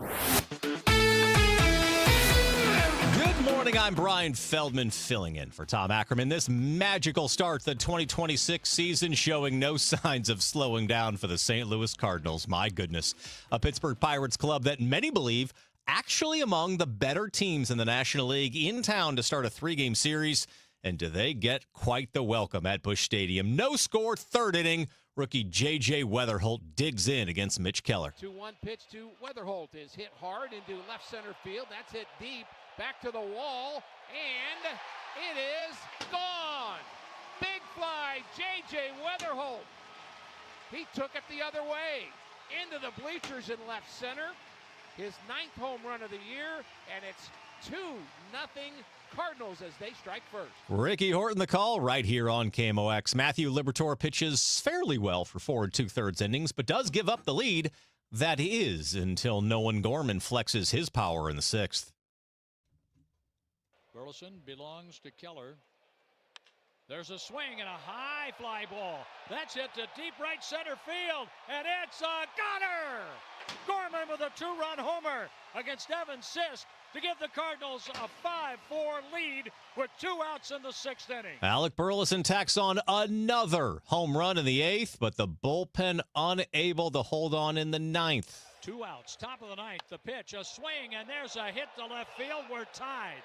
Speaker 12: Good morning, I'm Brian Feldman filling in for Tom Ackerman. This magical start to the 2026 season showing no signs of slowing down for the St. Louis Cardinals. My goodness. A Pittsburgh Pirates club that many believe actually among the better teams in the National League, in town to start a 3-game series. And do they get quite the welcome at Busch Stadium? No score, third inning. Rookie J.J. Weatherholt digs in against Mitch Keller.
Speaker 9: 2-1 pitch to Weatherholt is hit hard into left center field. That's hit deep, back to the wall, and it is gone. Big fly, J.J. Weatherholt. He took it the other way, into the bleachers in left center. His 9th home run of the year, and it's 2-0 Cardinals as they strike first.
Speaker 12: Ricky Horton the call right here on KMOX. Matthew Liberatore pitches fairly well for 4 2/3 innings, but does give up the lead. That is until Nolan Gorman flexes his power in the 6th.
Speaker 9: Burleson belongs to Keller. There's a swing and a high fly ball. That's hit to deep right center field, and it's a gunner! Gorman with a 2-run homer against Evan Sisk to give the Cardinals a 5-4 lead with 2 outs in the 6th inning.
Speaker 12: Alec Burleson tacks on another home run in the 8th, but the bullpen unable to hold on in the 9th.
Speaker 9: 2 outs, top of the 9th, the pitch, a swing, and there's a hit to left field. We're tied.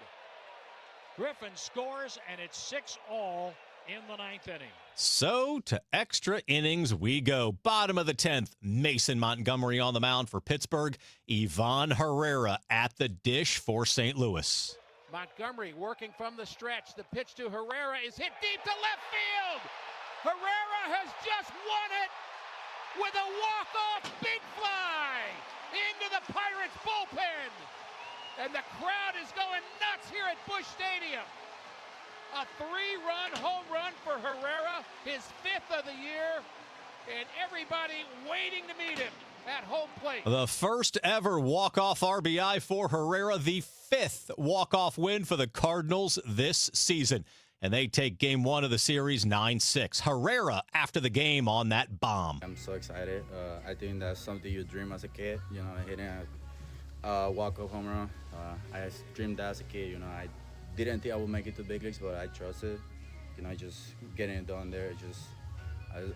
Speaker 9: Griffin scores, and it's 6-all in the 9th inning.
Speaker 12: So to extra innings we go. Bottom of the 10th, Mason Montgomery on the mound for Pittsburgh. Ivan Herrera at the dish for St. Louis.
Speaker 9: Montgomery working from the stretch. The pitch to Herrera is hit deep to left field. Herrera has just won it with a walk-off big fly into the Pirates bullpen. And the crowd is going nuts here at Busch Stadium. A 3-run home run for Herrera, his 5th of the year, and everybody waiting to meet him at home plate.
Speaker 12: The first ever walk-off RBI for Herrera, the 5th walk-off win for the Cardinals this season. And they take game 1 of the series 9-6. Herrera after the game on that bomb.
Speaker 13: I'm so excited. I think that's something you dream as a kid, hitting a walk-off home run. I dreamed that as a kid, I didn't think I would make it to big leagues, but I trusted, just getting it done there.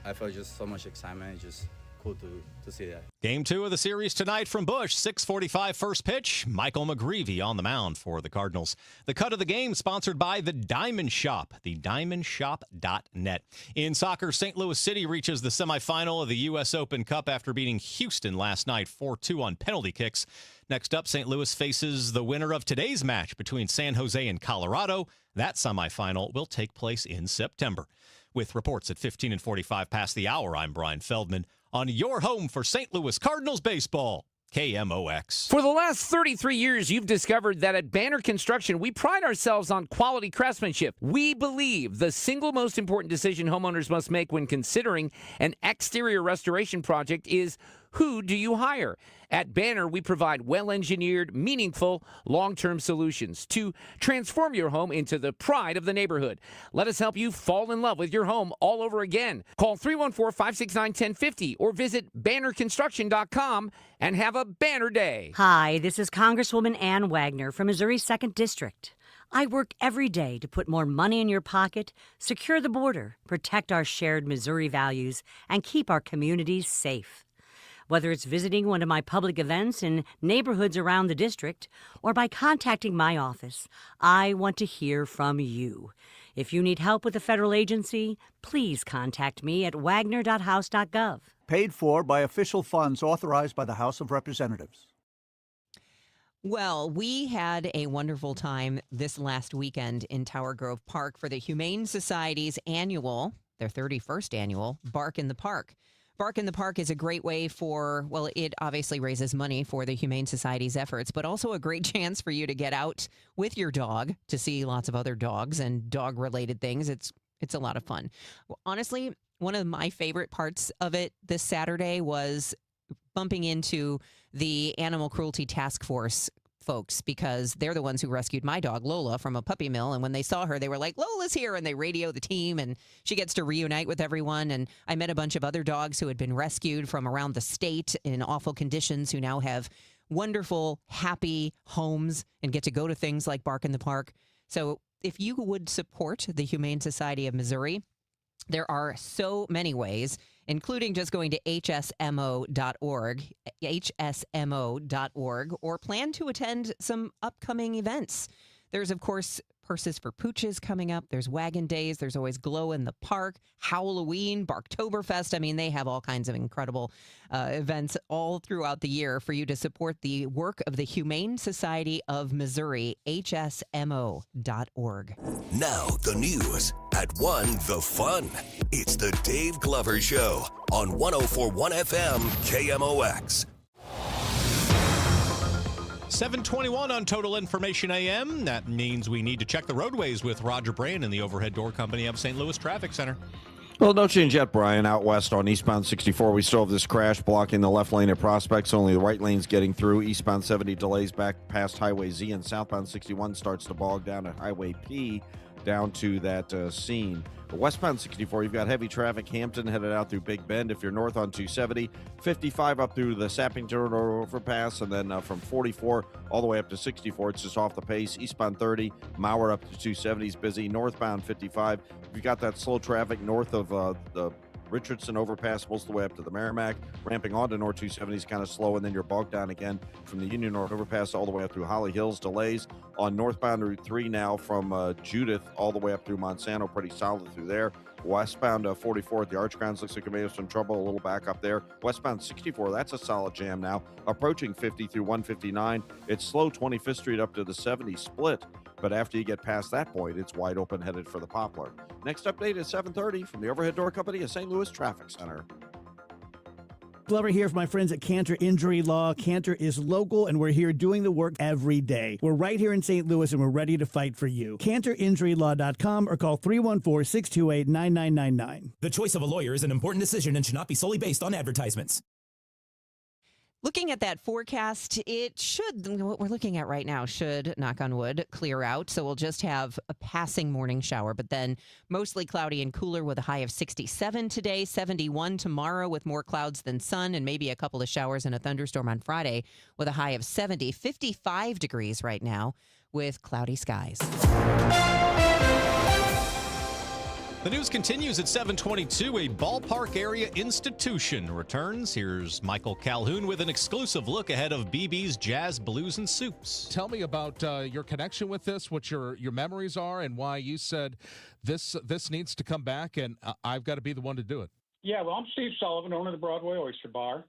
Speaker 13: I felt just so much excitement. Just cool to see that.
Speaker 12: Game 2 of the series tonight from Busch. 6:45 first pitch. Michael McGreevy on the mound for the Cardinals. The cut of the game sponsored by the Diamond Shop, thediamondshop.net. In soccer, St. Louis City reaches the semifinal of the U.S. Open Cup after beating Houston last night 4-2 on penalty kicks. Next up, St. Louis faces the winner of today's match between San Jose and Colorado. That semifinal will take place in September. With reports at 15 and 45 past the hour, I'm Brian Feldman on your home for St. Louis Cardinals baseball, KMOX.
Speaker 4: For the last 33 years, you've discovered that at Banner Construction, we pride ourselves on quality craftsmanship. We believe the single most important decision homeowners must make when considering an exterior restoration project is, who do you hire? At Banner, we provide well-engineered, meaningful, long-term solutions to transform your home into the pride of the neighborhood. Let us help you fall in love with your home all over again. Call 314-569-1050 or visit bannerconstruction.com and have a banner day.
Speaker 6: Hi, this is Congresswoman Ann Wagner from Missouri's 2nd District. I work every day to put more money in your pocket, secure the border, protect our shared Missouri values, and keep our communities safe. Whether it's visiting one of my public events in neighborhoods around the district or by contacting my office, I want to hear from you. If you need help with a federal agency, please contact me at wagner.house.gov.
Speaker 7: Paid for by official funds authorized by the House of Representatives.
Speaker 11: Well, we had a wonderful time this last weekend in Tower Grove Park for the Humane Society's annual, their 31st annual, Bark in the Park. Bark in the Park is a great way for, well, it obviously raises money for the Humane Society's efforts, but also a great chance for you to get out with your dog to see lots of other dogs and dog-related things. It's a lot of fun. Well, honestly, one of my favorite parts of it this Saturday was bumping into the Animal Cruelty Task Force folks, because they're the ones who rescued my dog Lola from a puppy mill, and when they saw her they were like, Lola's here, and they radio the team and she gets to reunite with everyone. And I met a bunch of other dogs who had been rescued from around the state in awful conditions who now have wonderful, happy homes and get to go to things like Bark in the Park. So if you would support the Humane Society of Missouri, there are so many ways, including just going to hsmo.org, or plan to attend some upcoming events. There's, of course, Purses for Pooches coming up. There's Wagon Days. There's always Glow in the Park, Halloween, Barktoberfest. I mean, they have all kinds of incredible events all throughout the year for you to support the work of the Humane Society of Missouri, hsmo.org.
Speaker 21: Now, the news. At 1, the fun. It's the Dave Glover Show on 104.1 FM KMOX.
Speaker 12: 7:21 on Total Information AM. That means we need to check the roadways with Roger Brain in the Overhead Door Company of St. Louis Traffic Center.
Speaker 23: Well, no change yet, Brian. Out west on eastbound 64, we still have this crash blocking the left lane at Prospects. Only the right lane's getting through. Eastbound 70 delays back past Highway Z, and southbound 61 starts to bog down at Highway P down to that scene. Westbound 64, you've got heavy traffic. Hampton headed out through Big Bend. If you're north on 270, 55 up through the Sappington overpass, and then from 44 all the way up to 64, it's just off the pace. Eastbound 30, Mauer up to 270 is busy. Northbound 55, you've got that slow traffic north of the Richardson overpass most of the way up to the Merrimack. Ramping on to North 270 is kind of slow, and then you're bogged down again from the Union North overpass all the way up through Holly Hills. Delays on northbound Route 3 now from Judith all the way up through Monsanto, pretty solid through there. Westbound 44 at the Arch Grounds looks like you may have some trouble, a little back up there. Westbound 64, that's a solid jam now. Approaching 50 through 159. It's slow 25th Street up to the 70 split, but after you get past that point, it's wide open headed for the Poplar. Next update is 7:30 from the Overhead Door Company of St. Louis Traffic Center.
Speaker 8: Glover here from my friends at Cantor Injury Law. Cantor is local, and we're here doing the work every day. We're right here in St. Louis, and we're ready to fight for you. CantorInjuryLaw.com or call 314-628-9999.
Speaker 18: The choice of a lawyer is an important decision and should not be solely based on advertisements.
Speaker 11: Looking at that forecast, it should, what we're looking at right now, should, knock on wood, clear out. So we'll just have a passing morning shower, but then mostly cloudy and cooler with a high of 67 today, 71 tomorrow with more clouds than sun, and maybe a couple of showers and a thunderstorm on Friday with a high of 70, 55 degrees right now with cloudy skies.
Speaker 12: The news continues at 7:22. A ballpark area institution returns. Here's Michael Calhoun with an exclusive look ahead of BB's Jazz, Blues, and Soups.
Speaker 22: Tell me about your connection with this, what your memories are, and why you said this needs to come back, and I've got to be the one to do it.
Speaker 27: Yeah, well, I'm Steve Sullivan, owner of the Broadway Oyster Bar.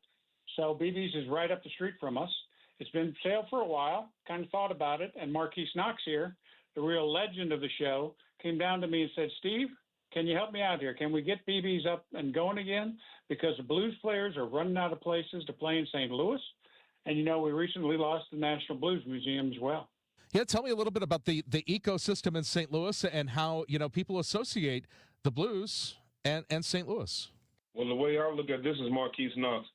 Speaker 27: So BB's is right up the street from us. It's been sale for a while, kind of thought about it, and Marquise Knox here, the real legend of the show, came down to me and said, Steve, can you help me out here? Can we get BB's up and going again? Because the blues players are running out of places to play in St. Louis, And, we recently lost the National Blues Museum as well.
Speaker 22: Yeah, tell me a little bit about the ecosystem in St. Louis and how, people associate the blues and St. Louis.
Speaker 1: Well, the way I look at this is Marquise Knox.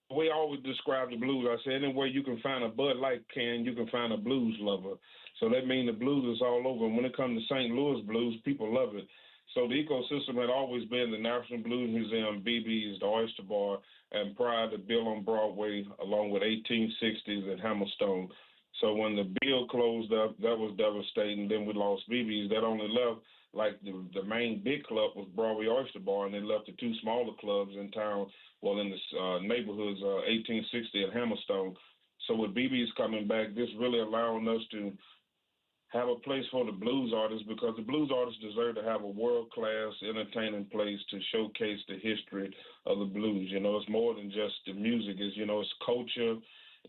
Speaker 1: The way I always describe the blues, I say anywhere you can find a Bud Light can, you can find a blues lover. So that means the blues is all over. And when it comes to St. Louis blues, people love it. So the ecosystem had always been the National Blues Museum, BB's, the Oyster Bar, and prior to Bill on Broadway, along with 1860s and Hammerstone. So when the Bill closed up, that was devastating. Then we lost BB's. That only left, like the main big club was Broadway Oyster Bar, and they left the two smaller clubs in town, in the neighborhoods, 1860 and Hammerstone. So with BB's coming back, this really allowing us to have a place for the blues artists, because the blues artists deserve to have a world-class entertaining place to showcase the history of the blues. It's more than just the music. It's culture,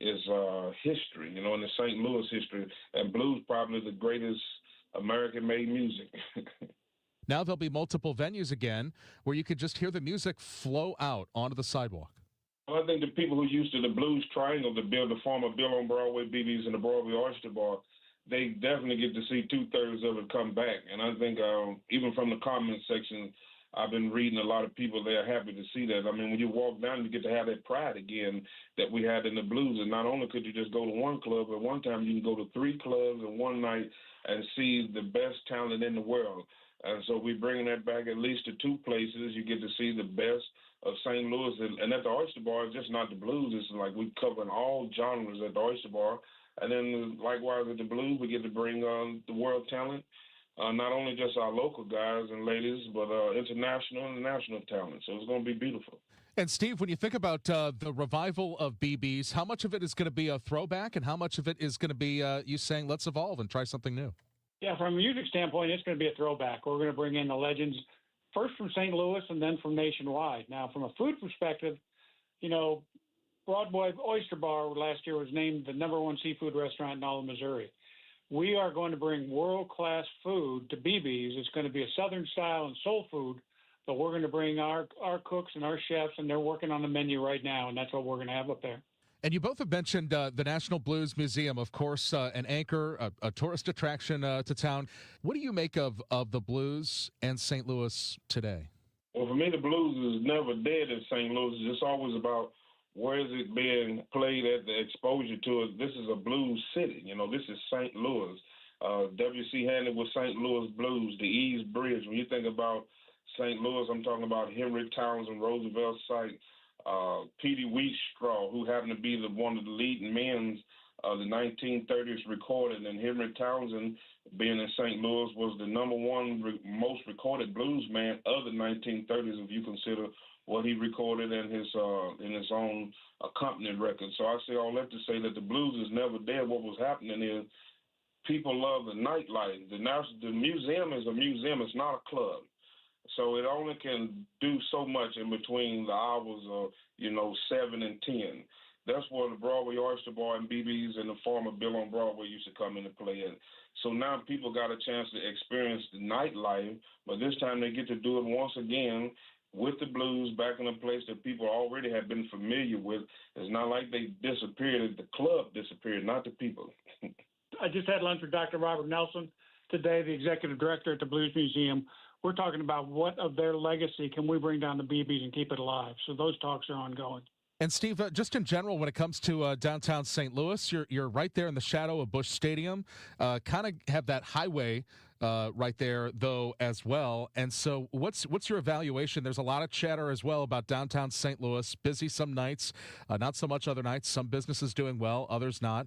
Speaker 1: it's history, in the St. Louis history. And blues probably the greatest American-made music.
Speaker 22: Now there'll be multiple venues again where you could just hear the music flow out onto the sidewalk.
Speaker 1: Well, I think the people who used to the Blues Triangle, the former Bill on Broadway, BB's, and the Broadway Oyster Bar, they definitely get to see 2/3 of it come back. And I think even from the comment section, I've been reading a lot of people, they're happy to see that. I mean, when you walk down, you get to have that pride again that we had in the blues. And not only could you just go to one club, but one time you can go to 3 clubs in one night and see the best talent in the world. And so we're bringing that back at least to 2 places. You get to see the best of St. Louis. And at the Oyster Bar, it's just not the blues. It's like we're covering all genres at the Oyster Bar. And then likewise at the blues, we get to bring the world talent, not only just our local guys and ladies, but international and national talent. So it's going to be beautiful.
Speaker 22: And Steve, when you think about the revival of BB's, how much of it is going to be a throwback and how much of it is going to be you saying, let's evolve and try something new?
Speaker 27: Yeah, from a music standpoint, it's going to be a throwback. We're going to bring in the legends, first from St. Louis and then from nationwide. Now, from a food perspective, Broadway Oyster Bar last year was named the #1 seafood restaurant in all of Missouri. We are going to bring world-class food to BB's. It's going to be a Southern style and soul food, but we're going to bring our cooks and our chefs, and they're working on the menu right now, and that's what we're going to have up there.
Speaker 22: And you both have mentioned the National Blues Museum, of course, an anchor, a tourist attraction to town. What do you make of the blues and St. Louis today?
Speaker 1: Well, for me, the blues is never dead in St. Louis. It's just always about where is it being played at, the exposure to it. This is a blues city. This is St. Louis. W.C. Handy with St. Louis Blues, the East Bridge. When you think about St. Louis, I'm talking about Henry Townsend, Roosevelt's site, Petey Wheatstraw, who happened to be one of the leading men of the 1930s recorded, and Henry Townsend, being in St. Louis, was the #1 most recorded blues man of the 1930s, if you consider what he recorded in his own accompanied record. So I say all that to say that the blues is never dead. What was happening is people love the nightlife. The museum is a museum. It's not a club. So it only can do so much in between the hours of, 7 and 10. That's where the Broadway Oyster Bar and BB's and the former Bill on Broadway used to come into play in. So now people got a chance to experience the nightlife, but this time they get to do it once again with the blues back in a place that people already have been familiar with. It's not like they disappeared. The club disappeared, not the people.
Speaker 27: I just had lunch with Dr. Robert Nelson today, the executive director at the Blues Museum. We're talking about what of their legacy can we bring down to BB's and keep it alive. So those talks are ongoing.
Speaker 22: And Steve, just in general, when it comes to downtown St. Louis, you're right there in the shadow of Busch Stadium. Kind of have that highway right there, though, as well. And so what's your evaluation? There's a lot of chatter as well about downtown St. Louis, busy some nights, not so much other nights. Some businesses doing well, others not.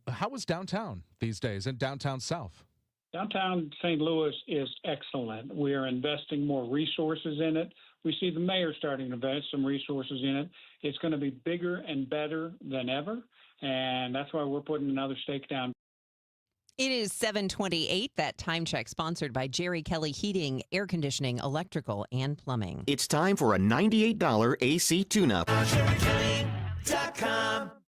Speaker 22: How is downtown these days in downtown South?
Speaker 27: Downtown St. Louis is excellent. We are investing more resources in it. We see the mayor starting to invest some resources in it. It's going to be bigger and better than ever, and that's why we're putting another stake down.
Speaker 11: It is 7:28. That time check sponsored by Jerry Kelly Heating, Air Conditioning, Electrical, and Plumbing.
Speaker 2: It's time for a $98 AC tune-up.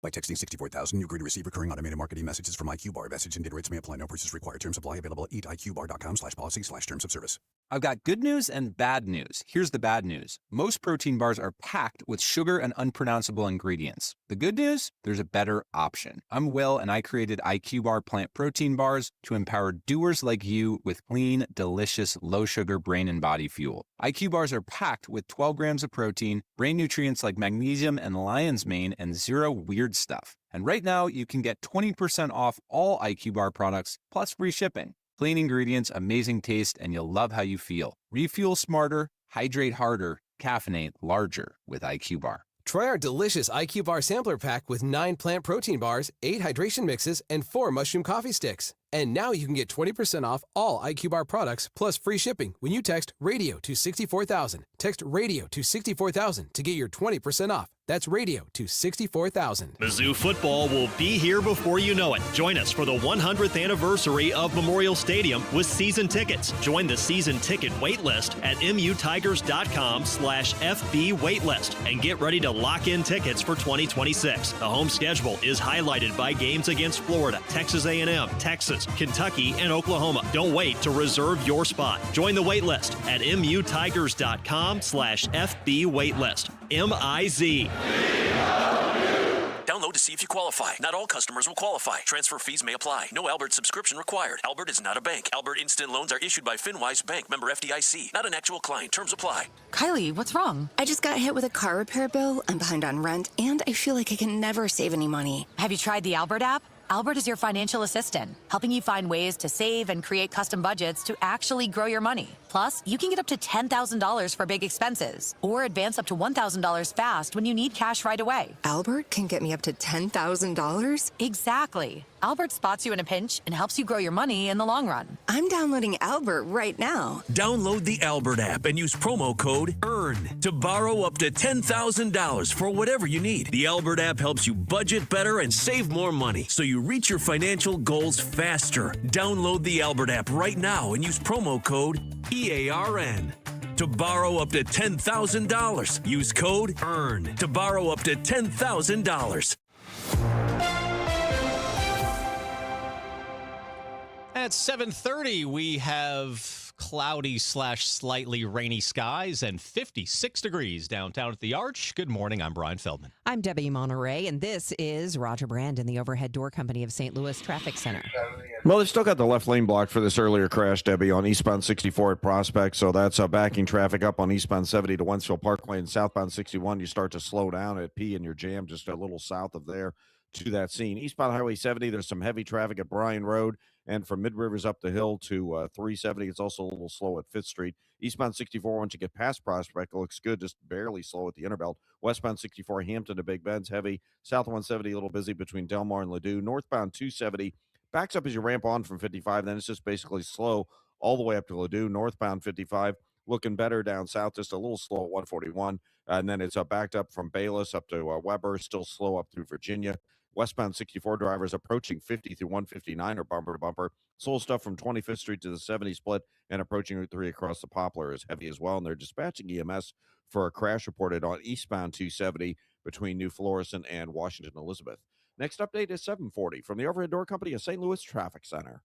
Speaker 10: By texting 64,000, you agree to receive recurring automated marketing messages from IQ Bar. Message and data rates may apply. No purchase required. Terms apply. Available at eatiqbar.com/policy/terms of service.
Speaker 14: I've got good news and bad news. Here's the bad news. Most protein bars are packed with sugar and unpronounceable ingredients. The good news? There's a better option. I'm Will, and I created IQ Bar plant protein bars to empower doers like you with clean, delicious, low-sugar brain and body fuel. IQ bars are packed with 12 grams of protein, brain nutrients like magnesium and lion's mane, and zero weird stuff. And right now, you can get 20% off all IQ Bar products, plus free shipping. Clean ingredients, amazing taste, and you'll love how you feel. Refuel smarter, hydrate harder, caffeinate larger with IQ Bar.
Speaker 15: Try our delicious IQ Bar sampler pack with 9 plant protein bars, 8 hydration mixes, and 4 mushroom coffee sticks. And now you can get 20% off all IQ Bar products plus free shipping when you text RADIO to 64,000. Text RADIO to 64,000 to get your 20% off. That's RADIO to 64,000.
Speaker 16: Mizzou football will be here before you know it. Join us for the 100th anniversary of Memorial Stadium with season tickets. Join the season ticket waitlist at mutigers.com/FB waitlist and get ready to lock in tickets for 2026. The home schedule is highlighted by games against Florida, Texas A&M, Texas, Kentucky, and Oklahoma. Don't wait to reserve your spot. Join the waitlist at mutigers.com/FB waitlist. MIZ.
Speaker 17: Download to see if you qualify. Not all customers will qualify. Transfer fees may apply. No Albert subscription required. Albert is not a bank. Albert Instant Loans are issued by FinWise Bank, member FDIC. Not an actual client. Terms apply.
Speaker 19: Kylie, what's wrong? I just got hit with a car repair bill. I'm behind on rent, and I feel like I can never save any money.
Speaker 20: Have you tried the Albert app? Albert is your financial assistant, helping you find ways to save and create custom budgets to actually grow your money. Plus, you can get up to $10,000 for big expenses or advance up to $1,000 fast when you need cash right away.
Speaker 19: Albert can get me up to $10,000?
Speaker 20: Exactly. Albert spots you in a pinch and helps you grow your money in the long run.
Speaker 19: I'm downloading Albert right now.
Speaker 17: Download the Albert app and use promo code EARN to borrow up to $10,000 for whatever you need. The Albert app helps you budget better and save more money so you reach your financial goals faster. Download the Albert app right now and use promo code EARN to borrow up to $10,000. Use code EARN to borrow up to $10,000.
Speaker 12: At 7:30, we have cloudy / slightly rainy skies and 56 degrees downtown at the Arch. Good morning. I'm Brian Feldman.
Speaker 11: I'm Debbie Monterey, and this is Roger Brand in the Overhead Door Company of St. Louis Traffic Center.
Speaker 23: Well, they've still got the left lane blocked for this earlier crash, Debbie, on eastbound 64 at Prospect. So that's backing traffic up on eastbound 70 to Wentzville Parkway, and southbound 61. You start to slow down at P and your jam just a little south of there to that scene. Eastbound Highway 70, there's some heavy traffic at Bryan Road. And from Mid Rivers up the hill to 370, it's also a little slow at 5th Street. Eastbound 64, once you get past Prospect, it looks good, just barely slow at the Interbelt. Westbound 64, Hampton to Big Bend's heavy. South 170, a little busy between Delmar and Ladue. Northbound 270, backs up as you ramp on from 55. Then it's just basically slow all the way up to Ladue. Northbound 55, looking better down south, just a little slow at 141. And then it's backed up from Bayless up to Weber, still slow up through Virginia. Westbound 64 drivers approaching 50 through 159 are bumper to bumper. Slow stuff from 25th Street to the 70 split and approaching Route 3 across the Poplar is heavy as well. And they're dispatching EMS for a crash reported on eastbound 270 between New Florissant and Washington Elizabeth. Next update is 740 from the Overhead Door Company of St. Louis Traffic Center.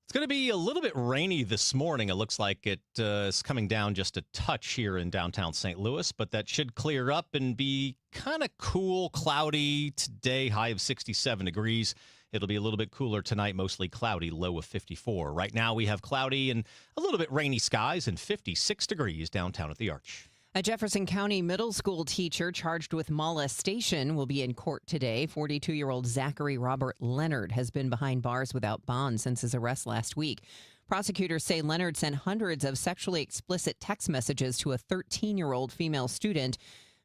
Speaker 12: It's going to be a little bit rainy this morning. It looks like it is coming down just a touch here in downtown St. Louis, but that should clear up and be kind of cool, cloudy today, high of 67 degrees. It'll be a little bit cooler tonight, mostly cloudy, low of 54. Right now we have cloudy and a little bit rainy skies and 56 degrees downtown at the Arch.
Speaker 11: A Jefferson County middle school teacher charged with molestation will be in court today. 42-year-old Zachary Robert Leonard has been behind bars without bond since his arrest last week. Prosecutors say Leonard sent hundreds of sexually explicit text messages to a 13-year-old female student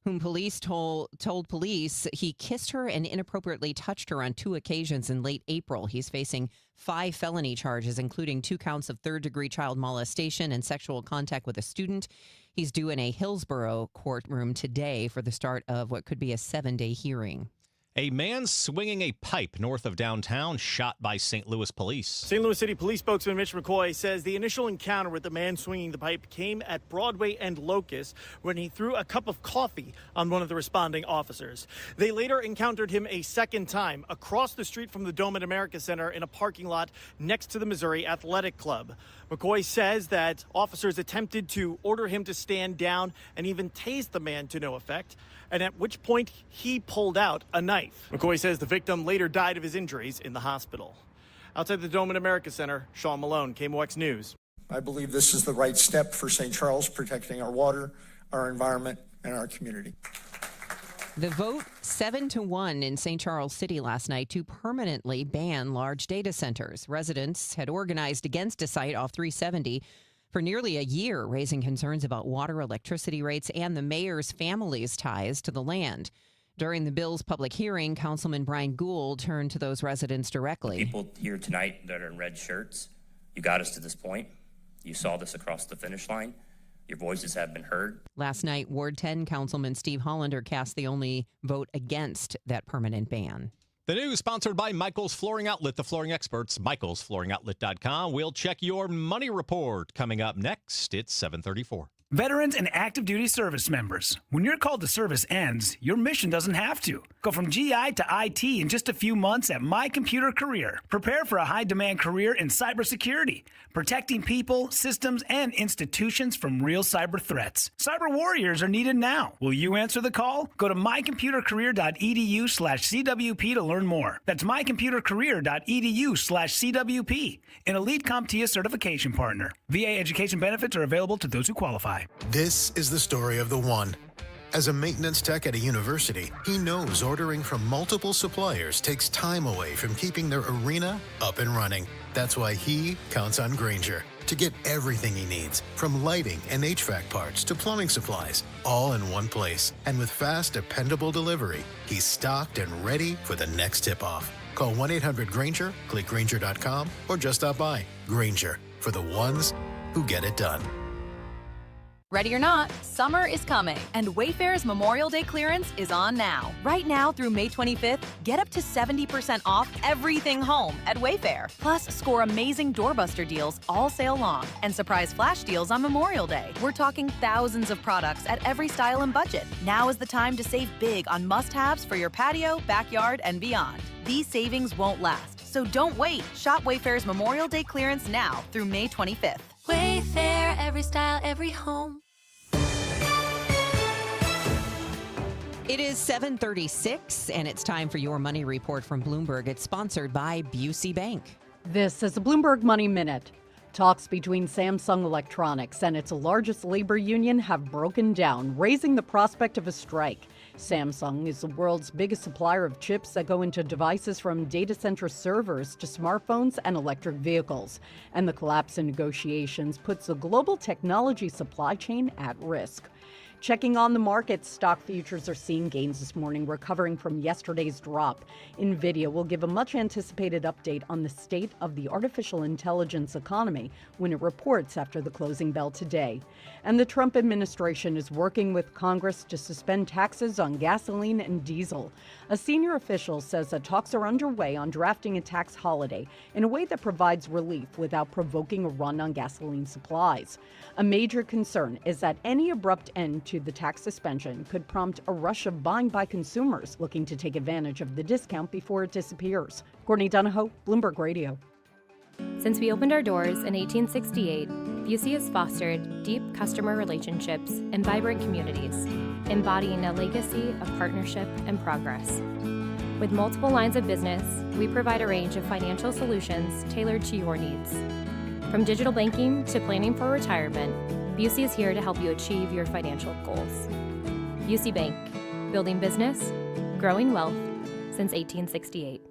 Speaker 11: whom police told police he kissed her and inappropriately touched her on 2 occasions in late April. He's facing 5 felony charges, including 2 counts of third-degree child molestation and sexual contact with a student. He's due in a Hillsborough courtroom today for the start of what could be a 7-day hearing.
Speaker 12: A man swinging a pipe north of downtown shot by St. Louis police.
Speaker 3: St. Louis City Police spokesman Mitch McCoy says the initial encounter with the man swinging the pipe came at Broadway and Locust when he threw a cup of coffee on one of the responding officers. They later encountered him a second time across the street from the Dome at America Center in a parking lot next to the Missouri Athletic Club. McCoy says that officers attempted to order him to stand down and even tased the man to no effect, and at which point he pulled out a knife. McCoy says the victim later died of his injuries in the hospital. Outside the Dome at America Center, Sean Malone, KMOX News.
Speaker 5: I believe this is the right step for St. Charles, protecting our water, our environment, and our community.
Speaker 11: The vote 7-1 in St. Charles City last night to permanently ban large data centers. Residents had organized against a site off 370 for nearly a year, raising concerns about water, electricity rates, and the mayor's family's ties to the land. During the bill's public hearing, Councilman Brian Gould turned to those residents directly.
Speaker 9: People here tonight that are in red shirts, you got us to this point. You saw this across the finish line. Your voices have been heard.
Speaker 11: Last night, Ward 10 Councilman Steve Hollander cast the only vote against that permanent ban.
Speaker 12: The news sponsored by Michael's Flooring Outlet, the flooring experts, michaelsflooringoutlet.com. We'll check your money report coming up next. It's 7:34.
Speaker 18: Veterans and active duty service members, when your call to service ends, your mission doesn't have to. Go from GI to IT in just a few months at My Computer Career. Prepare for a high-demand career in cybersecurity, protecting people, systems, and institutions from real cyber threats. Cyber warriors are needed now. Will you answer the call? Go to mycomputercareer.edu/CWP to learn more. That's mycomputercareer.edu/CWP, an Elite CompTIA certification partner. VA education benefits are available to those who qualify.
Speaker 13: This is the story of the one. As a maintenance tech at a university, he knows ordering from multiple suppliers takes time away from keeping their arena up and running. That's why he counts on Grainger to get everything he needs, from lighting and HVAC parts to plumbing supplies, all in one place. And with fast, dependable delivery, he's stocked and ready for the next tip-off. Call 1-800-GRAINGER, click Grainger.com, or just stop by. Grainger, for the ones who get it done.
Speaker 24: Ready or not, summer is coming, and Wayfair's Memorial Day clearance is on now. Right now through May 25th, get up to 70% off everything home at Wayfair. Plus, score amazing doorbuster deals all sale long and surprise flash deals on Memorial Day. We're talking thousands of products at every style and budget. Now is the time to save big on must-haves for your patio, backyard, and beyond. These savings won't last, so don't wait. Shop Wayfair's Memorial Day clearance now through May 25th.
Speaker 25: Wayfair, every style, every home.
Speaker 11: It is 7:36, and it's time for your money report from Bloomberg. It's sponsored by Busey Bank.
Speaker 26: This is the Bloomberg Money Minute. Talks between Samsung Electronics and its largest labor union have broken down, raising the prospect of a strike. Samsung is the world's biggest supplier of chips that go into devices from data center servers to smartphones and electric vehicles. And the collapse in negotiations puts the global technology supply chain at risk. Checking on the markets, stock futures are seeing gains this morning, recovering from yesterday's drop. NVIDIA will give a much-anticipated update on the state of the artificial intelligence economy when it reports after the closing bell today. And the Trump administration is working with Congress to suspend taxes on gasoline and diesel. A senior official says that talks are underway on drafting a tax holiday in a way that provides relief without provoking a run on gasoline supplies. A major concern is that any abrupt end to the tax suspension could prompt a rush of buying by consumers looking to take advantage of the discount before it disappears. Courtney Donahoe, Bloomberg Radio.
Speaker 28: Since we opened our doors in 1868, Busey has fostered deep customer relationships and vibrant communities, embodying a legacy of partnership and progress. With multiple lines of business, we provide a range of financial solutions tailored to your needs. From digital banking to planning for retirement, Busey is here to help you achieve your financial goals. Busey Bank, building business, growing wealth since 1868.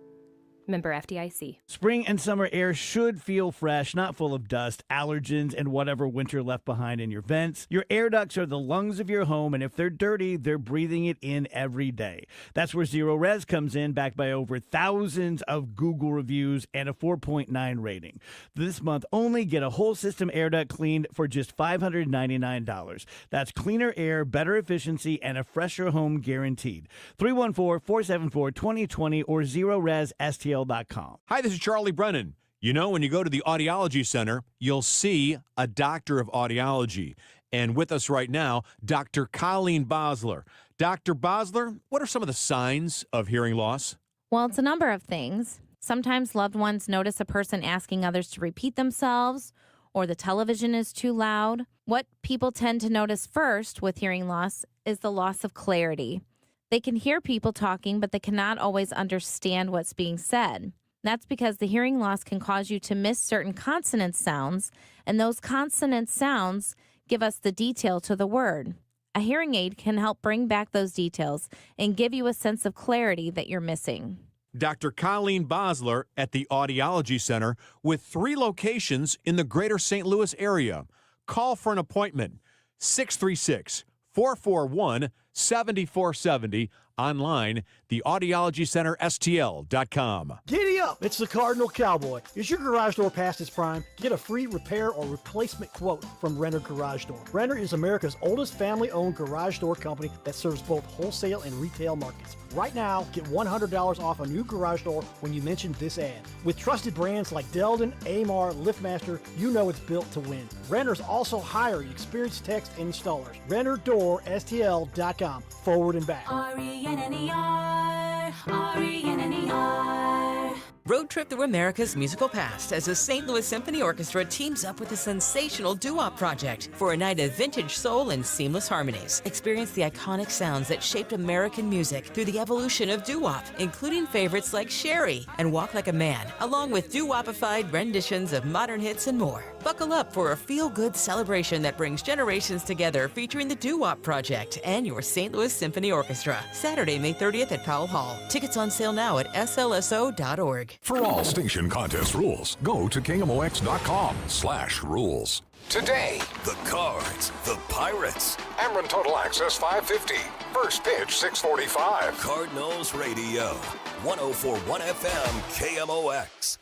Speaker 28: Member FDIC.
Speaker 18: Spring and summer air should feel fresh, not full of dust, allergens, and whatever winter left behind in your vents. Your air ducts are the lungs of your home, and if they're dirty, they're breathing it in every day. That's where Zero Res comes in, backed by over thousands of Google reviews and a 4.9 rating. This month, only get a whole system air duct cleaned for just $599. That's cleaner air, better efficiency, and a fresher home guaranteed. 314-474-2020 or ZeroResSTL.com.
Speaker 1: Hi, this is Charlie Brennan. You know, when you go to the Audiology Center, you'll see a doctor of audiology. And with us right now, Dr. Colleen Bosler. Dr. Bosler, what are some of the signs of hearing loss?
Speaker 4: Well, it's a number of things. Sometimes loved ones notice a person asking others to repeat themselves, or the television is too loud. What people tend to notice first with hearing loss is the loss of clarity. They can hear people talking, but they cannot always understand what's being said. That's because the hearing loss can cause you to miss certain consonant sounds, and those consonant sounds give us the detail to the word. A hearing aid can help bring back those details and give you a sense of clarity that you're missing.
Speaker 1: Dr. Colleen Bosler at the Audiology Center with 3 locations in the greater St. Louis area. Call for an appointment, 636-441-7470. Online, theaudiologycenterstl.com.
Speaker 6: Giddy up! It's the Cardinal Cowboy. Is your garage door past its prime? Get a free repair or replacement quote from Renner Garage Door. Renner is America's oldest family-owned garage door company that serves both wholesale and retail markets. Right now, get $100 off a new garage door when you mention this ad. With trusted brands like Delden, Amar, LiftMaster, you know it's built to win. Renner's also hiring experienced techs and installers. RennerDoorSTL.com. Forward and back.
Speaker 7: R-E-N-N-E-R, R-E-N-N-E-R. Road trip through America's musical past as the St. Louis Symphony Orchestra teams up with the sensational doo-wop project for a night of vintage soul and seamless harmonies. Experience the iconic sounds that shaped American music through the evolution of doo-wop, including favorites like Sherry and Walk Like a Man, along with doo-wopified renditions of modern hits and more. Buckle up for a feel-good celebration that brings generations together, featuring the doo-wop project and your St. Louis Symphony Orchestra. Saturday, May 30th at Powell Hall. Tickets on sale now at slso.org.
Speaker 8: For all station contest rules, go to KMOX.com/rules. Today, the Cards, the Pirates. Ameren Total Access 550. First pitch 6:45. Cardinals Radio. 104.1 FM KMOX.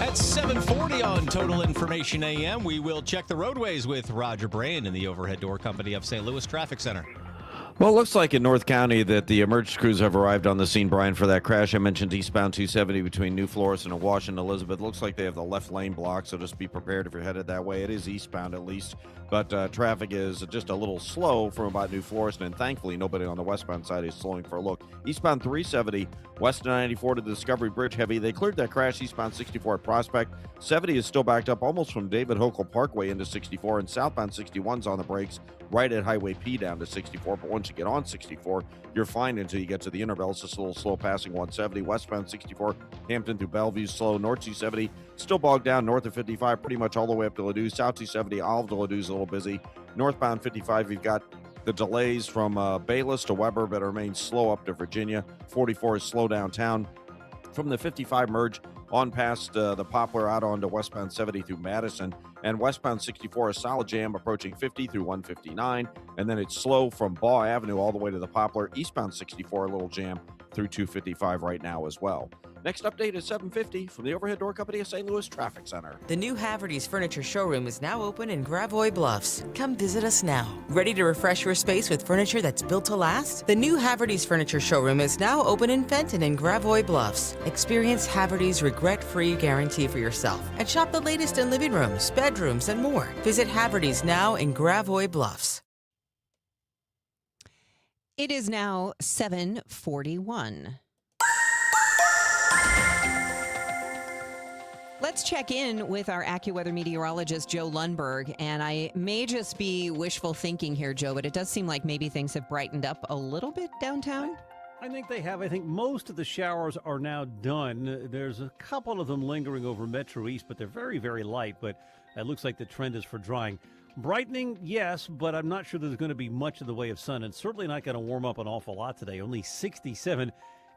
Speaker 12: At 7:40 on Total Information AM, we will check the roadways with Roger Brand in the Overhead Door Company of St. Louis Traffic Center.
Speaker 23: Well, it looks like in North County that the emergency crews have arrived on the scene, Brian, for that crash. I mentioned eastbound 270 between New Florissant and Washington Elizabeth. Looks like they have the left lane blocked, so just be prepared if you're headed that way. It is eastbound at least, but traffic is just a little slow from about New Florissant, and thankfully nobody on the westbound side is slowing for a look. Eastbound 370, west of 94 to the Discovery Bridge, heavy. They cleared that crash eastbound 64 at Prospect. 70 is still backed up almost from David Hochul Parkway into 64, and southbound 61's on the brakes right at Highway P down to 64, but once you get on 64, you're fine until you get to the intervale. It's just a little slow passing 170. Westbound 64, Hampton through Bellevue, slow. North 270, still bogged down north of 55, pretty much all the way up to Ladue. South 270, Olive to Ladue is a little busy. Northbound 55, you've got the delays from Bayless to Weber, but it remains slow up to Virginia. 44 is slow downtown. From the 55 merge on past the Poplar out onto westbound 70 through Madison, and westbound 64 a solid jam approaching 50 through 159, and then it's slow from Baugh Avenue all the way to the Poplar. Eastbound 64 a little jam through 255 right now as well. Next update is 7:50 from the Overhead Door Company of St. Louis Traffic Center.
Speaker 7: The new Haverty's Furniture Showroom is now open in Gravois Bluffs. Come visit us now. Ready to refresh your space with furniture that's built to last? The new Haverty's Furniture Showroom is now open in Fenton and Gravois Bluffs. Experience Haverty's regret-free guarantee for yourself and shop the latest in living rooms, bedrooms, and more. Visit Haverty's now in Gravois Bluffs.
Speaker 11: It is now 7:41. Let's check in with our AccuWeather meteorologist, Joe Lundberg. And I may just be wishful thinking here, Joe, but it does seem like maybe things have brightened up a little bit downtown.
Speaker 21: I think they have. I think most of the showers are now done. There's a couple of them lingering over Metro East, but they're very, very light. But it looks like the trend is for drying. Brightening, yes, but I'm not sure there's going to be much in the way of sun, and certainly not going to warm up an awful lot today. Only 67.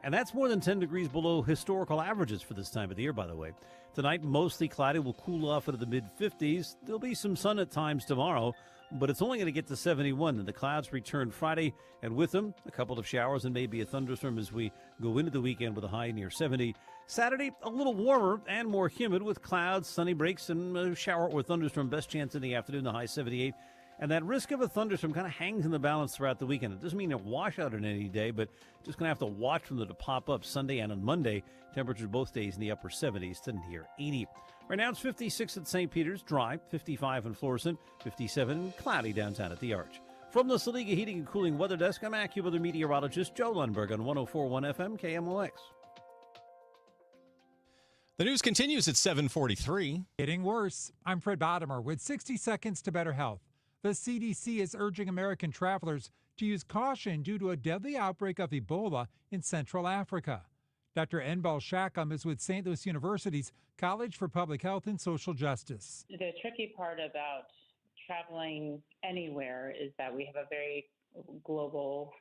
Speaker 21: And that's more than 10 degrees below historical averages for this time of the year, by the way. Tonight, mostly cloudy, will cool off into the mid-50s. There'll be some sun at times tomorrow, but it's only going to get to 71. And the clouds return Friday, and with them, a couple of showers and maybe a thunderstorm as we go into the weekend with a high near 70. Saturday, a little warmer and more humid with clouds, sunny breaks, and a shower or thunderstorm. Best chance in the afternoon, the high 78. And that risk of a thunderstorm kind of hangs in the balance throughout the weekend. It doesn't mean a washout on any day, but just going to have to watch for them to pop up Sunday and on Monday. Temperatures both days in the upper 70s to near 80. Right now it's 56 at St. Peter's, dry, 55 in Florissant, 57 cloudy downtown at the Arch. From the Saliga Heating and Cooling Weather Desk, I'm AccuWeather meteorologist Joe Lundberg on 104.1 FM KMOX.
Speaker 12: The news continues at 7:43.
Speaker 2: Getting worse. I'm Fred Bottomer with 60 Seconds to Better Health. The CDC is urging American travelers to use caution due to a deadly outbreak of Ebola in Central Africa. Dr. Enbal Shakam is with St. Louis University's College for Public Health and Social Justice.
Speaker 10: The tricky part about traveling anywhere is that we have a very global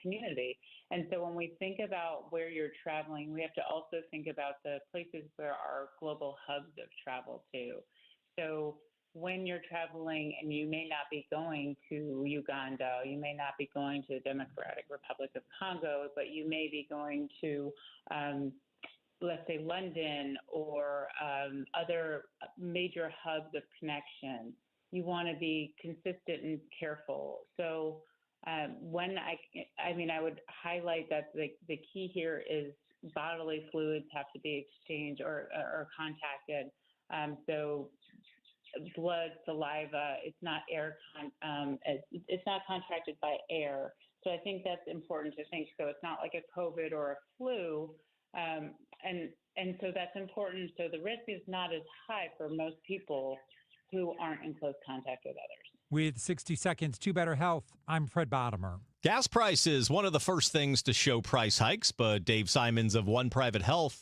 Speaker 10: community. And so when we think about where you're traveling, we have to also think about the places where our global hubs of travel to. So when you're traveling and you may not be going to Uganda, you may not be going to the Democratic Republic of Congo, but you may be going to, let's say, London or other major hubs of connection. You want to be consistent and careful. So I would highlight that the key here is bodily fluids have to be exchanged or contacted. So blood, saliva, it's not it's not contracted by air. So I think that's important to think. So it's not like a COVID or a flu. And so that's important. So the risk is not as high for most people who aren't in close contact with others.
Speaker 2: With 60 Seconds to Better Health, I'm Fred Bottomer.
Speaker 12: Gas prices, one of the first things to show price hikes, but Dave Simons of One Private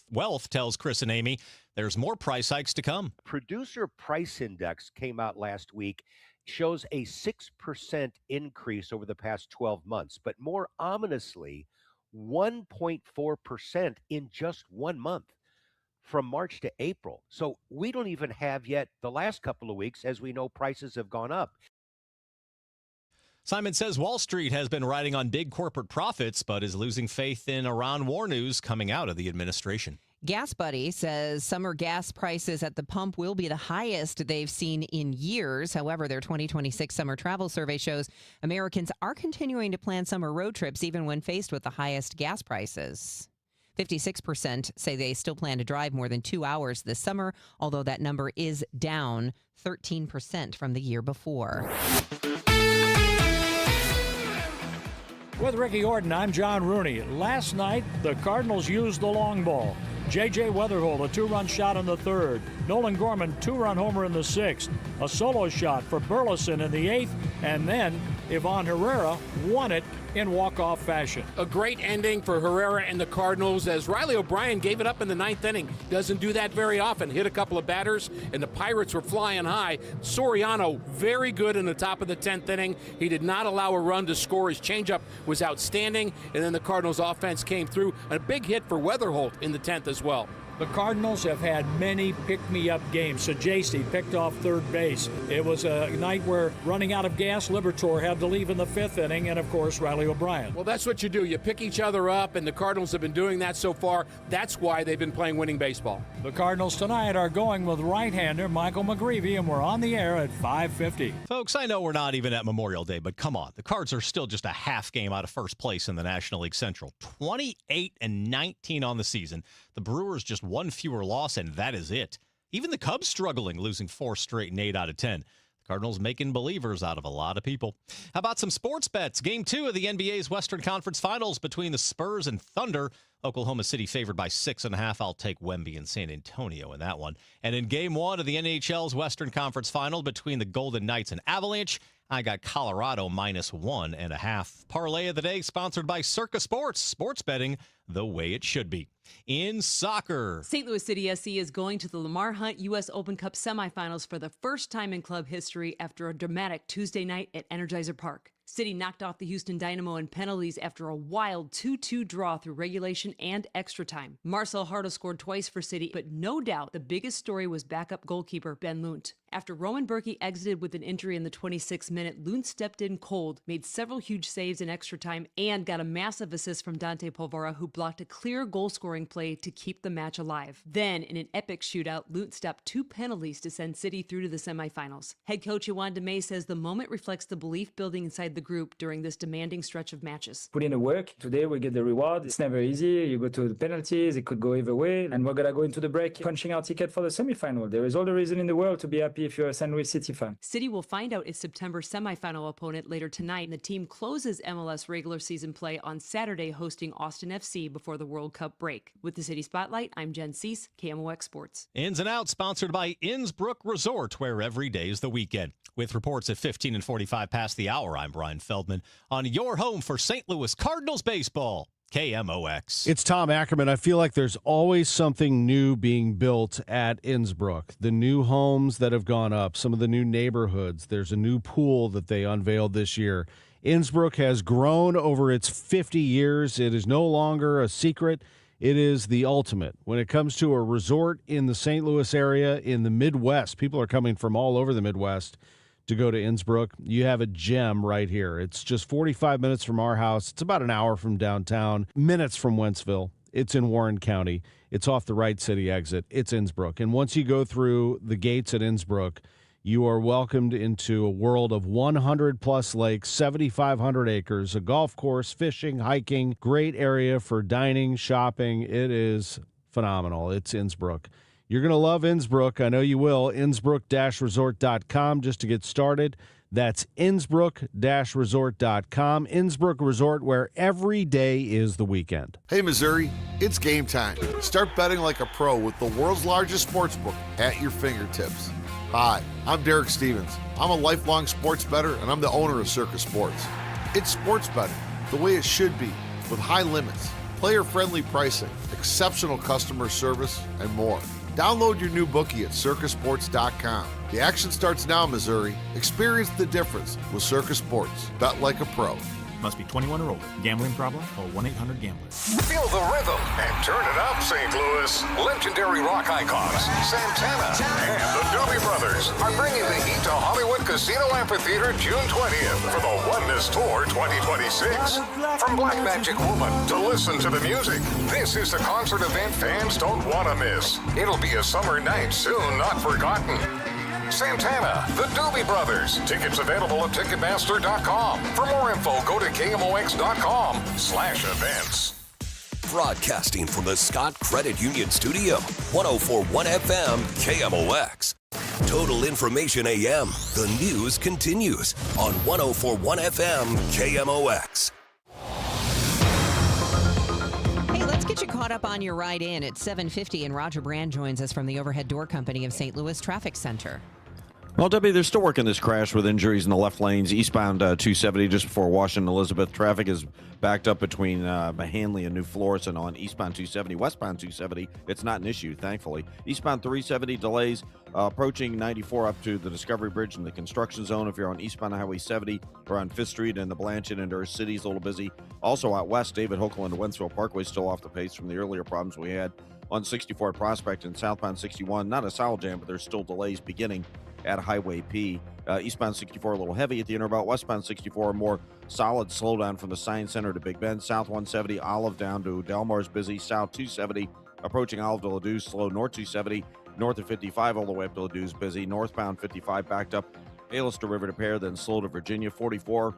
Speaker 12: Wealth tells Chris and Amy there's more price hikes to come.
Speaker 14: Producer Price Index came out last week, shows a 6% increase over the past 12 months, but more ominously, 1.4% in just 1 month. From March to April. So we don't even have yet the last couple of weeks, as we know prices have gone up.
Speaker 12: Simon says Wall Street has been riding on big corporate profits, but is losing faith in Iran war news coming out of the administration.
Speaker 11: Gas Buddy says summer gas prices at the pump will be the highest they've seen in years. However, their 2026 summer travel survey shows Americans are continuing to plan summer road trips even when faced with the highest gas prices. 56% say they still plan to drive more than 2 hours this summer, although that number is down 13% from the year before.
Speaker 15: With Ricky Orton, I'm John Rooney. Last night, the Cardinals used the long ball. J.J. Weatherholt, a two-run shot in the third. Nolan Gorman, two-run homer in the sixth. A solo shot for Burleson in the eighth. And then Ivan Herrera won it in walk-off fashion.
Speaker 16: A great ending for Herrera and the Cardinals as Riley O'Brien gave it up in the ninth inning. Doesn't do that very often. Hit a couple of batters, and the Pirates were flying high. Soriano, very good in the top of the 10th inning. He did not allow a run to score. His changeup was outstanding, and then the Cardinals offense came through. A big hit for Weatherholt in the 10th as well.
Speaker 15: The Cardinals have had many pick-me-up games. Sajasi picked off third base. It was a night where, running out of gas, Liberatore had to leave in the fifth inning, and, of course, Riley O'Brien.
Speaker 16: Well, that's what you do. You pick each other up, and the Cardinals have been doing that so far. That's why they've been playing winning baseball.
Speaker 15: The Cardinals tonight are going with right-hander Michael McGreevy, and we're on the air at 5:50.
Speaker 12: Folks, I know we're not even at Memorial Day, but come on. The Cards are still just a half game out of first place in the National League Central. 28-19 on the season. The Brewers just one fewer loss, and that is it. Even the Cubs struggling, losing 4 straight and 8 out of 10. The Cardinals making believers out of a lot of people. How about some sports bets? Game 2 of the NBA's Western Conference Finals between the Spurs and Thunder. Oklahoma City favored by 6.5. I'll take Wemby and San Antonio in that one. And in Game 1 of the NHL's Western Conference Final between the Golden Knights and Avalanche, I got Colorado -1.5. Parlay of the day sponsored by Circa Sports. Sports betting the way it should be. In soccer,
Speaker 20: St. Louis City SC is going to the Lamar Hunt U.S. Open Cup semifinals for the first time in club history after a dramatic Tuesday night at Energizer Park. City knocked off the Houston Dynamo in penalties after a wild 2-2 draw through regulation and extra time. Marcel Harda scored twice for City, but no doubt the biggest story was backup goalkeeper Ben Lunt. After Roman Berkey exited with an injury in the 26th minute, Lunt stepped in cold, made several huge saves in extra time, and got a massive assist from Dante Polvara, who blocked a clear goal-scoring play to keep the match alive. Then, in an epic shootout, Lunt stopped 2 penalties to send City through to the semifinals. Head coach Yoann Demey says the moment reflects the belief building inside the group during this demanding stretch of matches.
Speaker 3: Put in the work. Today we get the reward. It's never easy. You go to the penalties. It could go either way. And we're going to go into the break punching our ticket for the semifinal. There is all the reason in the world to be happy if you're a St. Louis City fan.
Speaker 20: City will find out its September semifinal opponent later tonight, and the team closes MLS regular season play on Saturday, hosting Austin FC before the World Cup break. With the City Spotlight, I'm Jen Cease, KMOX Sports.
Speaker 12: Ins and Outs, sponsored by Innsbrook Resort, where every day is the weekend. With reports at 15 and 45 past the hour, I'm Brian Feldman on your home for St. Louis Cardinals baseball. KMOX.
Speaker 1: It's Tom Ackerman. I feel like there's always something new being built at Innsbrook. The new homes that have gone up, some of the new neighborhoods. There's a new pool that they unveiled this year. Innsbrook has grown over its 50 years. It is no longer a secret. It is the ultimate. When it comes to a resort in the St. Louis area, in the Midwest, people are coming from all over the Midwest to go to Innsbrook. You have a gem right here. It's just 45 minutes from our house. It's about an hour from downtown, minutes from Wentzville. It's in Warren County. It's off the Wright City exit. It's Innsbrook. And once you go through the gates at Innsbrook, you are welcomed into a world of 100-plus lakes, 7,500 acres, a golf course, fishing, hiking, great area for dining, shopping. It is phenomenal. It's Innsbrook. You're going to love Innsbrook. I know you will. Innsbrook-resort.com just to get started. That's Innsbrook-resort.com. Innsbrook Resort, where every day is the weekend.
Speaker 5: Hey, Missouri, it's game time. Start betting like a pro with the world's largest sports book at your fingertips. Hi, I'm Derek Stevens. I'm a lifelong sports bettor, and I'm the owner of Circus Sports. It's sports betting the way it should be, with high limits, player-friendly pricing, exceptional customer service, and more. Download your new bookie at circusports.com. The action starts now, Missouri. Experience the difference with Circus Sports. Bet like a pro.
Speaker 9: Must be 21 or older. Gambling problem? Call 1-800-GAMBLER.
Speaker 8: Feel the rhythm and turn it up, St. Louis. Legendary rock icons Santana and the Doobie Brothers are bringing the heat to Hollywood Casino Amphitheater June 20th for the Oneness Tour 2026. From Black Magic Woman to Listen to the Music, this is the concert event fans don't want to miss. It'll be a summer night soon not forgotten. Santana, the Doobie Brothers. Tickets available at Ticketmaster.com. For more info, go to KMOX.com/events. Broadcasting from the Scott Credit Union Studio, 104.1 FM, KMOX. Total Information AM. The news continues on 104.1 FM, KMOX.
Speaker 11: Let's get you caught up on your ride in at 7:50, and Roger Brand joins us from the Overhead Door Company of St. Louis Traffic Center.
Speaker 23: Well, Debbie, they're still working this crash with injuries in the left lanes. Eastbound 270 just before Washington Elizabeth. Traffic is backed up between Mahanley and New Florissant on eastbound 270. Westbound 270, it's not an issue, thankfully. Eastbound 370 delays approaching 94 up to the Discovery Bridge in the construction zone. If you're on eastbound Highway 70 or on 5th Street and the Blanchard and Earth City is a little busy. Also out west, David Hochul and Wentzville Parkway still off the pace from the earlier problems we had on 64 Prospect and southbound 61. Not a solid jam, but there's still delays beginning at Highway P. Eastbound 64 a little heavy at the Interbout. Westbound 64 more solid slowdown from the Science Center to Big Bend. South 170 Olive down to Delmar's busy. South 270 approaching Olive to Ladue slow. North 270 north of 55 all the way up to Ladue's busy. Northbound 55 backed up Palos to River to Pear, then slow to Virginia. 44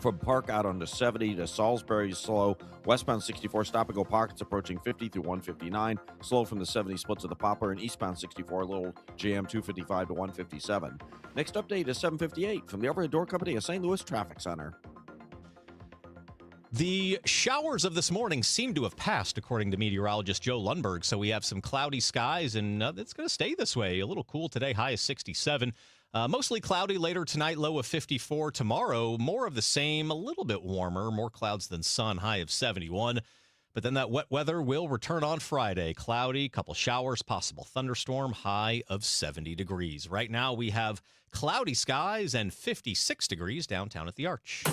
Speaker 23: from Park out onto 70 to Salisbury slow. Westbound 64 stop and go pockets approaching 50 through 159. Slow from the 70 split to the Popper, and eastbound 64 little jam 255 to 157. Next update is 7:58 from the Overhead Door Company of St. Louis Traffic Center.
Speaker 12: The showers of this morning seem to have passed, according to meteorologist Joe Lundberg. So we have some cloudy skies, and it's going to stay this way. A little cool today, high of 67. Mostly cloudy later tonight, low of 54. Tomorrow, more of the same, a little bit warmer, more clouds than sun, high of 71. But then that wet weather will return on Friday. Cloudy, couple showers, possible thunderstorm, high of 70 degrees. Right now we have cloudy skies and 56 degrees downtown at the Arch.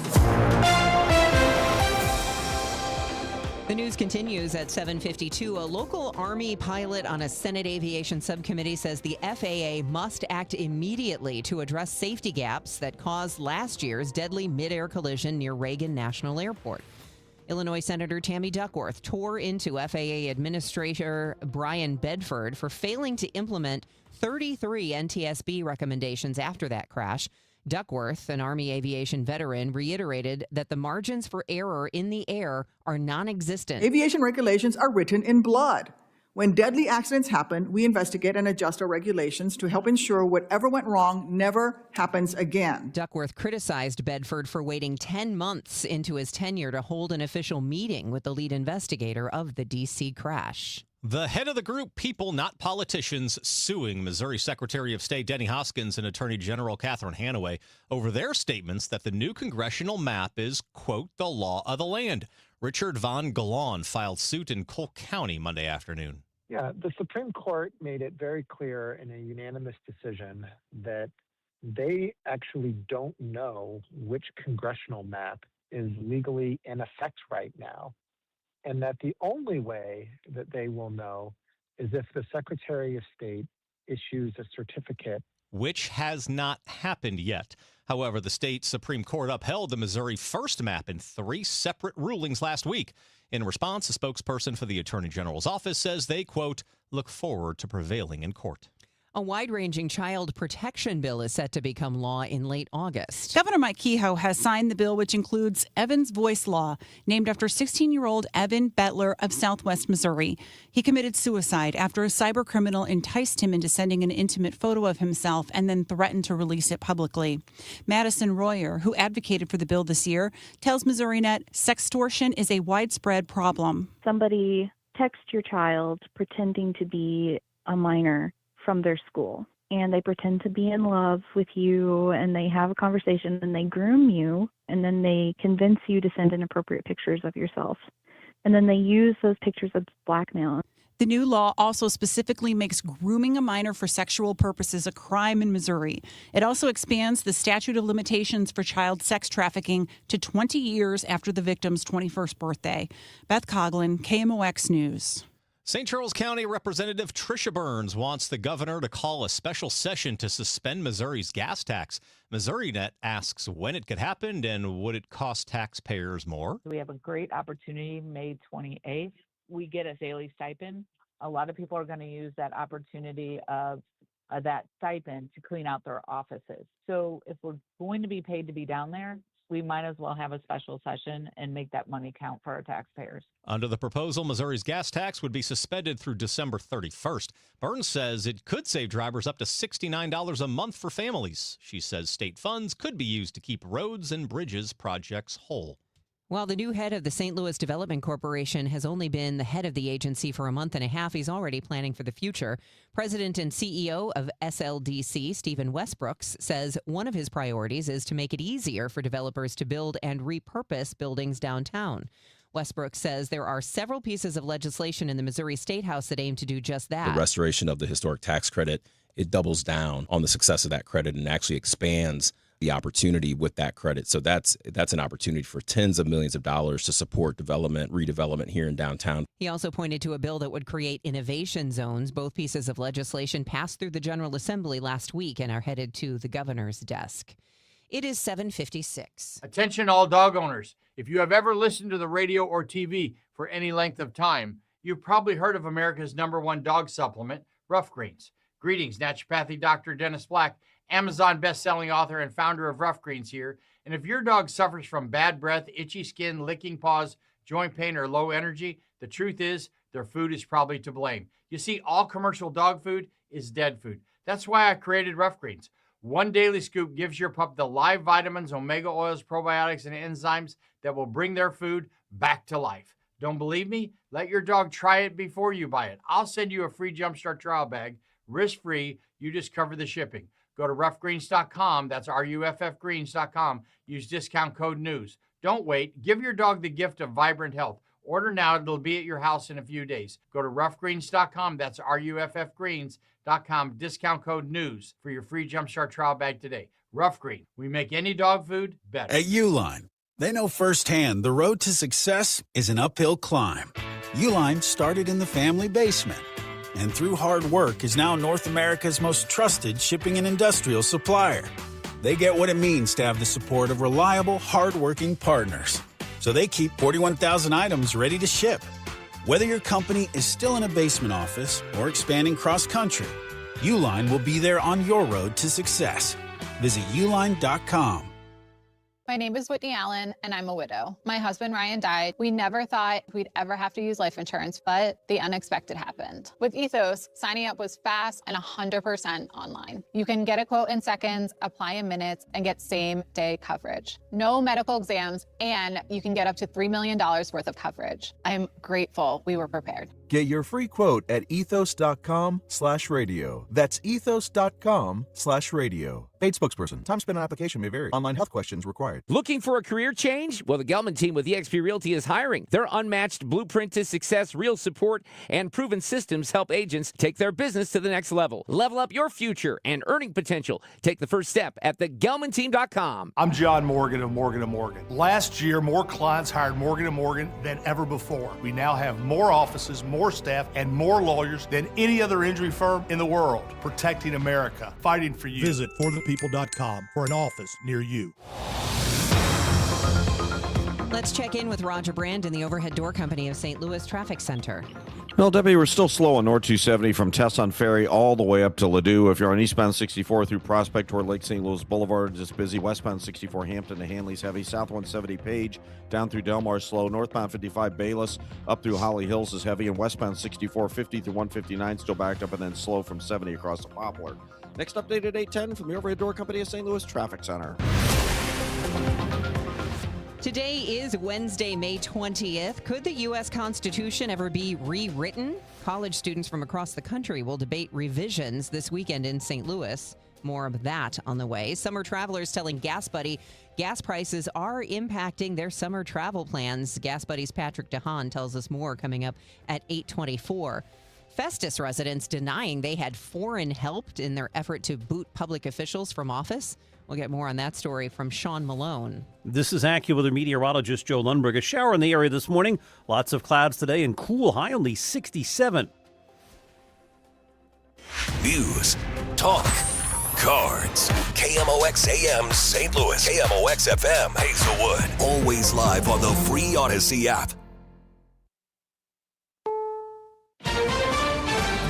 Speaker 11: The news continues at 7:52. A local Army pilot on a Senate Aviation Subcommittee says the FAA must act immediately to address safety gaps that caused last year's deadly mid-air collision near Reagan National Airport. Illinois Senator Tammy Duckworth tore into FAA Administrator Brian Bedford for failing to implement 33 NTSB recommendations after that crash. Duckworth, an Army aviation veteran, reiterated that the margins for error in the air are non-existent.
Speaker 13: Aviation regulations are written in blood. When deadly accidents happen, we investigate and adjust our regulations to help ensure whatever went wrong never happens again.
Speaker 11: Duckworth criticized Bedford for waiting 10 months into his tenure to hold an official meeting with the lead investigator of the D.C. crash.
Speaker 12: The head of the group People Not Politicians suing Missouri Secretary of State Denny Hoskins and Attorney General Catherine Hanaway over their statements that the new congressional map is, quote, the law of the land. Richard Von Galan filed suit in Cole County Monday afternoon.
Speaker 17: Yeah, the Supreme Court made it very clear in a unanimous decision that they actually don't know which congressional map is legally in effect right now, and that the only way that they will know is if the Secretary of State issues a certificate.
Speaker 12: Which has not happened yet. However, the state Supreme Court upheld the Missouri first map in 3 separate rulings last week. In response, a spokesperson for the Attorney General's office says they, quote, look forward to prevailing in court.
Speaker 11: A wide-ranging child protection bill is set to become law in late August.
Speaker 19: Governor Mike Kehoe has signed the bill, which includes Evan's Voice Law, named after 16-year-old Evan Bettler of Southwest Missouri. He committed suicide after a cybercriminal enticed him into sending an intimate photo of himself and then threatened to release it publicly. Madison Royer, who advocated for the bill this year, tells MissouriNet sextortion is a widespread problem.
Speaker 22: Somebody texts your child pretending to be a minor from their school, and they pretend to be in love with you, and they have a conversation, and they groom you, and then they convince you to send inappropriate pictures of yourself, and then they use those pictures as blackmail.
Speaker 19: The new law also specifically makes grooming a minor for sexual purposes a crime in Missouri. It also expands the statute of limitations for child sex trafficking to 20 years after the victim's 21st birthday. Beth Coughlin, KMOX News.
Speaker 12: St. Charles County Representative Tricia Burns wants the governor to call a special session to suspend Missouri's gas tax. MissouriNet asks when it could happen and would it cost taxpayers more?
Speaker 24: We have a great opportunity May 28th. We get a daily stipend. A lot of people are going to use that opportunity of that stipend to clean out their offices. So if we're going to be paid to be down there, we might as well have a special session and make that money count for our taxpayers.
Speaker 12: Under the proposal, Missouri's gas tax would be suspended through December 31st. Burns says it could save drivers up to $69 a month for families. She says state funds could be used to keep roads and bridges projects whole.
Speaker 11: While the new head of the St. Louis Development Corporation has only been the head of the agency for a month and a half, he's already planning for the future. President and CEO of SLDC, Stephen Westbrooks, says one of his priorities is to make it easier for developers to build and repurpose buildings downtown. Westbrook says there are several pieces of legislation in the Missouri State House that aim to do just that.
Speaker 25: The restoration of the historic tax credit, it doubles down on the success of that credit and actually expands the opportunity with that credit. So that's an opportunity for tens of millions of dollars to support development, redevelopment here in downtown.
Speaker 11: He also pointed to a bill that would create innovation zones. Both pieces of legislation passed through the General Assembly last week and are headed to the governor's desk. It is 7:56.
Speaker 26: Attention all dog owners. If you have ever listened to the radio or TV for any length of time, you've probably heard of America's #1 dog supplement, Rough Greens. Greetings, naturopathic Dr. Dennis Black, Amazon best-selling author and founder of Rough Greens here. And if your dog suffers from bad breath, itchy skin, licking paws, joint pain, or low energy, the truth is their food is probably to blame. You see, all commercial dog food is dead food. That's why I created Rough Greens. One daily scoop gives your pup the live vitamins, omega oils, probiotics, and enzymes that will bring their food back to life. Don't believe me? Let your dog try it before you buy it. I'll send you a free Jumpstart trial bag, risk-free. You just cover the shipping. Go to roughgreens.com. That's RUFFgreens.com. Use discount code NEWS. Don't wait. Give your dog the gift of vibrant health. Order now. It'll be at your house in a few days. Go to roughgreens.com. That's RUFFgreens.com. Discount code NEWS for your free Jumpstart trial bag today. Rough Green. We make any dog food better.
Speaker 4: At Uline, they know firsthand the road to success is an uphill climb. Uline started in the family basement, and through hard work is now North America's most trusted shipping and industrial supplier. They get what it means to have the support of reliable, hardworking partners. So they keep 41,000 items ready to ship. Whether your company is still in a basement office or expanding cross-country, Uline will be there on your road to success. Visit uline.com.
Speaker 6: My name is Whitney Allen, and I'm a widow. My husband, Ryan, died. We never thought we'd ever have to use life insurance, but the unexpected happened. With Ethos, signing up was fast and 100% online. You can get a quote in seconds, apply in minutes, and get same-day coverage. No medical exams, and you can get up to $3 million worth of coverage. I'm grateful we were prepared.
Speaker 7: Get your free quote at ethos.com/radio. That's ethos.com/radio. Paid spokesperson. Time spent on application may vary. Online health questions required.
Speaker 10: Looking for a career change? Well, the Gelman team with eXp Realty is hiring. Their unmatched blueprint to success, real support, and proven systems help agents take their business to the next level. Level up your future and earning potential. Take the first step at thegelmanteam.com.
Speaker 18: I'm John Morgan of Morgan & Morgan. Last year, more clients hired Morgan & Morgan than ever before. We now have more offices, more staff, and more lawyers than any other injury firm in the world. Protecting America. Fighting for you.
Speaker 21: Visit forthepeople.com for an office near you.
Speaker 11: Let's check in with Roger Brand in the Overhead Door Company of St. Louis Traffic Center.
Speaker 23: Well, Debbie, we're still slow on North 270 from Tesson Ferry all the way up to Ladue. If you're on eastbound 64 through Prospect toward Lake St. Louis Boulevard, it's busy. Westbound 64 Hampton to Hanley's heavy. South 170 Page down through Delmar slow. Northbound 55 Bayless up through Holly Hills is heavy. And westbound 64 50 through 159 still backed up and then slow from 70 across the Poplar. Next update at 8:10 from the Overhead Door Company of St. Louis Traffic Center.
Speaker 11: Today is Wednesday, May 20th. Could the U.S. Constitution ever be rewritten? College students from across the country will debate revisions this weekend in St. Louis. More of that on the way. Summer travelers telling Gas Buddy gas prices are impacting their summer travel plans. Gas Buddy's Patrick DeHaan tells us more coming up at 8:24. Festus residents denying they had foreign help in their effort to boot public officials from office. We'll get more on that story from Sean Malone.
Speaker 27: This is AccuWeather meteorologist Joe Lundberg. A shower in the area this morning. Lots of clouds today and cool, high only 67.
Speaker 8: News, talk, cards. KMOX AM St. Louis. KMOX FM Hazelwood. Always live on the free Odyssey app.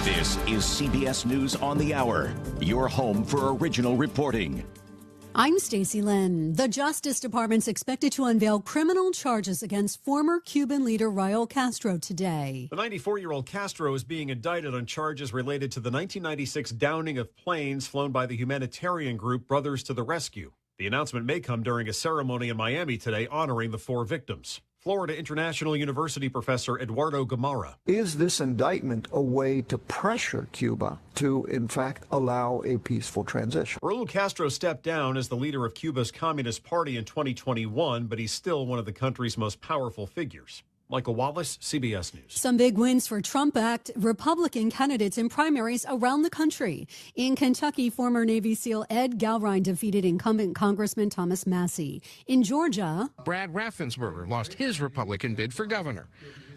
Speaker 28: This is CBS News on the Hour, your home for original reporting.
Speaker 29: I'm Stacey Lynn. The Justice Department's expected to unveil criminal charges against former Cuban leader Raul Castro today.
Speaker 30: The 94-year-old Castro is being indicted on charges related to the 1996 downing of planes flown by the humanitarian group Brothers to the Rescue. The announcement may come during a ceremony in Miami today honoring the 4 victims. Florida International University professor Eduardo Gamarra.
Speaker 31: Is this indictment a way to pressure Cuba to, in fact, allow a peaceful transition?
Speaker 30: Raul Castro stepped down as the leader of Cuba's Communist Party in 2021, but he's still one of the country's most powerful figures. Michael Wallace, CBS News.
Speaker 29: Some big wins for Trump-backed Republican candidates in primaries around the country. In Kentucky, former Navy SEAL Ed Galrine defeated incumbent Congressman Thomas Massey. In Georgia,
Speaker 32: Brad Raffensperger lost his Republican bid for governor.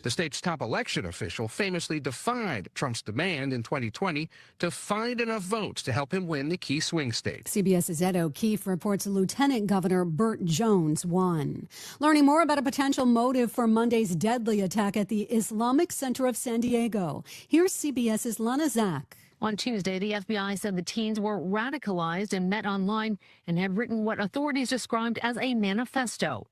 Speaker 32: The state's top election official famously defied Trump's demand in 2020 to find enough votes to help him win the key swing state.
Speaker 29: CBS's Ed O'Keefe reports Lieutenant Governor Burt Jones won. Learning more about a potential motive for Monday's deadly attack at the Islamic Center of San Diego. Here's CBS's Lana Zak.
Speaker 33: On Tuesday, the FBI said the teens were radicalized and met online and had written what authorities described as a manifesto.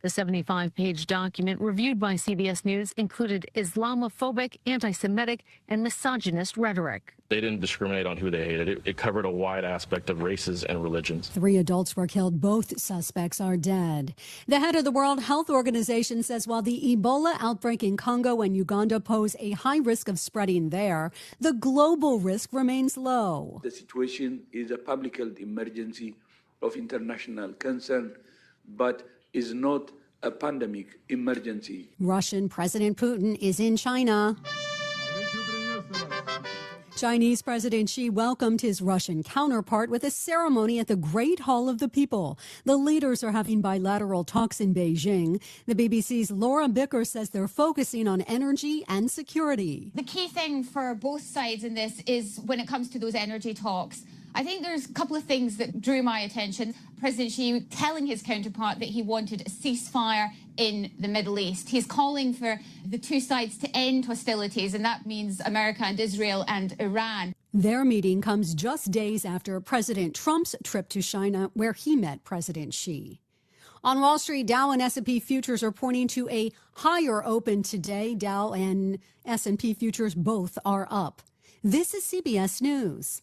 Speaker 33: The 75-page document reviewed by CBS News included Islamophobic, anti-Semitic, and misogynist rhetoric.
Speaker 34: They didn't discriminate on who they hated. It covered a wide aspect of races and religions.
Speaker 29: 3 adults were killed. Both suspects are dead. The head of the World Health Organization says while the Ebola outbreak in Congo and Uganda pose a high risk of spreading there, the global risk remains low.
Speaker 35: The situation is a public health emergency of international concern, but is not
Speaker 1: a pandemic emergency.
Speaker 29: Russian President Putin is in China. Chinese President Xi welcomed his Russian counterpart with a ceremony at the Great Hall of the People. The leaders are having bilateral talks in Beijing. The BBC's Laura Bicker says they're focusing on energy and security.
Speaker 2: The key thing for both sides in this is when it comes to those energy talks, I think there's a couple of things that drew my attention. President Xi telling his counterpart that he wanted a ceasefire in the Middle East. He's calling for the two sides to end hostilities, and that means America and Israel and Iran.
Speaker 29: Their meeting comes just days after President Trump's trip to China, where he met President Xi. On Wall Street, Dow and S&P futures are pointing to a higher open today. Dow and S&P futures both are up. This is CBS News.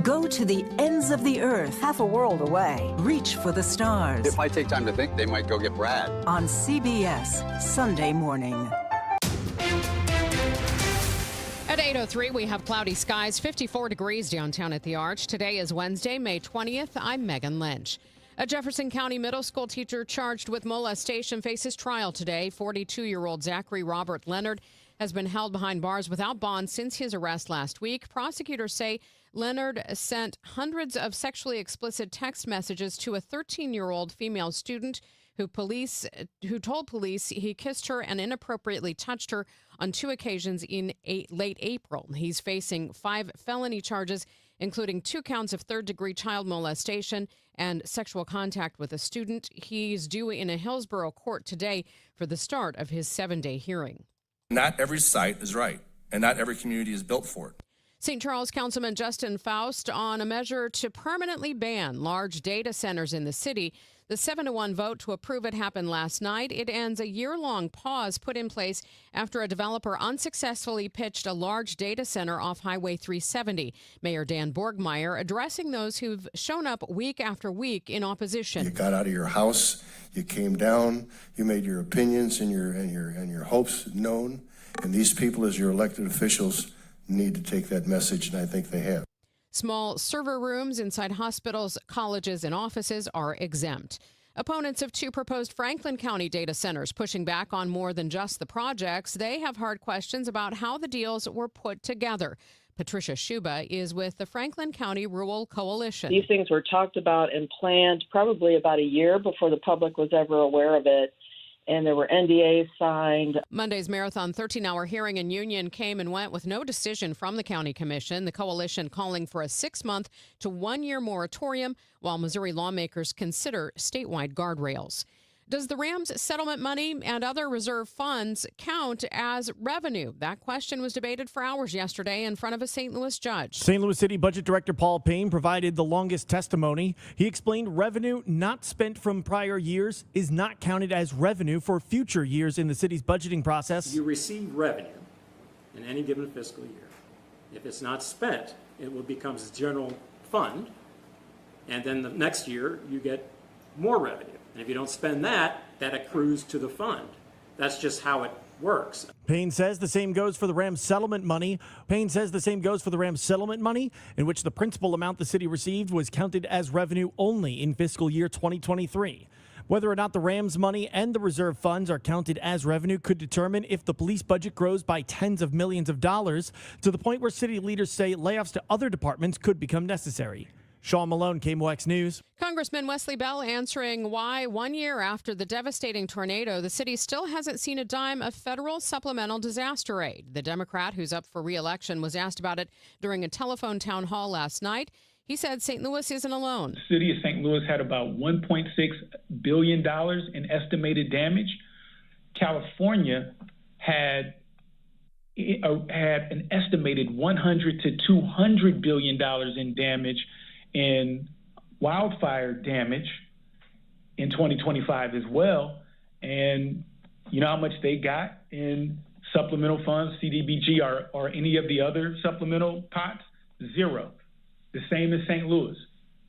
Speaker 3: Go to the ends of the earth, half a world away. Reach for the stars.
Speaker 5: If I take time to think, they might go get Brad.
Speaker 3: On CBS, Sunday morning.
Speaker 9: At 8:03, we have cloudy skies, 54 degrees downtown at the Arch. Today is Wednesday, May 20th. I'm Megan Lynch. A Jefferson County middle school teacher charged with molestation faces trial today. 42-year-old Zachary Robert Leonard has been held behind bars without bond since his arrest last week. Prosecutors say Leonard sent hundreds of sexually explicit text messages to a 13-year-old female student who told police he kissed her and inappropriately touched her on 2 occasions in late April. He's facing 5 felony charges, including 2 counts of third-degree child molestation and sexual contact with a student. He's due in a Hillsborough court today for the start of his 7-day hearing.
Speaker 13: Not every site is right, and not every community is built for it.
Speaker 9: St. Charles Councilman Justin Faust on a measure to permanently ban large data centers in the city. The 7-1 vote to approve it happened last night. It ends a year-long pause put in place after a developer unsuccessfully pitched a large data center off Highway 370. Mayor Dan Borgmeyer addressing those who've shown up week after week in opposition.
Speaker 14: You got out of your house, you came down, you made your opinions and your hopes known, and these people, as your elected officials, need to take that message, and I think they have.
Speaker 9: Small server rooms inside hospitals, colleges, and offices are exempt. Opponents of 2 proposed Franklin County data centers pushing back on more than just the projects. They have hard questions about how the deals were put together. Patricia Schuba is with the Franklin County Rural Coalition.
Speaker 15: These things were talked about and planned probably about a year before the public was ever aware of it. And there were NDAs signed.
Speaker 9: Monday's marathon 13-hour hearing in Union came and went with no decision from the county commission. The coalition calling for a 6-month to 1-year moratorium while Missouri lawmakers consider statewide guardrails. Does the Rams settlement money and other reserve funds count as revenue? That question was debated for hours yesterday in front of a St. Louis judge.
Speaker 16: St. Louis City Budget Director Paul Payne provided the longest testimony. He explained revenue not spent from prior years is not counted as revenue for future years in the city's budgeting process.
Speaker 17: You receive revenue in any given fiscal year. If it's not spent, it becomes general fund, and then the next year you get more revenue. And if you don't spend that, that accrues to the fund. That's just how it works.
Speaker 16: Payne says the same goes for the Rams settlement money. In which the principal amount the city received was counted as revenue only in fiscal year 2023. Whether or not the Rams money and the reserve funds are counted as revenue could determine if the police budget grows by tens of millions of dollars, to the point where city leaders say layoffs to other departments could become necessary. Sean Malone, KMOX News.
Speaker 9: Congressman Wesley Bell answering why 1 year after the devastating tornado, the city still hasn't seen a dime of federal supplemental disaster aid. The Democrat who's up for re-election was asked about it during a telephone town hall last night. He said St. Louis isn't alone.
Speaker 19: The city of St. Louis had about $1.6 billion in estimated damage. California had an estimated $100 to $200 billion in damage in wildfire damage in 2025 as well. And you know how much they got in supplemental funds, CDBG, or any of the other supplemental pots? Zero. The same as St. Louis.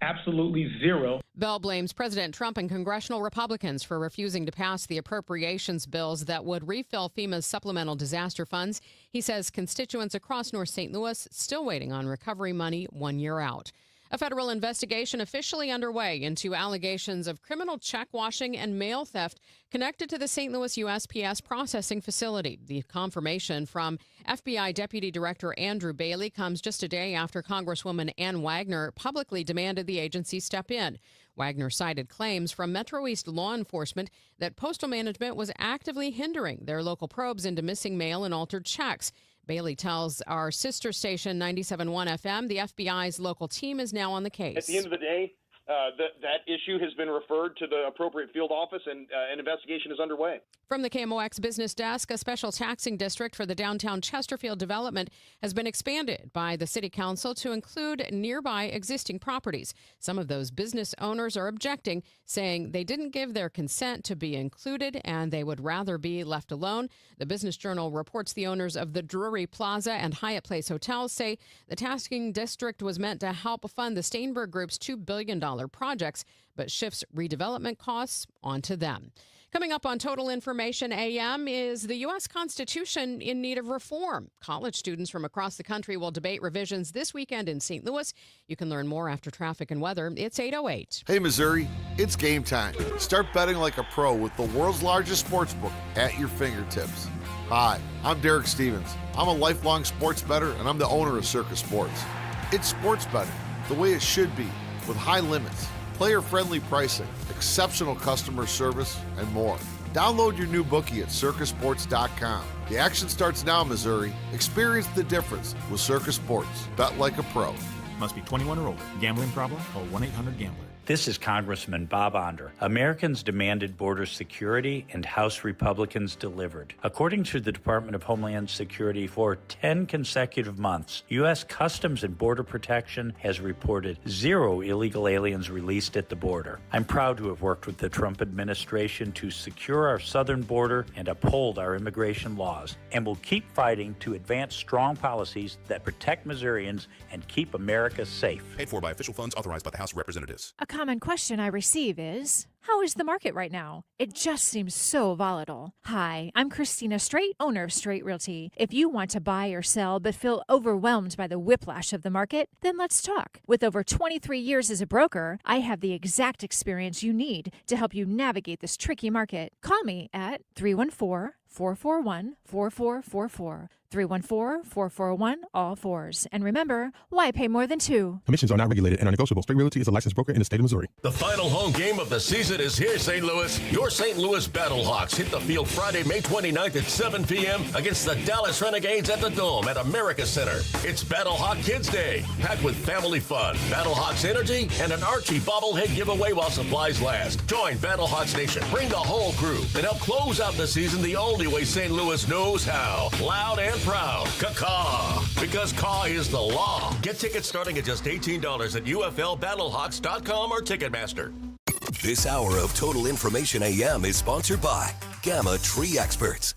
Speaker 19: Absolutely zero.
Speaker 9: Bell blames President Trump and congressional Republicans for refusing to pass the appropriations bills that would refill FEMA's supplemental disaster funds. He says constituents across North St. Louis still waiting on recovery money 1 year out. A federal investigation officially underway into allegations of criminal check washing and mail theft connected to the St. Louis USPS processing facility. The confirmation from FBI Deputy Director Andrew Bailey comes just a day after Congresswoman Ann Wagner publicly demanded the agency step in. Wagner cited claims from Metro East law enforcement that Postal Management was actively hindering their local probes into missing mail and altered checks. Bailey tells our sister station 97.1 FM the FBI's local team is now on the case.
Speaker 4: At the end of the day, that issue has been referred to the appropriate field office, and an investigation is underway.
Speaker 9: From the KMOX Business Desk, a special taxing district for the downtown Chesterfield development has been expanded by the City Council to include nearby existing properties. Some of those business owners are objecting, saying they didn't give their consent to be included and they would rather be left alone. The Business Journal reports the owners of the Drury Plaza and Hyatt Place hotels say the tasking district was meant to help fund the Steinberg Group's $2 billion projects, but shifts redevelopment costs onto them. Coming up on Total Information AM is the U.S. Constitution in need of reform. College students from across the country will debate revisions this weekend in St. Louis. You can learn more after traffic and weather. It's 8:08.
Speaker 6: Hey, Missouri, it's game time. Start betting like a pro with the world's largest sports book at your fingertips. Hi, I'm Derek Stevens. I'm a lifelong sports bettor, and I'm the owner of Circus Sports. It's sports betting the way it should be, with high limits, player-friendly pricing, exceptional customer service, and more. Download your new bookie at circusports.com. The action starts now, Missouri. Experience the difference with Circus Sports. Bet like a pro.
Speaker 7: Must be 21 or older. Gambling problem? Call 1-800-GAMBLER.
Speaker 10: This is Congressman Bob Onder. Americans demanded border security, and House Republicans delivered. According to the Department of Homeland Security, for 10 consecutive months, U.S. Customs and Border Protection has reported 0 illegal aliens released at the border. I'm proud to have worked with the Trump administration to secure our southern border and uphold our immigration laws, and will keep fighting to advance strong policies that protect Missourians and keep America safe.
Speaker 11: Paid for by official funds authorized by the House of Representatives.
Speaker 12: A common question I receive is, how is the market right now? It just seems so volatile. Hi, I'm Christina Straight, owner of Straight Realty. If you want to buy or sell but feel overwhelmed by the whiplash of the market, then let's talk. With over 23 years as a broker, I have the exact experience you need to help you navigate this tricky market. Call me at 314-441-4444. 314-441-ALL-4s. And remember, why pay more than 2?
Speaker 18: Commissions are not regulated and are negotiable. Straight Realty is a licensed broker in the state of Missouri.
Speaker 8: The final home game of the season is here, St. Louis. Your St. Louis Battlehawks hit the field Friday, May 29th at 7 p.m. against the Dallas Renegades at the Dome at America Center. It's Battlehawk Kids Day, packed with family fun, Battlehawks energy, and an Archie bobblehead giveaway while supplies last. Join Battlehawks Nation. Bring the whole crew and help close out the season the only way St. Louis knows how. Loud and proud. Caw-caw. Because caw is the law. Get tickets starting at just $18 at UFLBattlehawks.com or Ticketmaster. This hour of Total Information AM is sponsored by Gamma Tree Experts.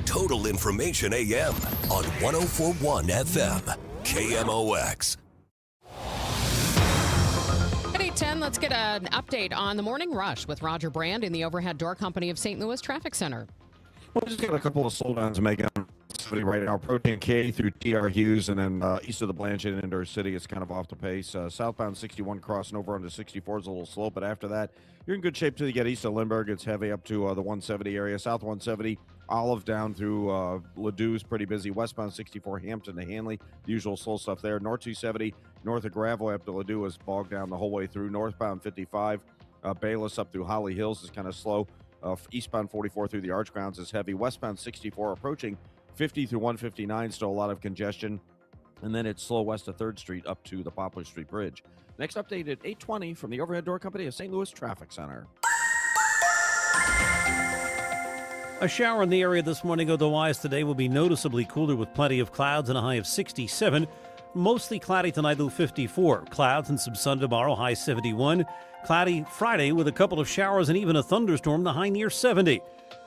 Speaker 8: Total Information AM on 104.1 FM. KMOX.
Speaker 9: At 8:10, let's get an update on the morning rush with Roger Brand in the Overhead Door Company of St. Louis Traffic Center.
Speaker 20: Well, just got a couple of slowdowns to make on right now. Approaching K through T.R. Hughes, and then east of the Blanchard into our city, it's kind of off the pace. Southbound 61 crossing over onto 64 is a little slow, but after that, you're in good shape till you get east of Lindbergh. It's heavy up to the 170 area. South 170, Olive down through Ladou's pretty busy. Westbound 64, Hampton to Hanley, the usual slow stuff there. North 270, north of Gravois up to Ladou is bogged down the whole way through. Northbound 55, Bayless up through Holly Hills is kind of slow. Eastbound 44 through the Arch Grounds is heavy. Westbound 64 approaching 50 through 159, still a lot of congestion. And then it's slow west of 3rd Street up to the Poplar Street Bridge. Next update at 8:20 from the Overhead Door Company of St. Louis Traffic Center.
Speaker 27: A shower in the area this morning, otherwise today will be noticeably cooler with plenty of clouds and a high of 67. Mostly cloudy tonight, low 54. Clouds and some sun tomorrow, high 71. Cloudy Friday with a couple of showers and even a thunderstorm, the high near 70.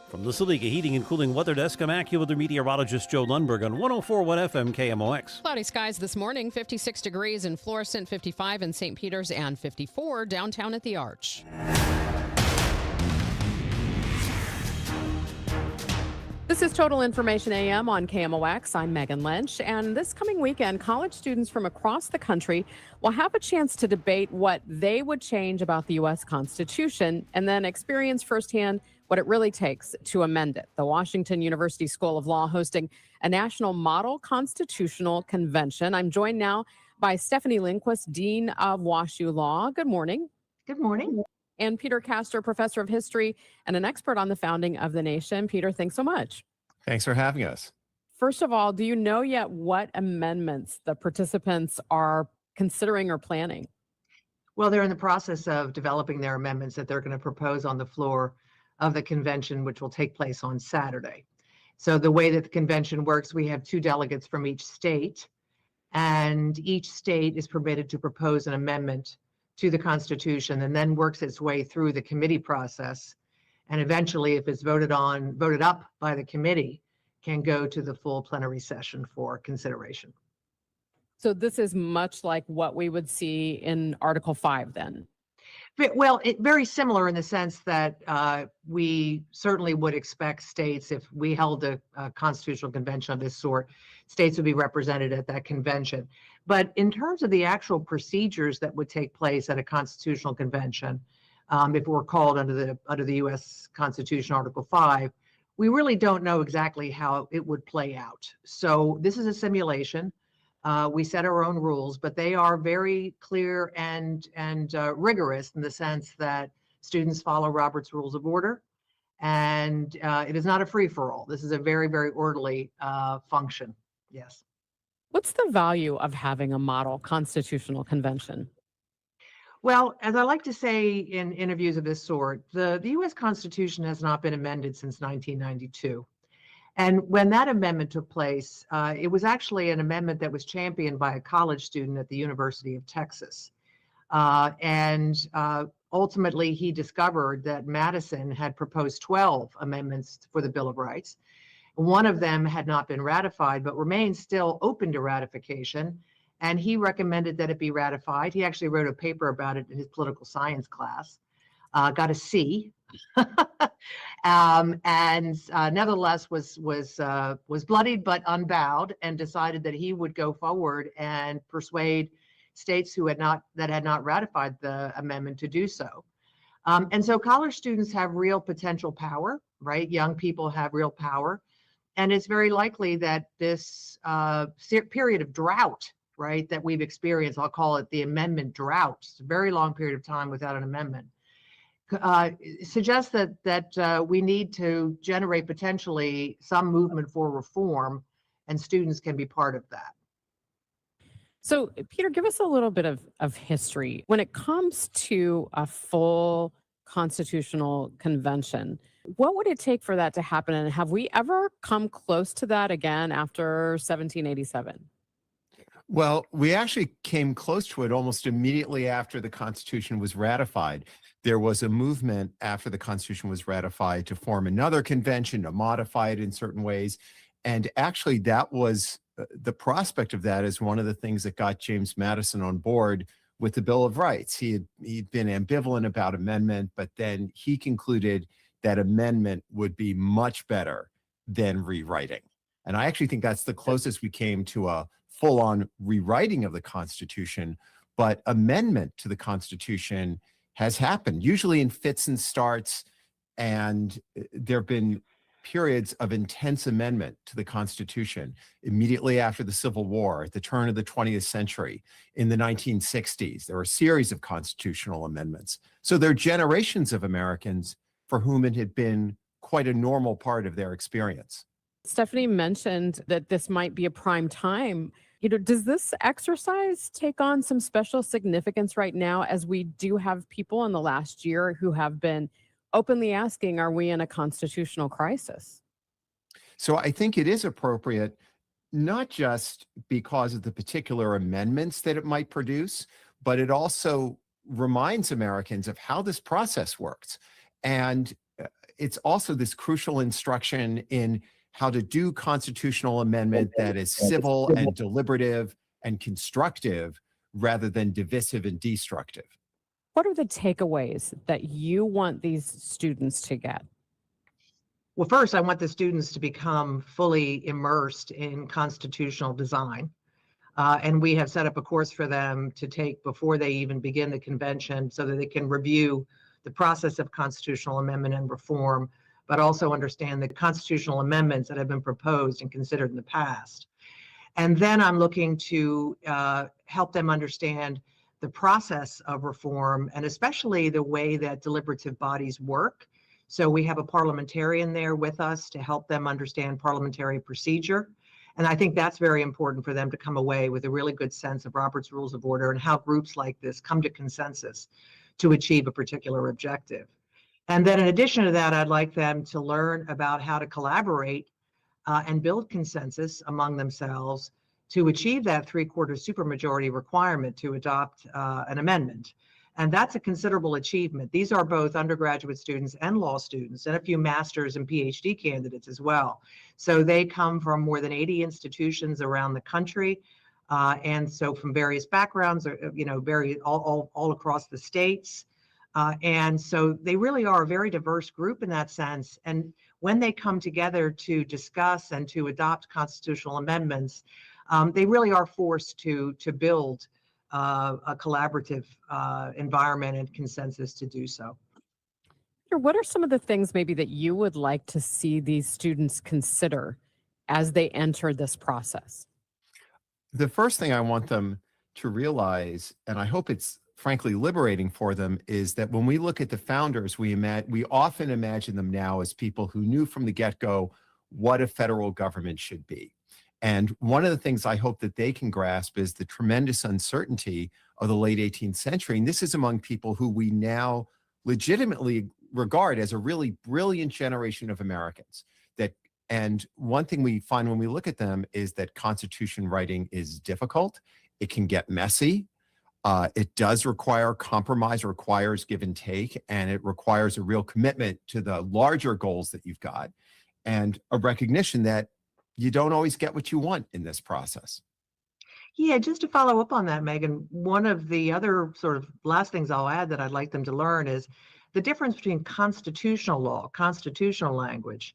Speaker 27: From the Saliga Heating and Cooling Weather Desk, I'm AccuWeather meteorologist Joe Lundberg on 104.1 FM KMOX.
Speaker 9: Cloudy skies this morning, 56 degrees in Florissant, 55 in St. Peters, and 54 downtown at the Arch. This is Total Information AM on KMOX. I'm Megan Lynch, and this coming weekend, college students from across the country will have a chance to debate what they would change about the U.S. Constitution and then experience firsthand what it really takes to amend it. The Washington University School of Law hosting a National Model Constitutional Convention. I'm joined now by Stephanie Lindquist, Dean of WashU Law. Good morning.
Speaker 1: Good morning.
Speaker 9: And Peter Castor, professor of history and an expert on the founding of the nation. Peter, thanks so much.
Speaker 2: Thanks for having us.
Speaker 9: First of all, do you know yet what amendments the participants are considering or planning?
Speaker 1: Well, they're in the process of developing their amendments that they're going to propose on the floor of the convention, which will take place on Saturday. So the way that the convention works, we have 2 delegates from each state, and each state is permitted to propose an amendment to the Constitution and then works its way through the committee process. And eventually, if it's voted up by the committee, can go to the full plenary session for consideration.
Speaker 9: So this is much like what we would see in Article 5 then?
Speaker 1: Well, very similar in the sense that we certainly would expect states, if we held a constitutional convention of this sort, states would be represented at that convention. But in terms of the actual procedures that would take place at a constitutional convention, if it were called under the U.S. Constitution, Article 5, we really don't know exactly how it would play out. So this is a simulation. We set our own rules, but they are very clear and rigorous in the sense that students follow Robert's Rules of Order, and it is not a free-for-all. This is a very, very orderly function. Yes.
Speaker 9: What's the value of having a model constitutional convention?
Speaker 1: Well, as I like to say in interviews of this sort, the U.S. Constitution has not been amended since 1992. And when that amendment took place, it was actually an amendment that was championed by a college student at the University of Texas. Ultimately, he discovered that Madison had proposed 12 amendments for the Bill of Rights. One of them had not been ratified, but remained still open to ratification. And he recommended that it be ratified. He actually wrote a paper about it in his political science class, got a C. Nevertheless was bloodied but unbowed, and decided that he would go forward and persuade states that had not ratified the amendment to do so. And so college students have real potential power, right? Young people have real power, and it's very likely that this period of drought, right, that we've experienced, I'll call it the amendment drought, it's a very long period of time without an amendment, suggests that we need to generate potentially some movement for reform, and students can be part of that.
Speaker 9: So, Peter, give us a little bit of history. When it comes to a full constitutional convention, what would it take for that to happen? And have we ever come close to that again after 1787?
Speaker 2: Well, we actually came close to it almost immediately after the Constitution was ratified. There was a movement after the Constitution was ratified to form another convention, to modify it in certain ways. And actually, that was the prospect of that is one of the things that got James Madison on board with the Bill of Rights. He'd been ambivalent about amendment, but then he concluded that amendment would be much better than rewriting. And I actually think that's the closest we came to a full-on rewriting of the Constitution, but amendment to the Constitution has happened, usually in fits and starts, and there have been periods of intense amendment to the Constitution immediately after the Civil War, at the turn of the 20th century, in the 1960s. There were a series of constitutional amendments. So there are generations of Americans for whom it had been quite a normal part of their experience.
Speaker 9: Stephanie mentioned that this might be a prime time. Does this exercise take on some special significance right now, as we do have people in the last year who have been openly asking, are we in a constitutional crisis?
Speaker 2: So I think it is appropriate, not just because of the particular amendments that it might produce, but it also reminds Americans of how this process works. And it's also this crucial instruction in how to do constitutional amendment that is civil and deliberative and constructive rather than divisive and destructive.
Speaker 9: What are the takeaways that you want these students to get?
Speaker 1: Well, first, I want the students to become fully immersed in constitutional design. And we have set up a course for them to take before they even begin the convention so that they can review the process of constitutional amendment and reform, but also understand the constitutional amendments that have been proposed and considered in the past. And then I'm looking to help them understand the process of reform and especially the way that deliberative bodies work. So we have a parliamentarian there with us to help them understand parliamentary procedure. And I think that's very important for them to come away with a really good sense of Robert's Rules of Order and how groups like this come to consensus to achieve a particular objective. And then in addition to that, I'd like them to learn about how to collaborate and build consensus among themselves to achieve that 3/4 supermajority requirement to adopt an amendment. And that's a considerable achievement. These are both undergraduate students and law students, and a few master's and PhD candidates as well. So they come from more than 80 institutions around the country, and so from various backgrounds, all across the states. And so they really are a very diverse group in that sense. And when they come together to discuss and to adopt constitutional amendments, they really are forced to build a collaborative environment and consensus to do so.
Speaker 9: What are some of the things maybe that you would like to see these students consider as they enter this process?
Speaker 2: The first thing I want them to realize, and I hope it's frankly liberating for them, is that when we look at the founders, we often imagine them now as people who knew from the get-go what a federal government should be. And one of the things I hope that they can grasp is the tremendous uncertainty of the late 18th century. And this is among people who we now legitimately regard as a really brilliant generation of Americans. And one thing we find when we look at them is that Constitution writing is difficult. It can get messy. It does require compromise, requires give and take, and it requires a real commitment to the larger goals that you've got and a recognition that you don't always get what you want in this process.
Speaker 1: Yeah, just to follow up on that, Megan, one of the other sort of last things I'll add that I'd like them to learn is the difference between constitutional law, constitutional language,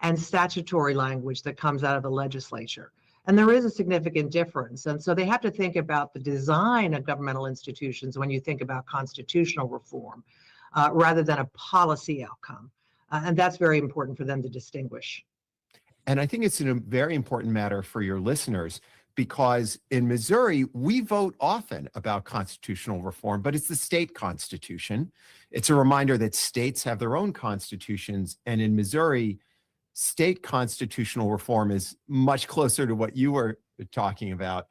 Speaker 1: and statutory language that comes out of the legislature. And there is a significant difference. And so they have to think about the design of governmental institutions when you think about constitutional reform, rather than a policy outcome. And that's very important for them to distinguish.
Speaker 2: And I think it's a very important matter for your listeners, because in Missouri, we vote often about constitutional reform, but it's the state constitution. It's a reminder that states have their own constitutions. And in Missouri, state constitutional reform is much closer to what you were talking about.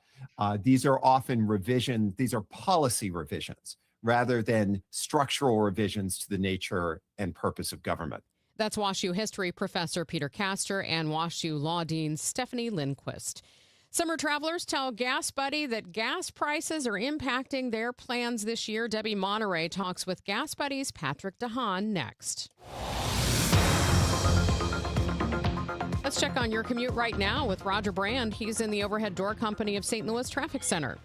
Speaker 2: These are often revisions, these are policy revisions rather than structural revisions to the nature and purpose of government.
Speaker 9: That's WashU history professor Peter Castor and WashU law dean Stephanie Lindquist. Summer travelers tell Gas Buddy that gas prices are impacting their plans this year. Debbie Monterey talks with Gas Buddy's Patrick DeHaan next. Let's check on your commute right now with Roger Brand. He's in the Overhead Door Company of St. Louis Traffic Center.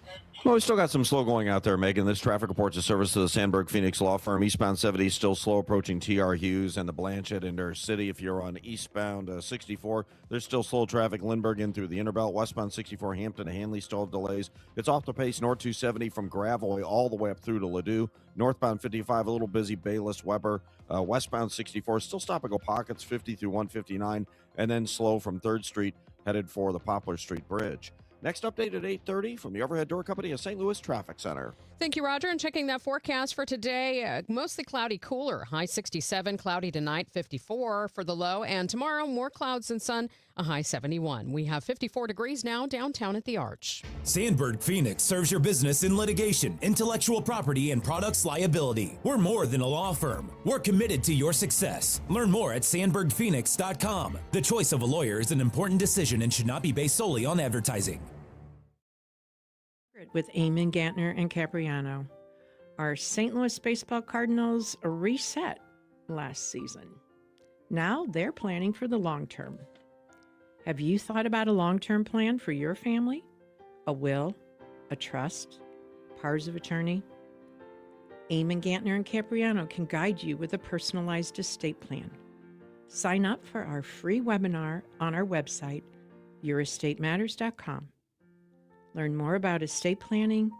Speaker 20: Well, we still got some slow going out there, Megan. This traffic reports a service to the Sandberg Phoenix Law Firm. Eastbound 70 still slow approaching TR Hughes and the Blanchett in their city. If you're on eastbound 64, there's still slow traffic. Lindbergh in through the Interbelt. Westbound 64 Hampton to Hanley still have delays. It's off the pace. North 270 from Gravois all the way up through to Ladue. Northbound 55 a little busy. Bayless, Weber. Westbound 64 still stop and go pockets 50 through 159, and then slow from 3rd Street headed for the Poplar Street Bridge. Next update at 8:30 from the Overhead Door Company of St. Louis Traffic Center.
Speaker 9: Thank you, Roger. And checking that forecast for today, mostly cloudy, cooler. High 67, cloudy tonight, 54 for the low. And tomorrow, more clouds and sun, a high 71. We have 54 degrees now downtown at the Arch.
Speaker 5: Sandberg Phoenix serves your business in litigation, intellectual property, and products liability. We're more than a law firm. We're committed to your success. Learn more at sandbergphoenix.com. The choice of a lawyer is an important decision and should not be based solely on advertising.
Speaker 21: With Eamon Gantner and Capriano. Our St. Louis Baseball Cardinals reset last season. Now they're planning for the long term. Have you thought about a long-term plan for your family? A will, a trust, powers of attorney? Eamon Gantner and Capriano can guide you with a personalized estate plan. Sign up for our free webinar on our website, yourestateMatters.com. Learn more about estate planning,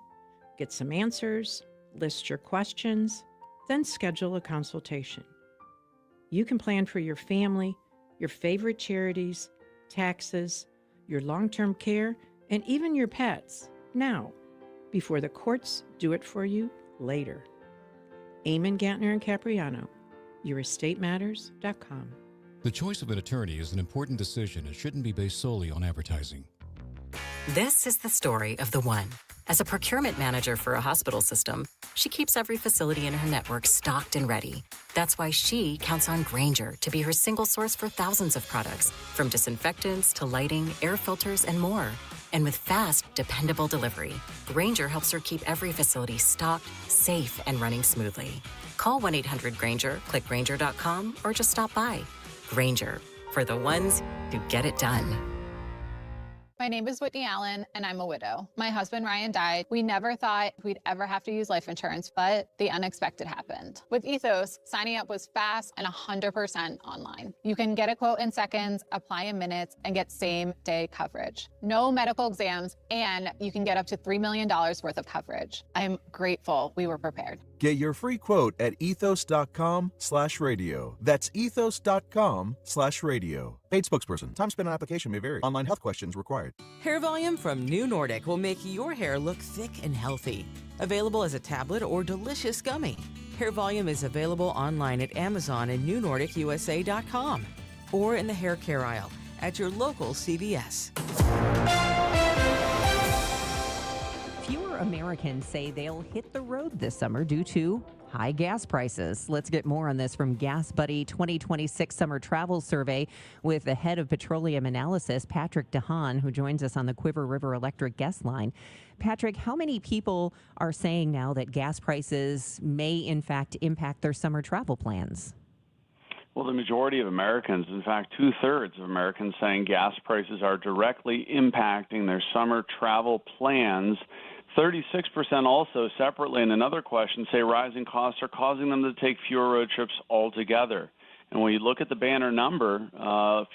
Speaker 21: get some answers, list your questions, then schedule a consultation. You can plan for your family, your favorite charities, taxes, your long-term care, and even your pets now, before the courts do it for you later. Eamon Gantner and Capriano, yourestateMatters.com.
Speaker 3: The choice of an attorney is an important decision and shouldn't be based solely on advertising.
Speaker 13: This is the story of the one. As a procurement manager for a hospital system, she keeps every facility in her network stocked and ready. That's why she counts on Grainger to be her single source for thousands of products, from disinfectants to lighting, air filters, and more. And with fast, dependable delivery, Grainger helps her keep every facility stocked, safe, and running smoothly. Call 1-800-GRAINGER, click Grainger.com, or just stop by. Grainger, for the ones who get it done.
Speaker 22: My name is Whitney Allen, and I'm a widow. My husband, Ryan, died. We never thought we'd ever have to use life insurance, but the unexpected happened. With Ethos, signing up was fast and 100% online. You can get a quote in seconds, apply in minutes, and get same-day coverage. No medical exams, and you can get up to $3 million worth of coverage. I'm grateful we were prepared.
Speaker 23: Get your free quote at ethos.com/radio. That's ethos.com/radio. Paid spokesperson. Time spent on application may vary. Online health questions required.
Speaker 24: Hair Volume from New Nordic will make your hair look thick and healthy. Available as a tablet or delicious gummy. Hair Volume is available online at Amazon and newnordicusa.com or in the hair care aisle at your local CVS.
Speaker 25: Fewer Americans say they'll hit the road this summer due to high gas prices. Let's get more on this from Gas Buddy 2026 Summer Travel Survey with the head of petroleum analysis, Patrick DeHaan, who joins us on the Quiver River Electric guest line. Patrick, how many people are saying now that gas prices may in fact impact their summer travel plans?
Speaker 26: Well, the majority of Americans, in fact, 2/3 of Americans saying gas prices are directly impacting their summer travel plans. 36% also separately in another question say rising costs are causing them to take fewer road trips altogether. And when you look at the banner number,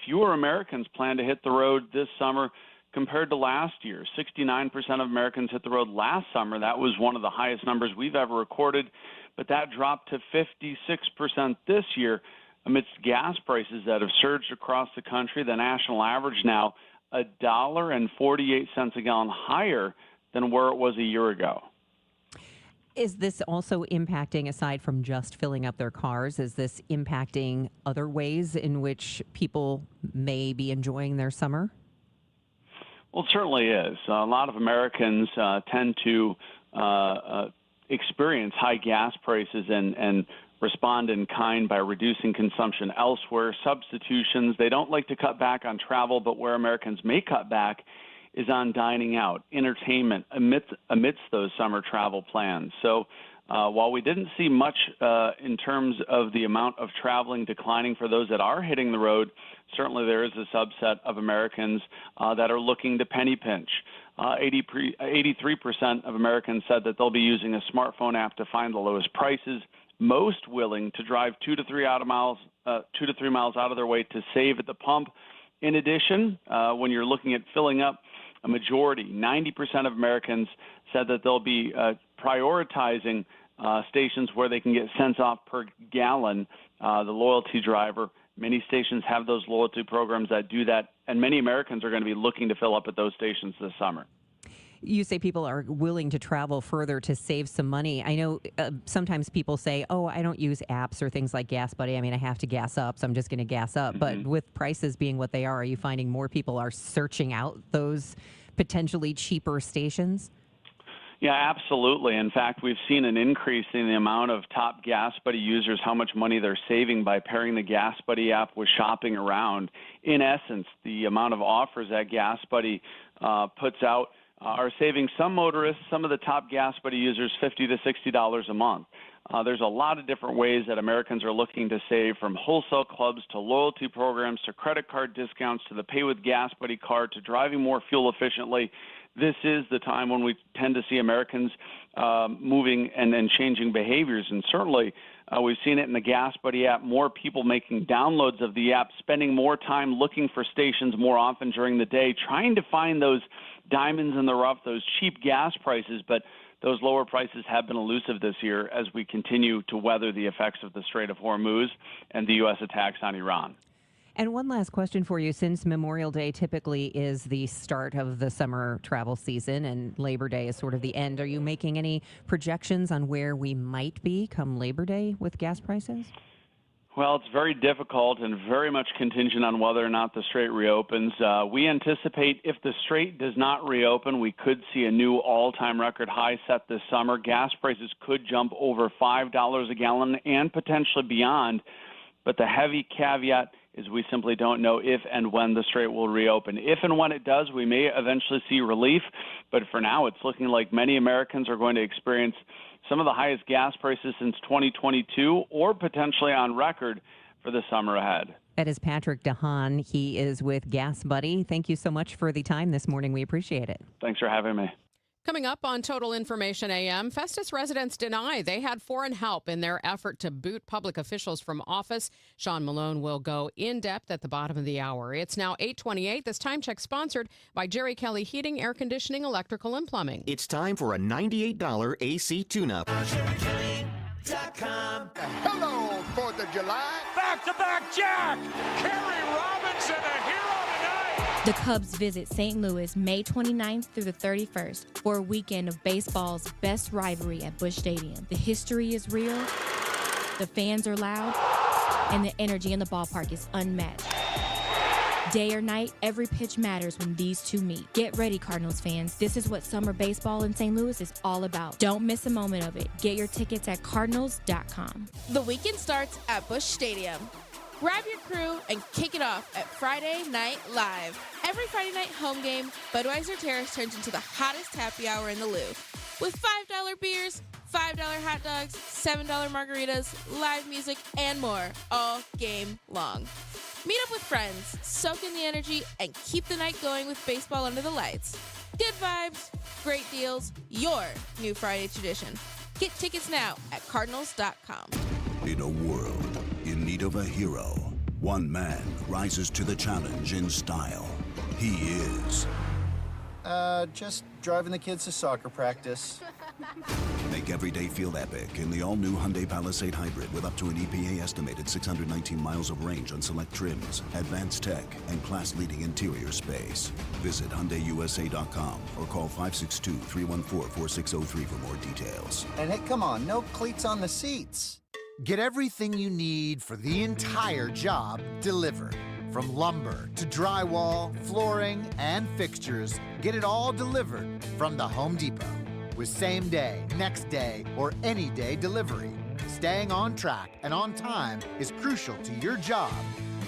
Speaker 26: fewer Americans plan to hit the road this summer compared to last year. 69% of Americans hit the road last summer. That was one of the highest numbers we've ever recorded, but that dropped to 56% this year amidst gas prices that have surged across the country. The national average now $1.48 a gallon higher than where it was a year ago.
Speaker 25: Is this also impacting, aside from just filling up their cars, is this impacting other ways in which people may be enjoying their summer?
Speaker 26: Well, it certainly is. A lot of Americans tend to experience high gas prices and respond in kind by reducing consumption elsewhere, substitutions. They don't like to cut back on travel, but where Americans may cut back is on dining out, entertainment amidst those summer travel plans. So while we didn't see much in terms of the amount of traveling declining for those that are hitting the road, certainly there is a subset of Americans that are looking to penny pinch. 83% of Americans said that they'll be using a smartphone app to find the lowest prices, most willing to drive 2 to 3 miles out of their way to save at the pump. In addition, when you're looking at filling up, a majority, 90% of Americans said that they'll be prioritizing stations where they can get cents off per gallon, the loyalty driver. Many stations have those loyalty programs that do that, and many Americans are going to be looking to fill up at those stations this summer.
Speaker 25: You say people are willing to travel further to save some money. I know sometimes people say, oh, I don't use apps or things like Gas Buddy. I mean, I have to gas up, so I'm just going to gas up. But with prices being what they are you finding more people are searching out those potentially cheaper stations?
Speaker 26: Yeah, absolutely. In fact, we've seen an increase in the amount of top Gas Buddy users, how much money they're saving by pairing the Gas Buddy app with shopping around. In essence, the amount of offers that Gas Buddy puts out are saving some motorists, some of the top Gas Buddy users, $50 to $60 a month. There's a lot of different ways that Americans are looking to save, from wholesale clubs to loyalty programs to credit card discounts to the Pay with Gas Buddy card to driving more fuel efficiently. This is the time when we tend to see Americans moving and changing behaviors. And certainly We've seen it in the Gas Buddy app, more people making downloads of the app, spending more time looking for stations more often during the day, trying to find those diamonds in the rough, those cheap gas prices. But those lower prices have been elusive this year as we continue to weather the effects of the Strait of Hormuz and the U.S. attacks on Iran.
Speaker 25: And one last question for you. Since Memorial Day typically is the start of the summer travel season and Labor Day is sort of the end, are you making any projections on where we might be come Labor Day with gas prices?
Speaker 26: Well, it's very difficult and very much contingent on whether or not the Strait reopens. We anticipate if the Strait does not reopen, we could see a new all-time record high set this summer. Gas prices could jump over $5 a gallon and potentially beyond. But the heavy caveat is we simply don't know if and when the Strait will reopen. If and when it does, we may eventually see relief. But for now, it's looking like many Americans are going to experience some of the highest gas prices since 2022 or potentially on record for the summer ahead.
Speaker 25: That is Patrick DeHaan. He is with Gas Buddy. Thank you so much for the time this morning. We appreciate it.
Speaker 26: Thanks for having me.
Speaker 9: Coming up on Total Information AM, Festus residents deny they had foreign help in their effort to boot public officials from office. Sean Malone will go in depth at the bottom of the hour. It's now 8:28. This time check sponsored by Jerry Kelly Heating, Air Conditioning, Electrical, and Plumbing.
Speaker 4: It's time for a $98 AC tune-up.
Speaker 6: Hello, 4th of July.
Speaker 14: Back-to-back Jack. Kerry Robinson, a hero tonight.
Speaker 15: The Cubs visit St. Louis May 29th through the 31st for a weekend of baseball's best rivalry at Busch Stadium. The history is real, the fans are loud, and the energy in the ballpark is unmatched. Day or night, every pitch matters when these two meet. Get ready, Cardinals fans. This is what summer baseball in St. Louis is all about. Don't miss a moment of it. Get your tickets at cardinals.com.
Speaker 16: The weekend starts at Busch Stadium. Grab your crew and kick it off at Friday Night Live. Every Friday night home game, Budweiser Terrace turns into the hottest happy hour in the Louvre. With $5 beers, $5 hot dogs, $7 margaritas, live music, and more all game long. Meet up with friends, soak in the energy, and keep the night going with baseball under the lights. Good vibes, great deals, your new Friday tradition. Get tickets now at cardinals.com.
Speaker 17: In a world in need of a hero, one man rises to the challenge in style. He is...
Speaker 19: just driving the kids to soccer practice.
Speaker 17: Make every day feel epic in the all-new Hyundai Palisade Hybrid with up to an EPA-estimated 619 miles of range on select trims, advanced tech, and class-leading interior space. Visit HyundaiUSA.com or call 562-314-4603 for more details.
Speaker 19: And hey, come on, no cleats on the seats.
Speaker 28: Get everything you need for the entire job delivered. From lumber to drywall, flooring, and fixtures, get it all delivered from the Home Depot. With same day, next day, or any day delivery. Staying on track and on time is crucial to your job.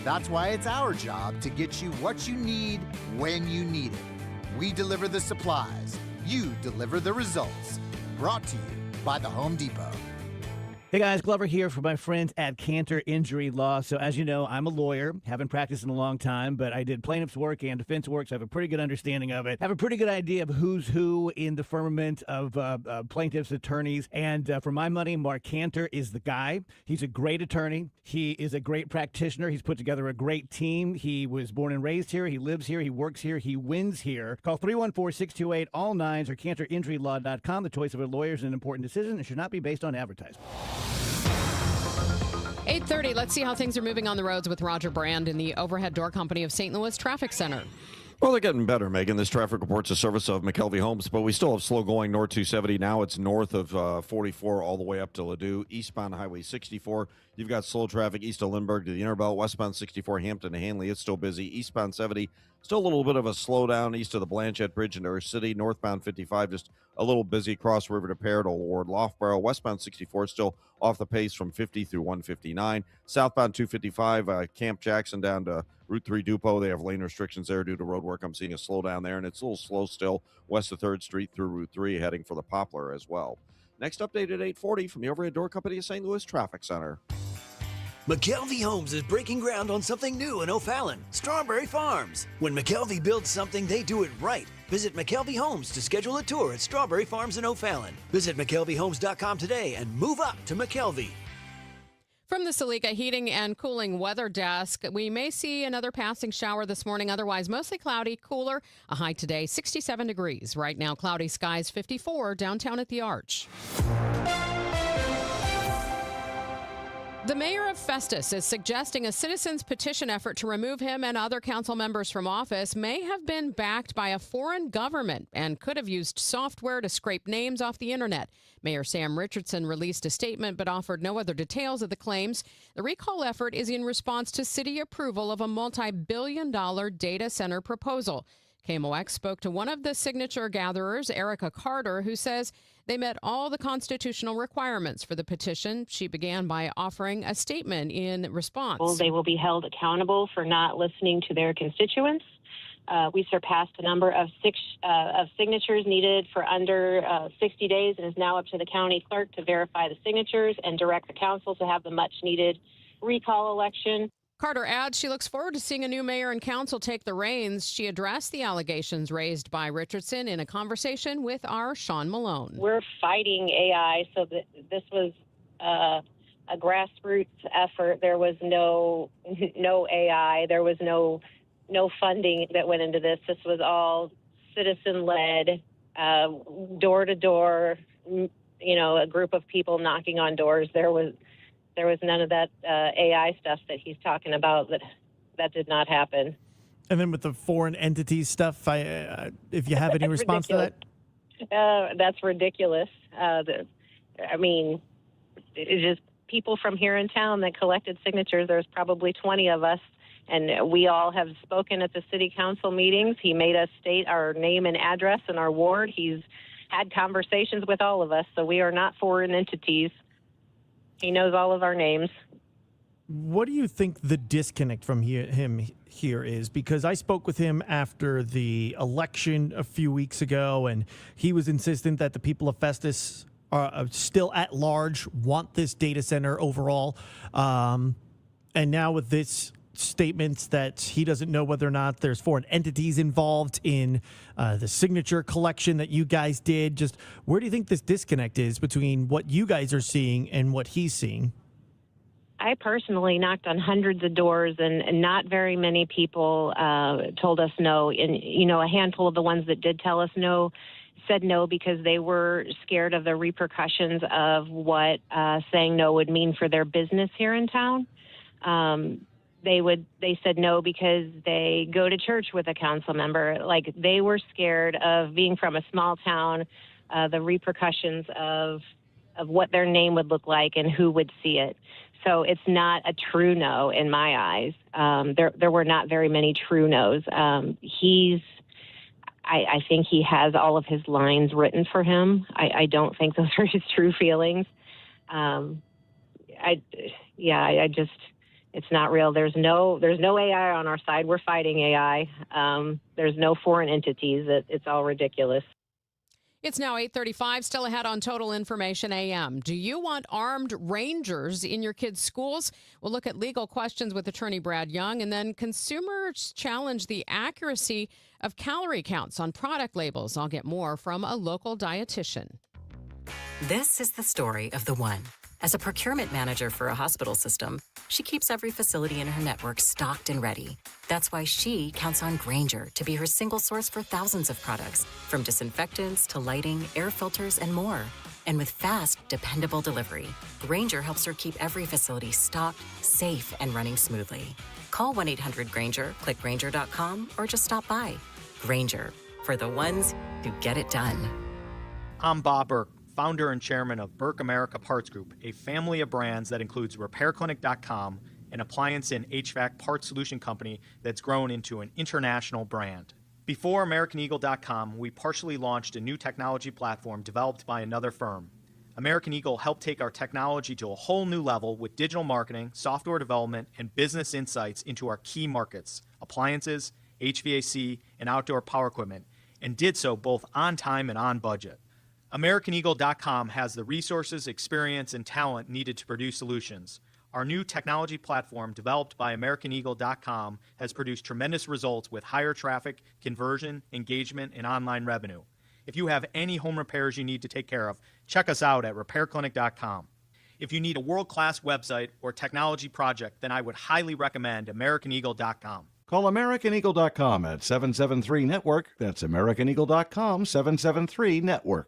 Speaker 28: That's why it's our job to get you what you need when you need it. We deliver the supplies. You deliver the results. Brought to you by the Home Depot.
Speaker 29: Hey guys, Glover here for my friends at Cantor Injury Law. So as you know, I'm a lawyer, haven't practiced in a long time, but I did plaintiff's work and defense work, so I have a pretty good understanding of it. I have a pretty good idea of who's who in the firmament of plaintiffs' attorneys. And for my money, Mark Cantor is the guy. He's a great attorney. He is a great practitioner. He's put together a great team. He was born and raised here. He lives here. He works here. He wins here. Call 314-628-ALL-9s or CantorInjuryLaw.com. The choice of a lawyer is an important decision and should not be based on advertisement.
Speaker 9: 8:30. Let's see how things are moving on the roads with Roger Brand in the Overhead Door Company of St. Louis Traffic Center.
Speaker 20: Well, they're getting better, Megan. This traffic report's a service of McKelvey Homes, but we still have slow going north 270. Now it's north of 44 all the way up to Ladue. Eastbound Highway 64, you've got slow traffic east of Lindbergh to the Interbelt. Westbound 64, Hampton to Hanley, it's still busy. Eastbound 70, still a little bit of a slowdown east of the Blanchette Bridge into our city. Northbound 55, just a little busy. Cross River to Parrot, Old Ward, Loughborough. Westbound 64, still off the pace from 50 through 159. Southbound 255, Camp Jackson down to Route 3 Dupo. They have lane restrictions there due to road work. I'm seeing a slowdown there, and it's a little slow still west of 3rd Street through Route 3, heading for the Poplar as well. Next update at 8:40 from the Overhead Door Company of St. Louis Traffic Center.
Speaker 30: McKelvey Homes is breaking ground on something new in O'Fallon, Strawberry Farms. When McKelvey builds something, they do it right. Visit McKelvey Homes to schedule a tour at Strawberry Farms in O'Fallon. Visit McKelveyHomes.com today and move up to McKelvey.
Speaker 9: From the Salika Heating and Cooling Weather Desk, we may see another passing shower this morning. Otherwise, mostly cloudy, cooler. A high today, 67 degrees. Right now, cloudy skies, 54 downtown at the Arch. The mayor of Festus is suggesting a citizens petition effort to remove him and other council members from office may have been backed by a foreign government and could have used software to scrape names off the internet. Mayor Sam Richardson released a statement but offered no other details of the claims. The recall effort is in response to city approval of a multi-billion-dollar data center proposal. KMOX spoke to one of the signature gatherers, Erica Carter, who says they met all the constitutional requirements for the petition. She began by offering a statement in response.
Speaker 1: They will be held accountable for not listening to their constituents. We surpassed the number of signatures needed for under 60 days, and is now up to the county clerk to verify the signatures and direct the council to have the much-needed recall election.
Speaker 9: Carter adds she looks forward to seeing a new mayor and council take the reins. She addressed the allegations raised by Richardson in a conversation with our Sean Malone.
Speaker 1: We're fighting AI, so that this was a grassroots effort. There was no AI. There was no funding that went into this. This was all citizen-led, door-to-door, a group of people knocking on doors. There was none of that AI stuff that he's talking about. That did not happen.
Speaker 2: And then with the foreign entities stuff, if you have any response to that?
Speaker 1: That's ridiculous. It's just people from here in town that collected signatures. There's probably 20 of us, and we all have spoken at the city council meetings. He made us state our name and address in our ward. He's had conversations with all of us, so we are not foreign entities. He knows all of our names.
Speaker 2: What do you think the disconnect from him here is? Because I spoke with him after the election a few weeks ago, and he was insistent that the people of Festus are still at large, want this data center overall. And now with this statements that he doesn't know whether or not there's foreign entities involved in the signature collection that you guys did. Just where do you think this disconnect is between what you guys are seeing and what he's seeing?
Speaker 1: I personally knocked on hundreds of doors, and not very many people told us no. And, a handful of the ones that did tell us no said no because they were scared of the repercussions of what saying no would mean for their business here in town. They said no because they go to church with a council member. Like, they were scared of being from a small town, the repercussions of what their name would look like and who would see it. So it's not a true no in my eyes. There were not very many true no's. I think he has all of his lines written for him. I don't think those are his true feelings. It's not real. There's no AI on our side. We're fighting AI. There's no foreign entities. It's all ridiculous.
Speaker 9: It's now 8:35, still ahead on Total Information AM. Do you want armed rangers in your kids' schools? We'll look at legal questions with attorney Brad Young, and then consumers challenge the accuracy of calorie counts on product labels. I'll get more from a local dietitian.
Speaker 13: This is the story of the one. As a procurement manager for a hospital system, she keeps every facility in her network stocked and ready. That's why she counts on Grainger to be her single source for thousands of products, from disinfectants to lighting, air filters, and more. And with fast, dependable delivery, Grainger helps her keep every facility stocked, safe, and running smoothly. Call 1-800-GRAINGER, click Grainger.com, or just stop by. Grainger, for the ones who get it done.
Speaker 5: I'm Bob Burke, founder and chairman of Burke America Parts Group, a family of brands that includes RepairClinic.com, an appliance and HVAC parts solution company that's grown into an international brand. Before AmericanEagle.com, we partially launched a new technology platform developed by another firm. American Eagle helped take our technology to a whole new level with digital marketing, software development, and business insights into our key markets, appliances, HVAC, and outdoor power equipment, and did so both on time and on budget. AmericanEagle.com has the resources, experience, and talent needed to produce solutions. Our new technology platform, developed by AmericanEagle.com, has produced tremendous results with higher traffic, conversion, engagement, and online revenue. If you have any home repairs you need to take care of, check us out at RepairClinic.com. If you need a world-class website or technology project, then I would highly recommend AmericanEagle.com.
Speaker 3: Call AmericanEagle.com at 773-NETWORK. That's AmericanEagle.com, 773-NETWORK.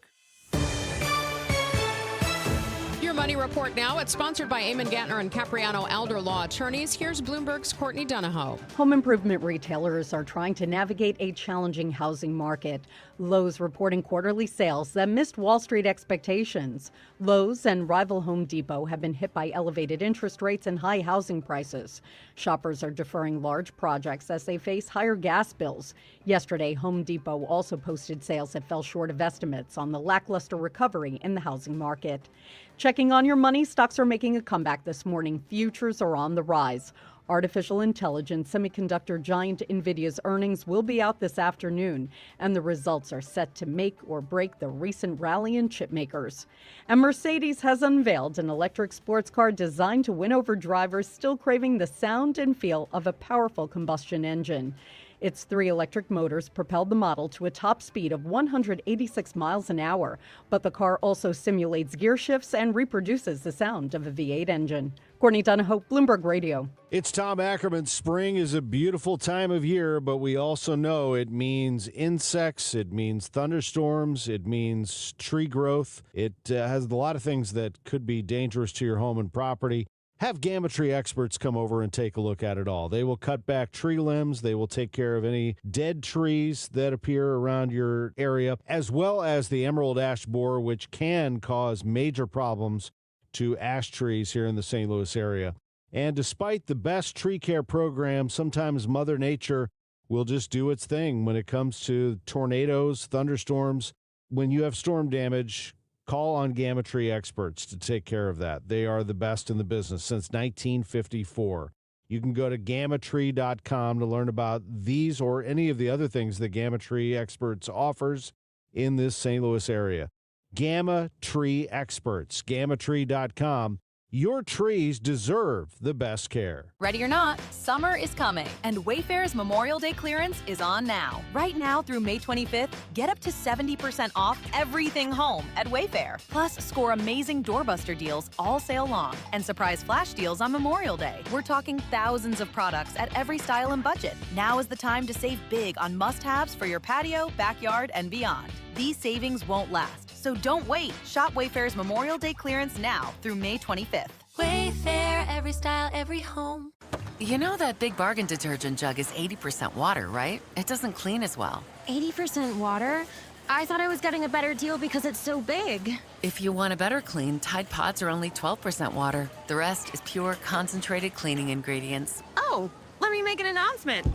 Speaker 9: Your Money Report now. It's sponsored by Eamon Gantner and Capriano Elder Law Attorneys. Here's Bloomberg's Courtney Donahoe.
Speaker 7: Home improvement retailers are trying to navigate a challenging housing market. Lowe's reporting quarterly sales that missed Wall Street expectations. Lowe's and rival Home Depot have been hit by elevated interest rates and high housing prices. Shoppers are deferring large projects as they face higher gas bills. Yesterday, Home Depot also posted sales that fell short of estimates on the lackluster recovery in the housing market. Checking on your money, stocks are making a comeback this morning. Futures are on the rise. Artificial intelligence semiconductor giant NVIDIA's earnings will be out this afternoon, and the results are set to make or break the recent rally in chip makers. And Mercedes has unveiled an electric sports car designed to win over drivers still craving the sound and feel of a powerful combustion engine. Its 3 electric motors propelled the model to a top speed of 186 miles an hour, but the car also simulates gear shifts and reproduces the sound of a V8 engine. Courtney Donahoe, Bloomberg Radio.
Speaker 8: It's Tom Ackerman. Spring is a beautiful time of year, but we also know it means insects, it means thunderstorms, it means tree growth. It has a lot of things that could be dangerous to your home and property. Have Gamma Tree experts come over and take a look at it all. They will cut back tree limbs. They will take care of any dead trees that appear around your area, as well as the emerald ash borer, which can cause major problems to ash trees here in the St. Louis area. And despite the best tree care program, sometimes Mother Nature will just do its thing when it comes to tornadoes, thunderstorms. When you have storm damage, call on Gamma Tree experts to take care of that. They are the best in the business since 1954. You can go to gammatree.com to learn about these or any of the other things that Gamma Tree experts offers in this St. Louis area. Gamma Tree experts, gammatree.com. Your trees deserve the best care.
Speaker 10: Ready or not, summer is coming, and Wayfair's Memorial Day clearance is on now. Right now through May 25th, get up to 70% off everything home at Wayfair. Plus, score amazing doorbuster deals all sale long and surprise flash deals on Memorial Day. We're talking thousands of products at every style and budget. Now is the time to save big on must-haves for your patio, backyard, and beyond. These savings won't last. So don't wait. Shop Wayfair's Memorial Day clearance now through May 25th.
Speaker 11: Wayfair, every style, every home.
Speaker 12: You know that Big Bargain detergent jug is 80% water, right? It doesn't clean as well.
Speaker 11: 80% water? I thought I was getting a better deal because it's so big.
Speaker 12: If you want a better clean, Tide Pods are only 12% water. The rest is pure, concentrated cleaning ingredients.
Speaker 11: Oh, let me make an announcement.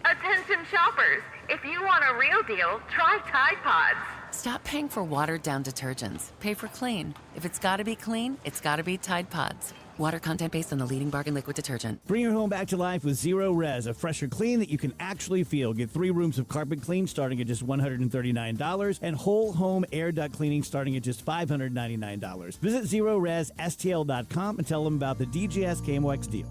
Speaker 18: Attention shoppers, if you want a real deal, try Tide Pods.
Speaker 12: Stop paying for watered-down detergents. Pay for clean. If it's got to be clean, it's got to be Tide Pods. Water content based on the leading bargain liquid detergent.
Speaker 29: Bring your home back to life with Zero Res, a fresher clean that you can actually feel. Get 3 rooms of carpet clean starting at just $139 and whole home air duct cleaning starting at just $599. Visit ZeroResSTL.com and tell them about the DGS KMOX deal.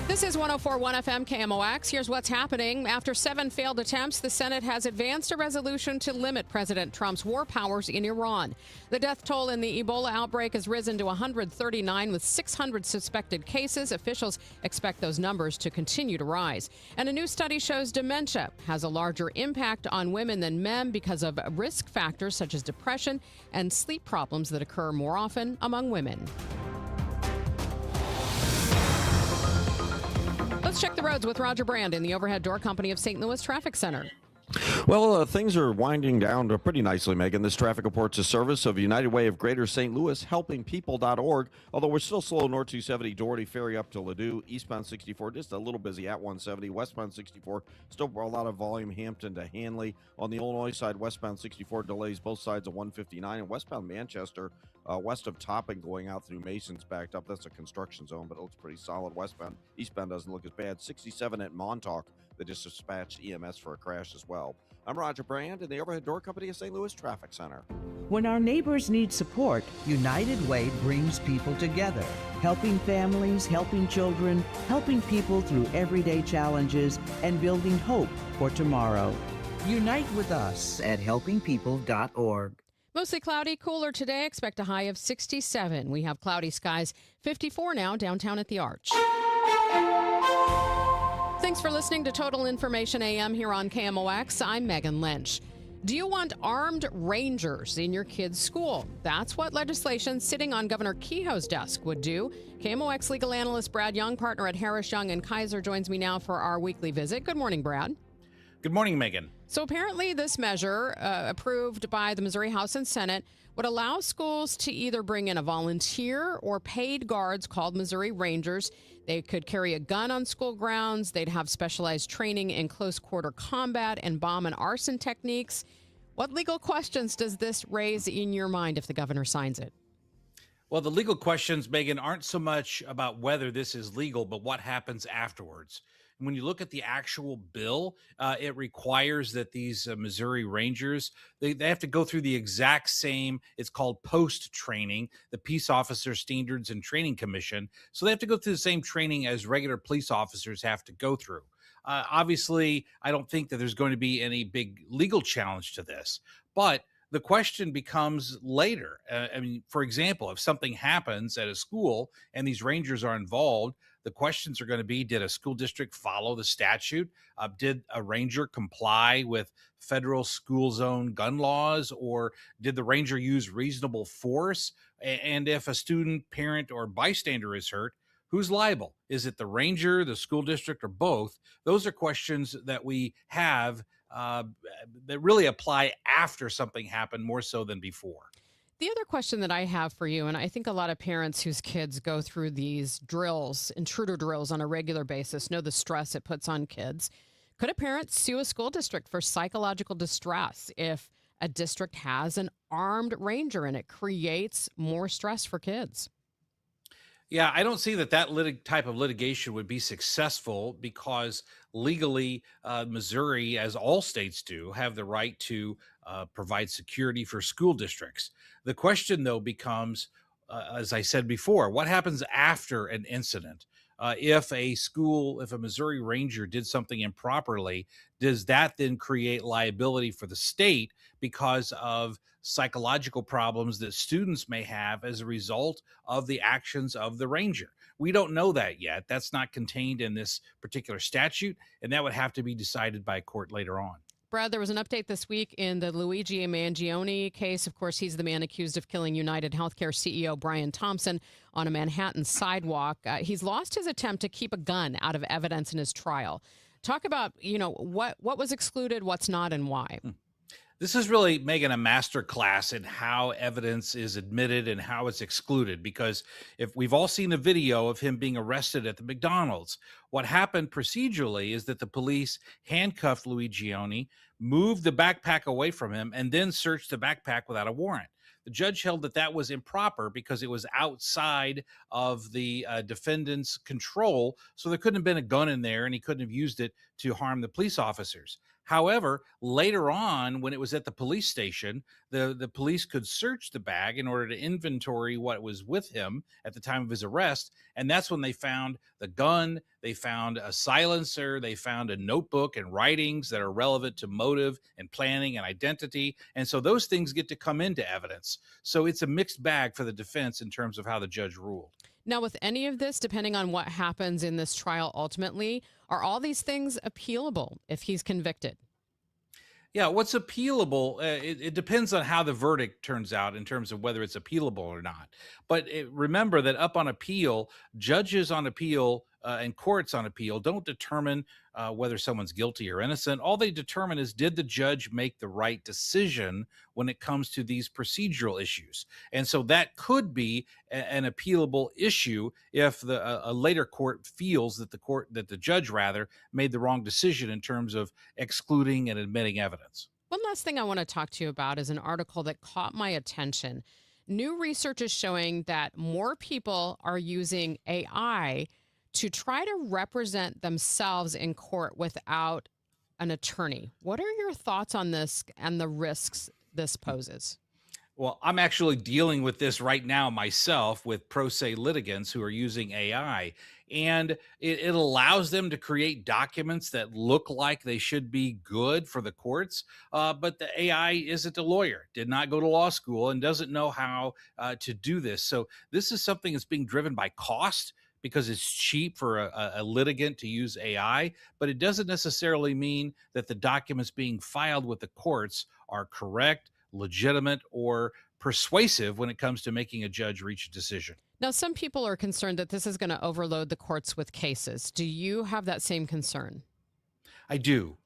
Speaker 9: This is 104.1 FM KMOX. Here's what's happening. After 7 failed attempts, the Senate has advanced a resolution to limit President Trump's war powers in Iran. The death toll in the Ebola outbreak has risen to 139 with 600 suspected cases. Officials expect those numbers to continue to rise. And a new study shows dementia has a larger impact on women than men because of risk factors such as depression and sleep problems that occur more often among women. Let's check the roads with Roger Brand in the Overhead Door Company of St. Louis Traffic Center.
Speaker 20: Well, things are winding down pretty nicely, Megan. This traffic report's a service of United Way of Greater St. Louis, helpingpeople.org. Although we're still slow, North 270, Doherty Ferry up to Ladue, eastbound 64, just a little busy at 170, westbound 64, still a lot of volume, Hampton to Hanley. On the Illinois side, westbound 64 delays both sides of 159, and westbound Manchester, west of Topping going out through Mason's backed up. That's a construction zone, but it looks pretty solid westbound. Eastbound doesn't look as bad. 67 at Montauk. They just dispatched EMS for a crash as well. I'm Roger Brand in the Overhead Door Company of St. Louis Traffic Center.
Speaker 21: When our neighbors need support, United Way brings people together, helping families, helping children, helping people through everyday challenges, and building hope for tomorrow. Unite with us at helpingpeople.org.
Speaker 9: Mostly cloudy, cooler today. Expect a high of 67. We have cloudy skies, 54 now downtown at the Arch. Thanks for listening to Total Information AM here on KMOX. I'm Megan Lynch. Do you want armed rangers in your kid's school? That's what legislation sitting on Governor Kehoe's desk would do. KMOX legal analyst Brad Young, partner at Harris, Young & Kaiser, joins me now for our weekly visit. Good morning, Brad.
Speaker 4: Good morning, Megan.
Speaker 9: So apparently this measure, approved by the Missouri House and Senate, would allow schools to either bring in a volunteer or paid guards called Missouri Rangers. They could carry a gun on school grounds. They'd have specialized training in close quarter combat and bomb and arson techniques. What legal questions does this raise in your mind if the governor signs it?
Speaker 4: Well, the legal questions, Megan, aren't so much about whether this is legal, but what happens afterwards. And when you look at the actual bill, it requires that these Missouri Rangers, they have to go through the exact same, it's called post-training, the Peace Officer Standards and Training Commission. So they have to go through the same training as regular police officers have to go through. Obviously, I don't think that there's going to be any big legal challenge to this, but the question becomes later. I mean, for example, if something happens at a school and these Rangers are involved, the questions are going to be, did a school district follow the statute? Did a Ranger comply with federal school zone gun laws, or did the Ranger use reasonable force? And if a student, parent, or bystander is hurt, who's liable? Is it the Ranger, the school district, or both? Those are questions that we have that really apply after something happened more so than before.
Speaker 9: The other question that I have for you, and I think a lot of parents whose kids go through these drills, intruder drills on a regular basis, know the stress it puts on kids. Could a parent sue a school district for psychological distress if a district has an armed ranger and it creates more stress for kids?
Speaker 4: Yeah, I don't see that type of litigation would be successful because legally, Missouri, as all states do, have the right to provide security for school districts. The question, though, becomes, as I said before, what happens after an incident? If a Missouri Ranger did something improperly, does that then create liability for the state because of psychological problems that students may have as a result of the actions of the Ranger? We don't know that yet. That's not contained in this particular statute, and that would have to be decided by a court later on.
Speaker 9: Brad, there was an update this week in the Luigi Mangione case. Of course, he's the man accused of killing United Healthcare CEO Brian Thompson on a Manhattan sidewalk. He's lost his attempt to keep a gun out of evidence in his trial. Talk about, what was excluded, what's not, and why.
Speaker 4: This is really, Megan, a master class in how evidence is admitted and how it's excluded, because if we've all seen the video of him being arrested at the McDonald's, what happened procedurally is that the police handcuffed Luigione, moved the backpack away from him, and then searched the backpack without a warrant. The judge held that that was improper because it was outside of the defendant's control, so there couldn't have been a gun in there and he couldn't have used it to harm the police officers. However, later on, when it was at the police station, the police could search the bag in order to inventory what was with him at the time of his arrest, and that's when they found the gun, they found a silencer, they found a notebook and writings that are relevant to motive and planning and identity, and so those things get to come into evidence. So it's a mixed bag for the defense in terms of how the judge ruled.
Speaker 9: Now, with any of this, depending on what happens in this trial ultimately, are all these things appealable if he's convicted?
Speaker 4: Yeah, what's appealable, it depends on how the verdict turns out in terms of whether it's appealable or not. But remember that up on appeal, judges on appeal and courts on appeal don't determine whether someone's guilty or innocent. All they determine is, did the judge make the right decision when it comes to these procedural issues? And so that could be an appealable issue if a later court feels that the judge made the wrong decision in terms of excluding and admitting evidence.
Speaker 9: One last thing I want to talk to you about is an article that caught my attention. New research is showing that more people are using AI to try to represent themselves in court without an attorney. What are your thoughts on this and the risks this poses?
Speaker 4: Well, I'm actually dealing with this right now myself with pro se litigants who are using AI, and it allows them to create documents that look like they should be good for the courts. But the AI isn't a lawyer, did not go to law school, and doesn't know how to do this. So this is something that's being driven by cost because it's cheap for a litigant to use AI, but it doesn't necessarily mean that the documents being filed with the courts are correct, legitimate, or persuasive when it comes to making a judge reach a decision.
Speaker 9: Now, some people are concerned that this is going to overload the courts with cases. Do you have that same concern?
Speaker 4: I do,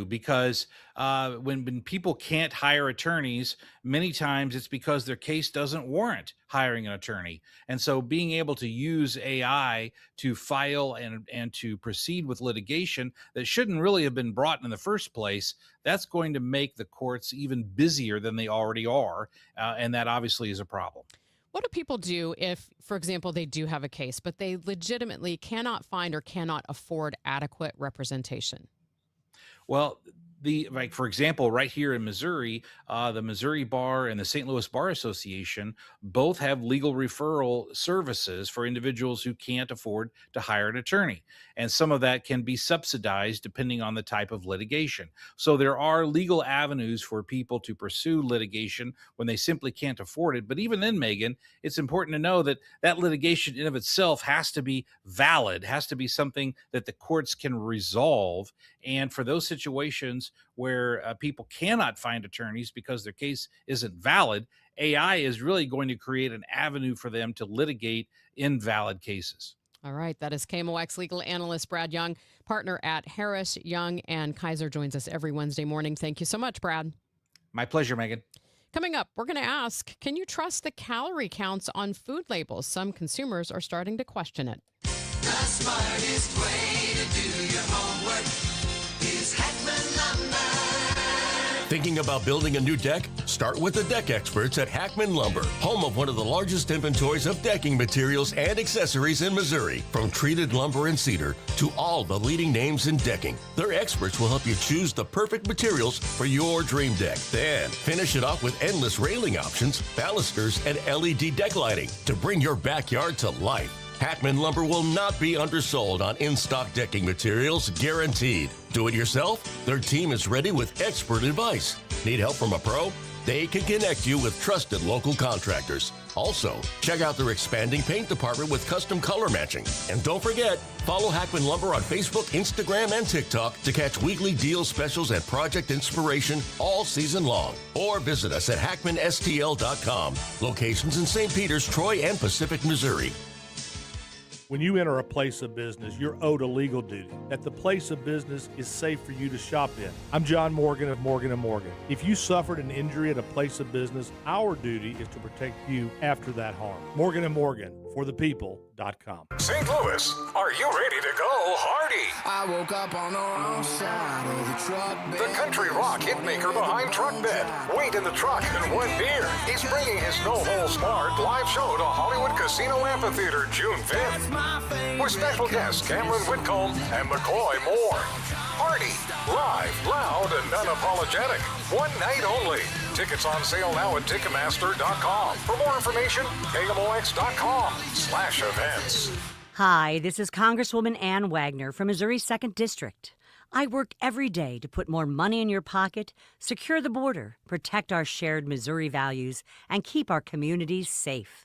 Speaker 4: because when people can't hire attorneys, many times it's because their case doesn't warrant hiring an attorney. And so being able to use AI to file and to proceed with litigation that shouldn't really have been brought in the first place, that's going to make the courts even busier than they already are. And that obviously is a problem.
Speaker 9: What do people do if, for example, they do have a case, but they legitimately cannot find or cannot afford adequate representation?
Speaker 4: Well, like for example, right here in Missouri, the Missouri Bar and the St. Louis Bar Association both have legal referral services for individuals who can't afford to hire an attorney. And some of that can be subsidized depending on the type of litigation. So there are legal avenues for people to pursue litigation when they simply can't afford it. But even then, Megan, it's important to know that that litigation in of itself has to be valid, has to be something that the courts can resolve. And for those situations where people cannot find attorneys because their case isn't valid, AI is really going to create an avenue for them to litigate invalid cases.
Speaker 9: All right. That is KMOX legal analyst Brad Young, partner at Harris, Young, and Kaiser, joins us every Wednesday morning. Thank you so much, Brad.
Speaker 4: My pleasure, Megan.
Speaker 9: Coming up, we're going to ask, can you trust the calorie counts on food labels? Some consumers are starting to question it.
Speaker 6: The smartest way to do your homework is Hackman Lumber.
Speaker 14: Thinking about building a new deck? Start with the deck experts at Hackman Lumber, home of one of the largest inventories of decking materials and accessories in Missouri. From treated lumber and cedar to all the leading names in decking, their experts will help you choose the perfect materials for your dream deck. Then finish it off with endless railing options, balusters, and LED deck lighting to bring your backyard to life. Hackman Lumber will not be undersold on in-stock decking materials, guaranteed. Do it yourself? Their team is ready with expert advice. Need help from a pro? They can connect you with trusted local contractors. Also, check out their expanding paint department with custom color matching. And don't forget, follow Hackman Lumber on Facebook, Instagram, and TikTok to catch weekly deal specials and project inspiration all season long. Or visit us at hackmanstl.com. Locations in St. Peters, Troy, and Pacific, Missouri.
Speaker 15: When you enter a place of business, you're owed a legal duty, that the place of business is safe for you to shop in. I'm John Morgan of Morgan & Morgan. If you suffered an injury at a place of business, our duty is to protect you after that harm. Morgan & Morgan, for the people.com.
Speaker 16: St. Louis, are you ready to go Hardy?
Speaker 6: I woke up on the wrong side of the truck bed.
Speaker 16: The country rock hitmaker behind Truck Bed. Wait in the truck and one beer. He's bringing his No Holds Barred live show to Hollywood Casino Amphitheater June 5th. With special guests Cameron Whitcomb and McCoy Moore. Hardy, live, loud, and unapologetic. One night only. Tickets on sale now at Ticketmaster.com. For more information, KMOX.com/events.
Speaker 22: Hi, this is Congresswoman Ann Wagner from Missouri's 2nd District. I work every day to put more money in your pocket, secure the border, protect our shared Missouri values, and keep our communities safe.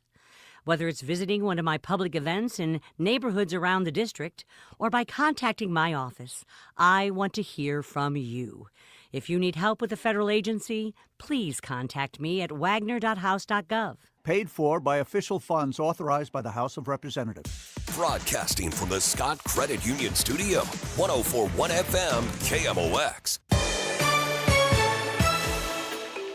Speaker 22: Whether it's visiting one of my public events in neighborhoods around the district or by contacting my office, I want to hear from you. If you need help with a federal agency, please contact me at wagner.house.gov.
Speaker 23: Paid for by official funds authorized by the House of Representatives.
Speaker 24: Broadcasting from the Scott Credit Union Studio, 104.1 FM, KMOX.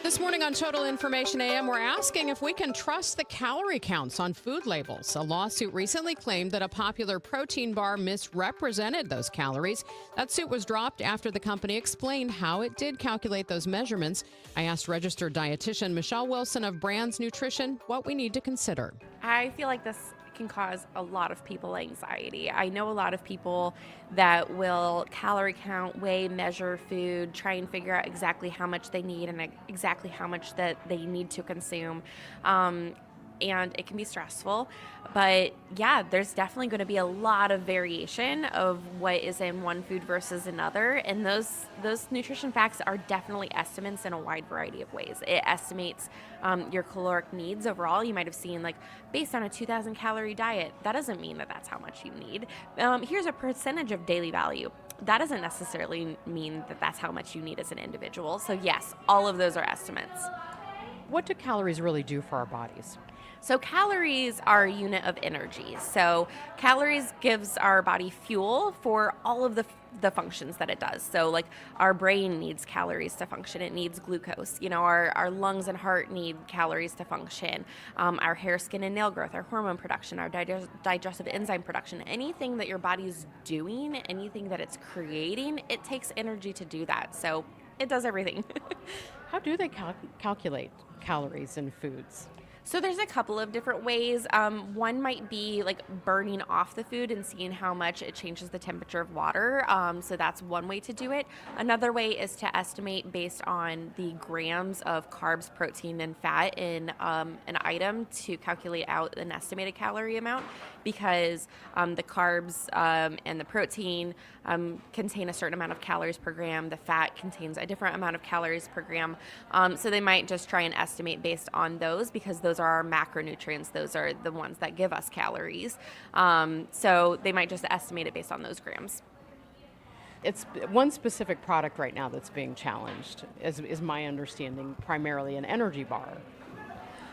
Speaker 9: This morning on Total Information AM, we're asking if we can trust the calorie counts on food labels. A lawsuit recently claimed that a popular protein bar misrepresented those calories. That suit was dropped after the company explained how it did calculate those measurements. I asked registered dietitian Michelle Wilson of Brands Nutrition what we need to consider.
Speaker 25: I feel like this
Speaker 1: can cause a lot of people anxiety. I know a lot of people that will calorie count, weigh, measure food, try and figure out exactly how much they need and exactly how much that they need to consume. And it can be stressful. But yeah, there's definitely going to be a lot of variation of what is in one food versus another. And those nutrition facts are definitely estimates in a wide variety of ways. It estimates your caloric needs overall. You might have seen, like, based on a 2,000 calorie diet, that doesn't mean that that's how much you need. Here's a percentage of daily value. That doesn't necessarily mean that that's how much you need as an individual. So yes, all of those are estimates.
Speaker 9: What do calories really do for our bodies?
Speaker 1: So calories are a unit of energy. So calories gives our body fuel for all of the functions that it does. So like our brain needs calories to function. It needs glucose. You know, our lungs and heart need calories to function. Our hair, skin, and nail growth, our hormone production, our digestive enzyme production, anything that your body's doing, anything that it's creating, it takes energy to do that. So it does everything.
Speaker 9: How do they calculate calories in foods?
Speaker 1: So there's a couple of different ways. One might be like burning off the food and seeing how much it changes the temperature of water. So that's one way to do it. Another way is to estimate based on the grams of carbs, protein, and fat in an item to calculate out an estimated calorie amount, because the carbs and the protein contain a certain amount of calories per gram. The fat contains a different amount of calories per gram. So they might just try and estimate based on those, because those are our macronutrients. Those are the ones that give us calories. So they might just estimate it based on those grams.
Speaker 9: It's one specific product right now that's being challenged, is my understanding, primarily an energy bar.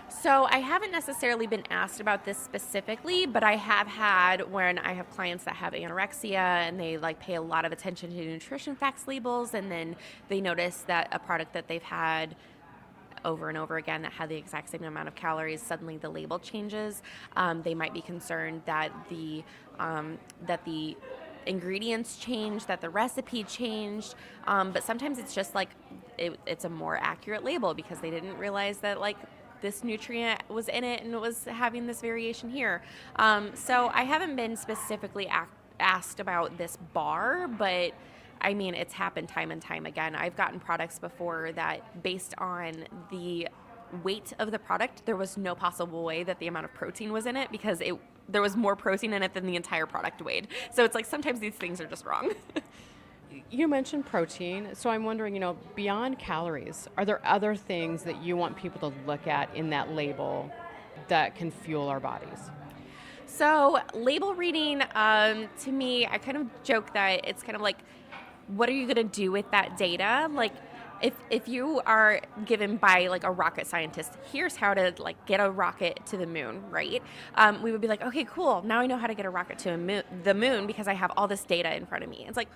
Speaker 1: So I haven't necessarily been asked about this specifically, but I have had when I have clients that have anorexia and they like pay a lot of attention to nutrition facts labels, and then they notice that a product that they've had over and over again that had the exact same amount of calories, suddenly the label changes. They might be concerned that the ingredients changed, that the recipe changed, but sometimes it's just like it's a more accurate label because they didn't realize that like this nutrient was in it and it was having this variation here. So I haven't been specifically asked about this bar, but I mean, it's happened time and time again. I've gotten products before that based on the weight of the product, there was no possible way that the amount of protein was in it because there was more protein in it than the entire product weighed. So it's like sometimes these things are just wrong.
Speaker 9: You mentioned protein, so I'm wondering, beyond calories, are there other things that you want people to look at in that label that can fuel our bodies?
Speaker 1: So label reading, to me, I kind of joke that it's kind of like, what are you going to do with that data? Like, if you are given by like a rocket scientist, here's how to like get a rocket to the moon, right? We would be like, okay, cool. Now I know how to get a rocket to the moon because I have all this data in front of me. It's like,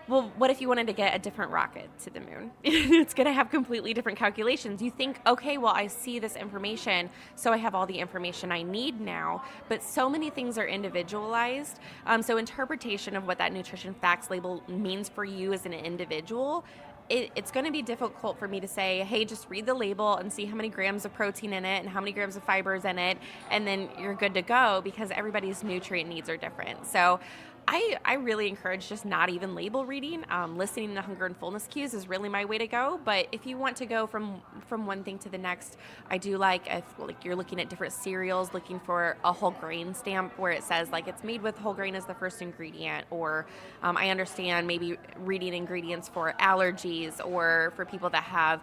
Speaker 1: well, what if you wanted to get a different rocket to the moon? It's going to have completely different calculations. You think, okay, well, I see this information, so I have all the information I need now. But so many things are individualized. So interpretation of what that nutrition facts label means for you as an individual, it's going to be difficult for me to say, hey, just read the label and see how many grams of protein in it and how many grams of fiber is in it, and then you're good to go, because everybody's nutrient needs are different. So I really encourage just not even label reading. Listening to hunger and fullness cues is really my way to go. But if you want to go from one thing to the next, I do like if you're looking at different cereals, looking for a whole grain stamp where it says like it's made with whole grain as the first ingredient. Or I understand maybe reading ingredients for allergies or for people that have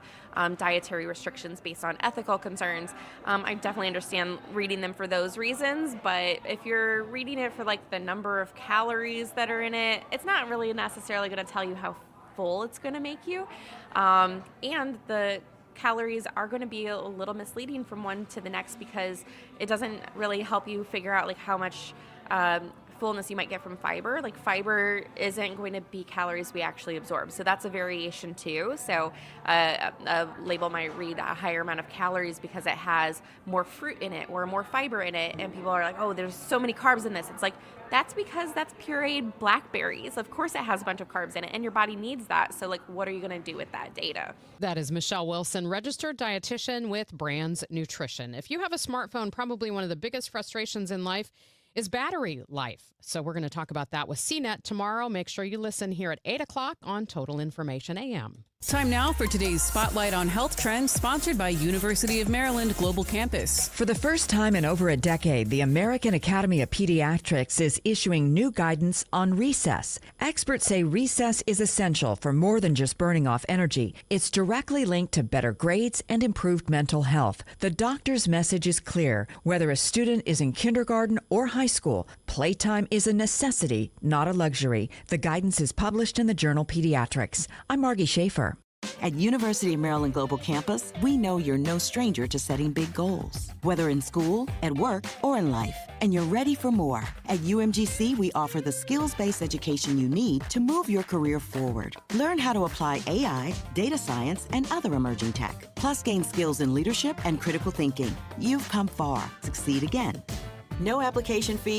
Speaker 1: dietary restrictions based on ethical concerns. I definitely understand reading them for those reasons. But if you're reading it for like the number of calories that are in it, it's not really necessarily going to tell you how full it's going to make you. And the calories are going to be a little misleading from one to the next because it doesn't really help you figure out like how much fullness you might get from fiber. Like fiber isn't going to be calories we actually absorb. So that's a variation too. So a label might read a higher amount of calories because it has more fruit in it or more fiber in it. And people are like, oh, there's so many carbs in this. It's like, that's because that's pureed blackberries. Of course it has a bunch of carbs in it and your body needs that. So like, what are you going to do with that data?
Speaker 9: That is Michelle Wilson, registered dietitian with Brands Nutrition. If you have a smartphone, probably one of the biggest frustrations in life is battery life. So we're going to talk about that with CNET tomorrow. Make sure you listen here at 8 o'clock on Total Information AM.
Speaker 2: Time now for today's Spotlight on Health Trends, sponsored by University of Maryland Global Campus.
Speaker 5: For the first time in over a decade, the American Academy of Pediatrics is issuing new guidance on recess. Experts say recess is essential for more than just burning off energy. It's directly linked to better grades and improved mental health. The doctor's message is clear. Whether a student is in kindergarten or high school, playtime is a necessity, not a luxury. The guidance is published in the journal Pediatrics. I'm Margie Schaefer.
Speaker 13: At University of Maryland Global Campus, we know you're no stranger to setting big goals, whether in school, at work, or in life, and you're ready for more. At UMGC, we offer the skills-based education you need to move your career forward. Learn how to apply AI, data science, and other emerging tech, plus gain skills in leadership and critical thinking. You've come far. Succeed again. No application fee.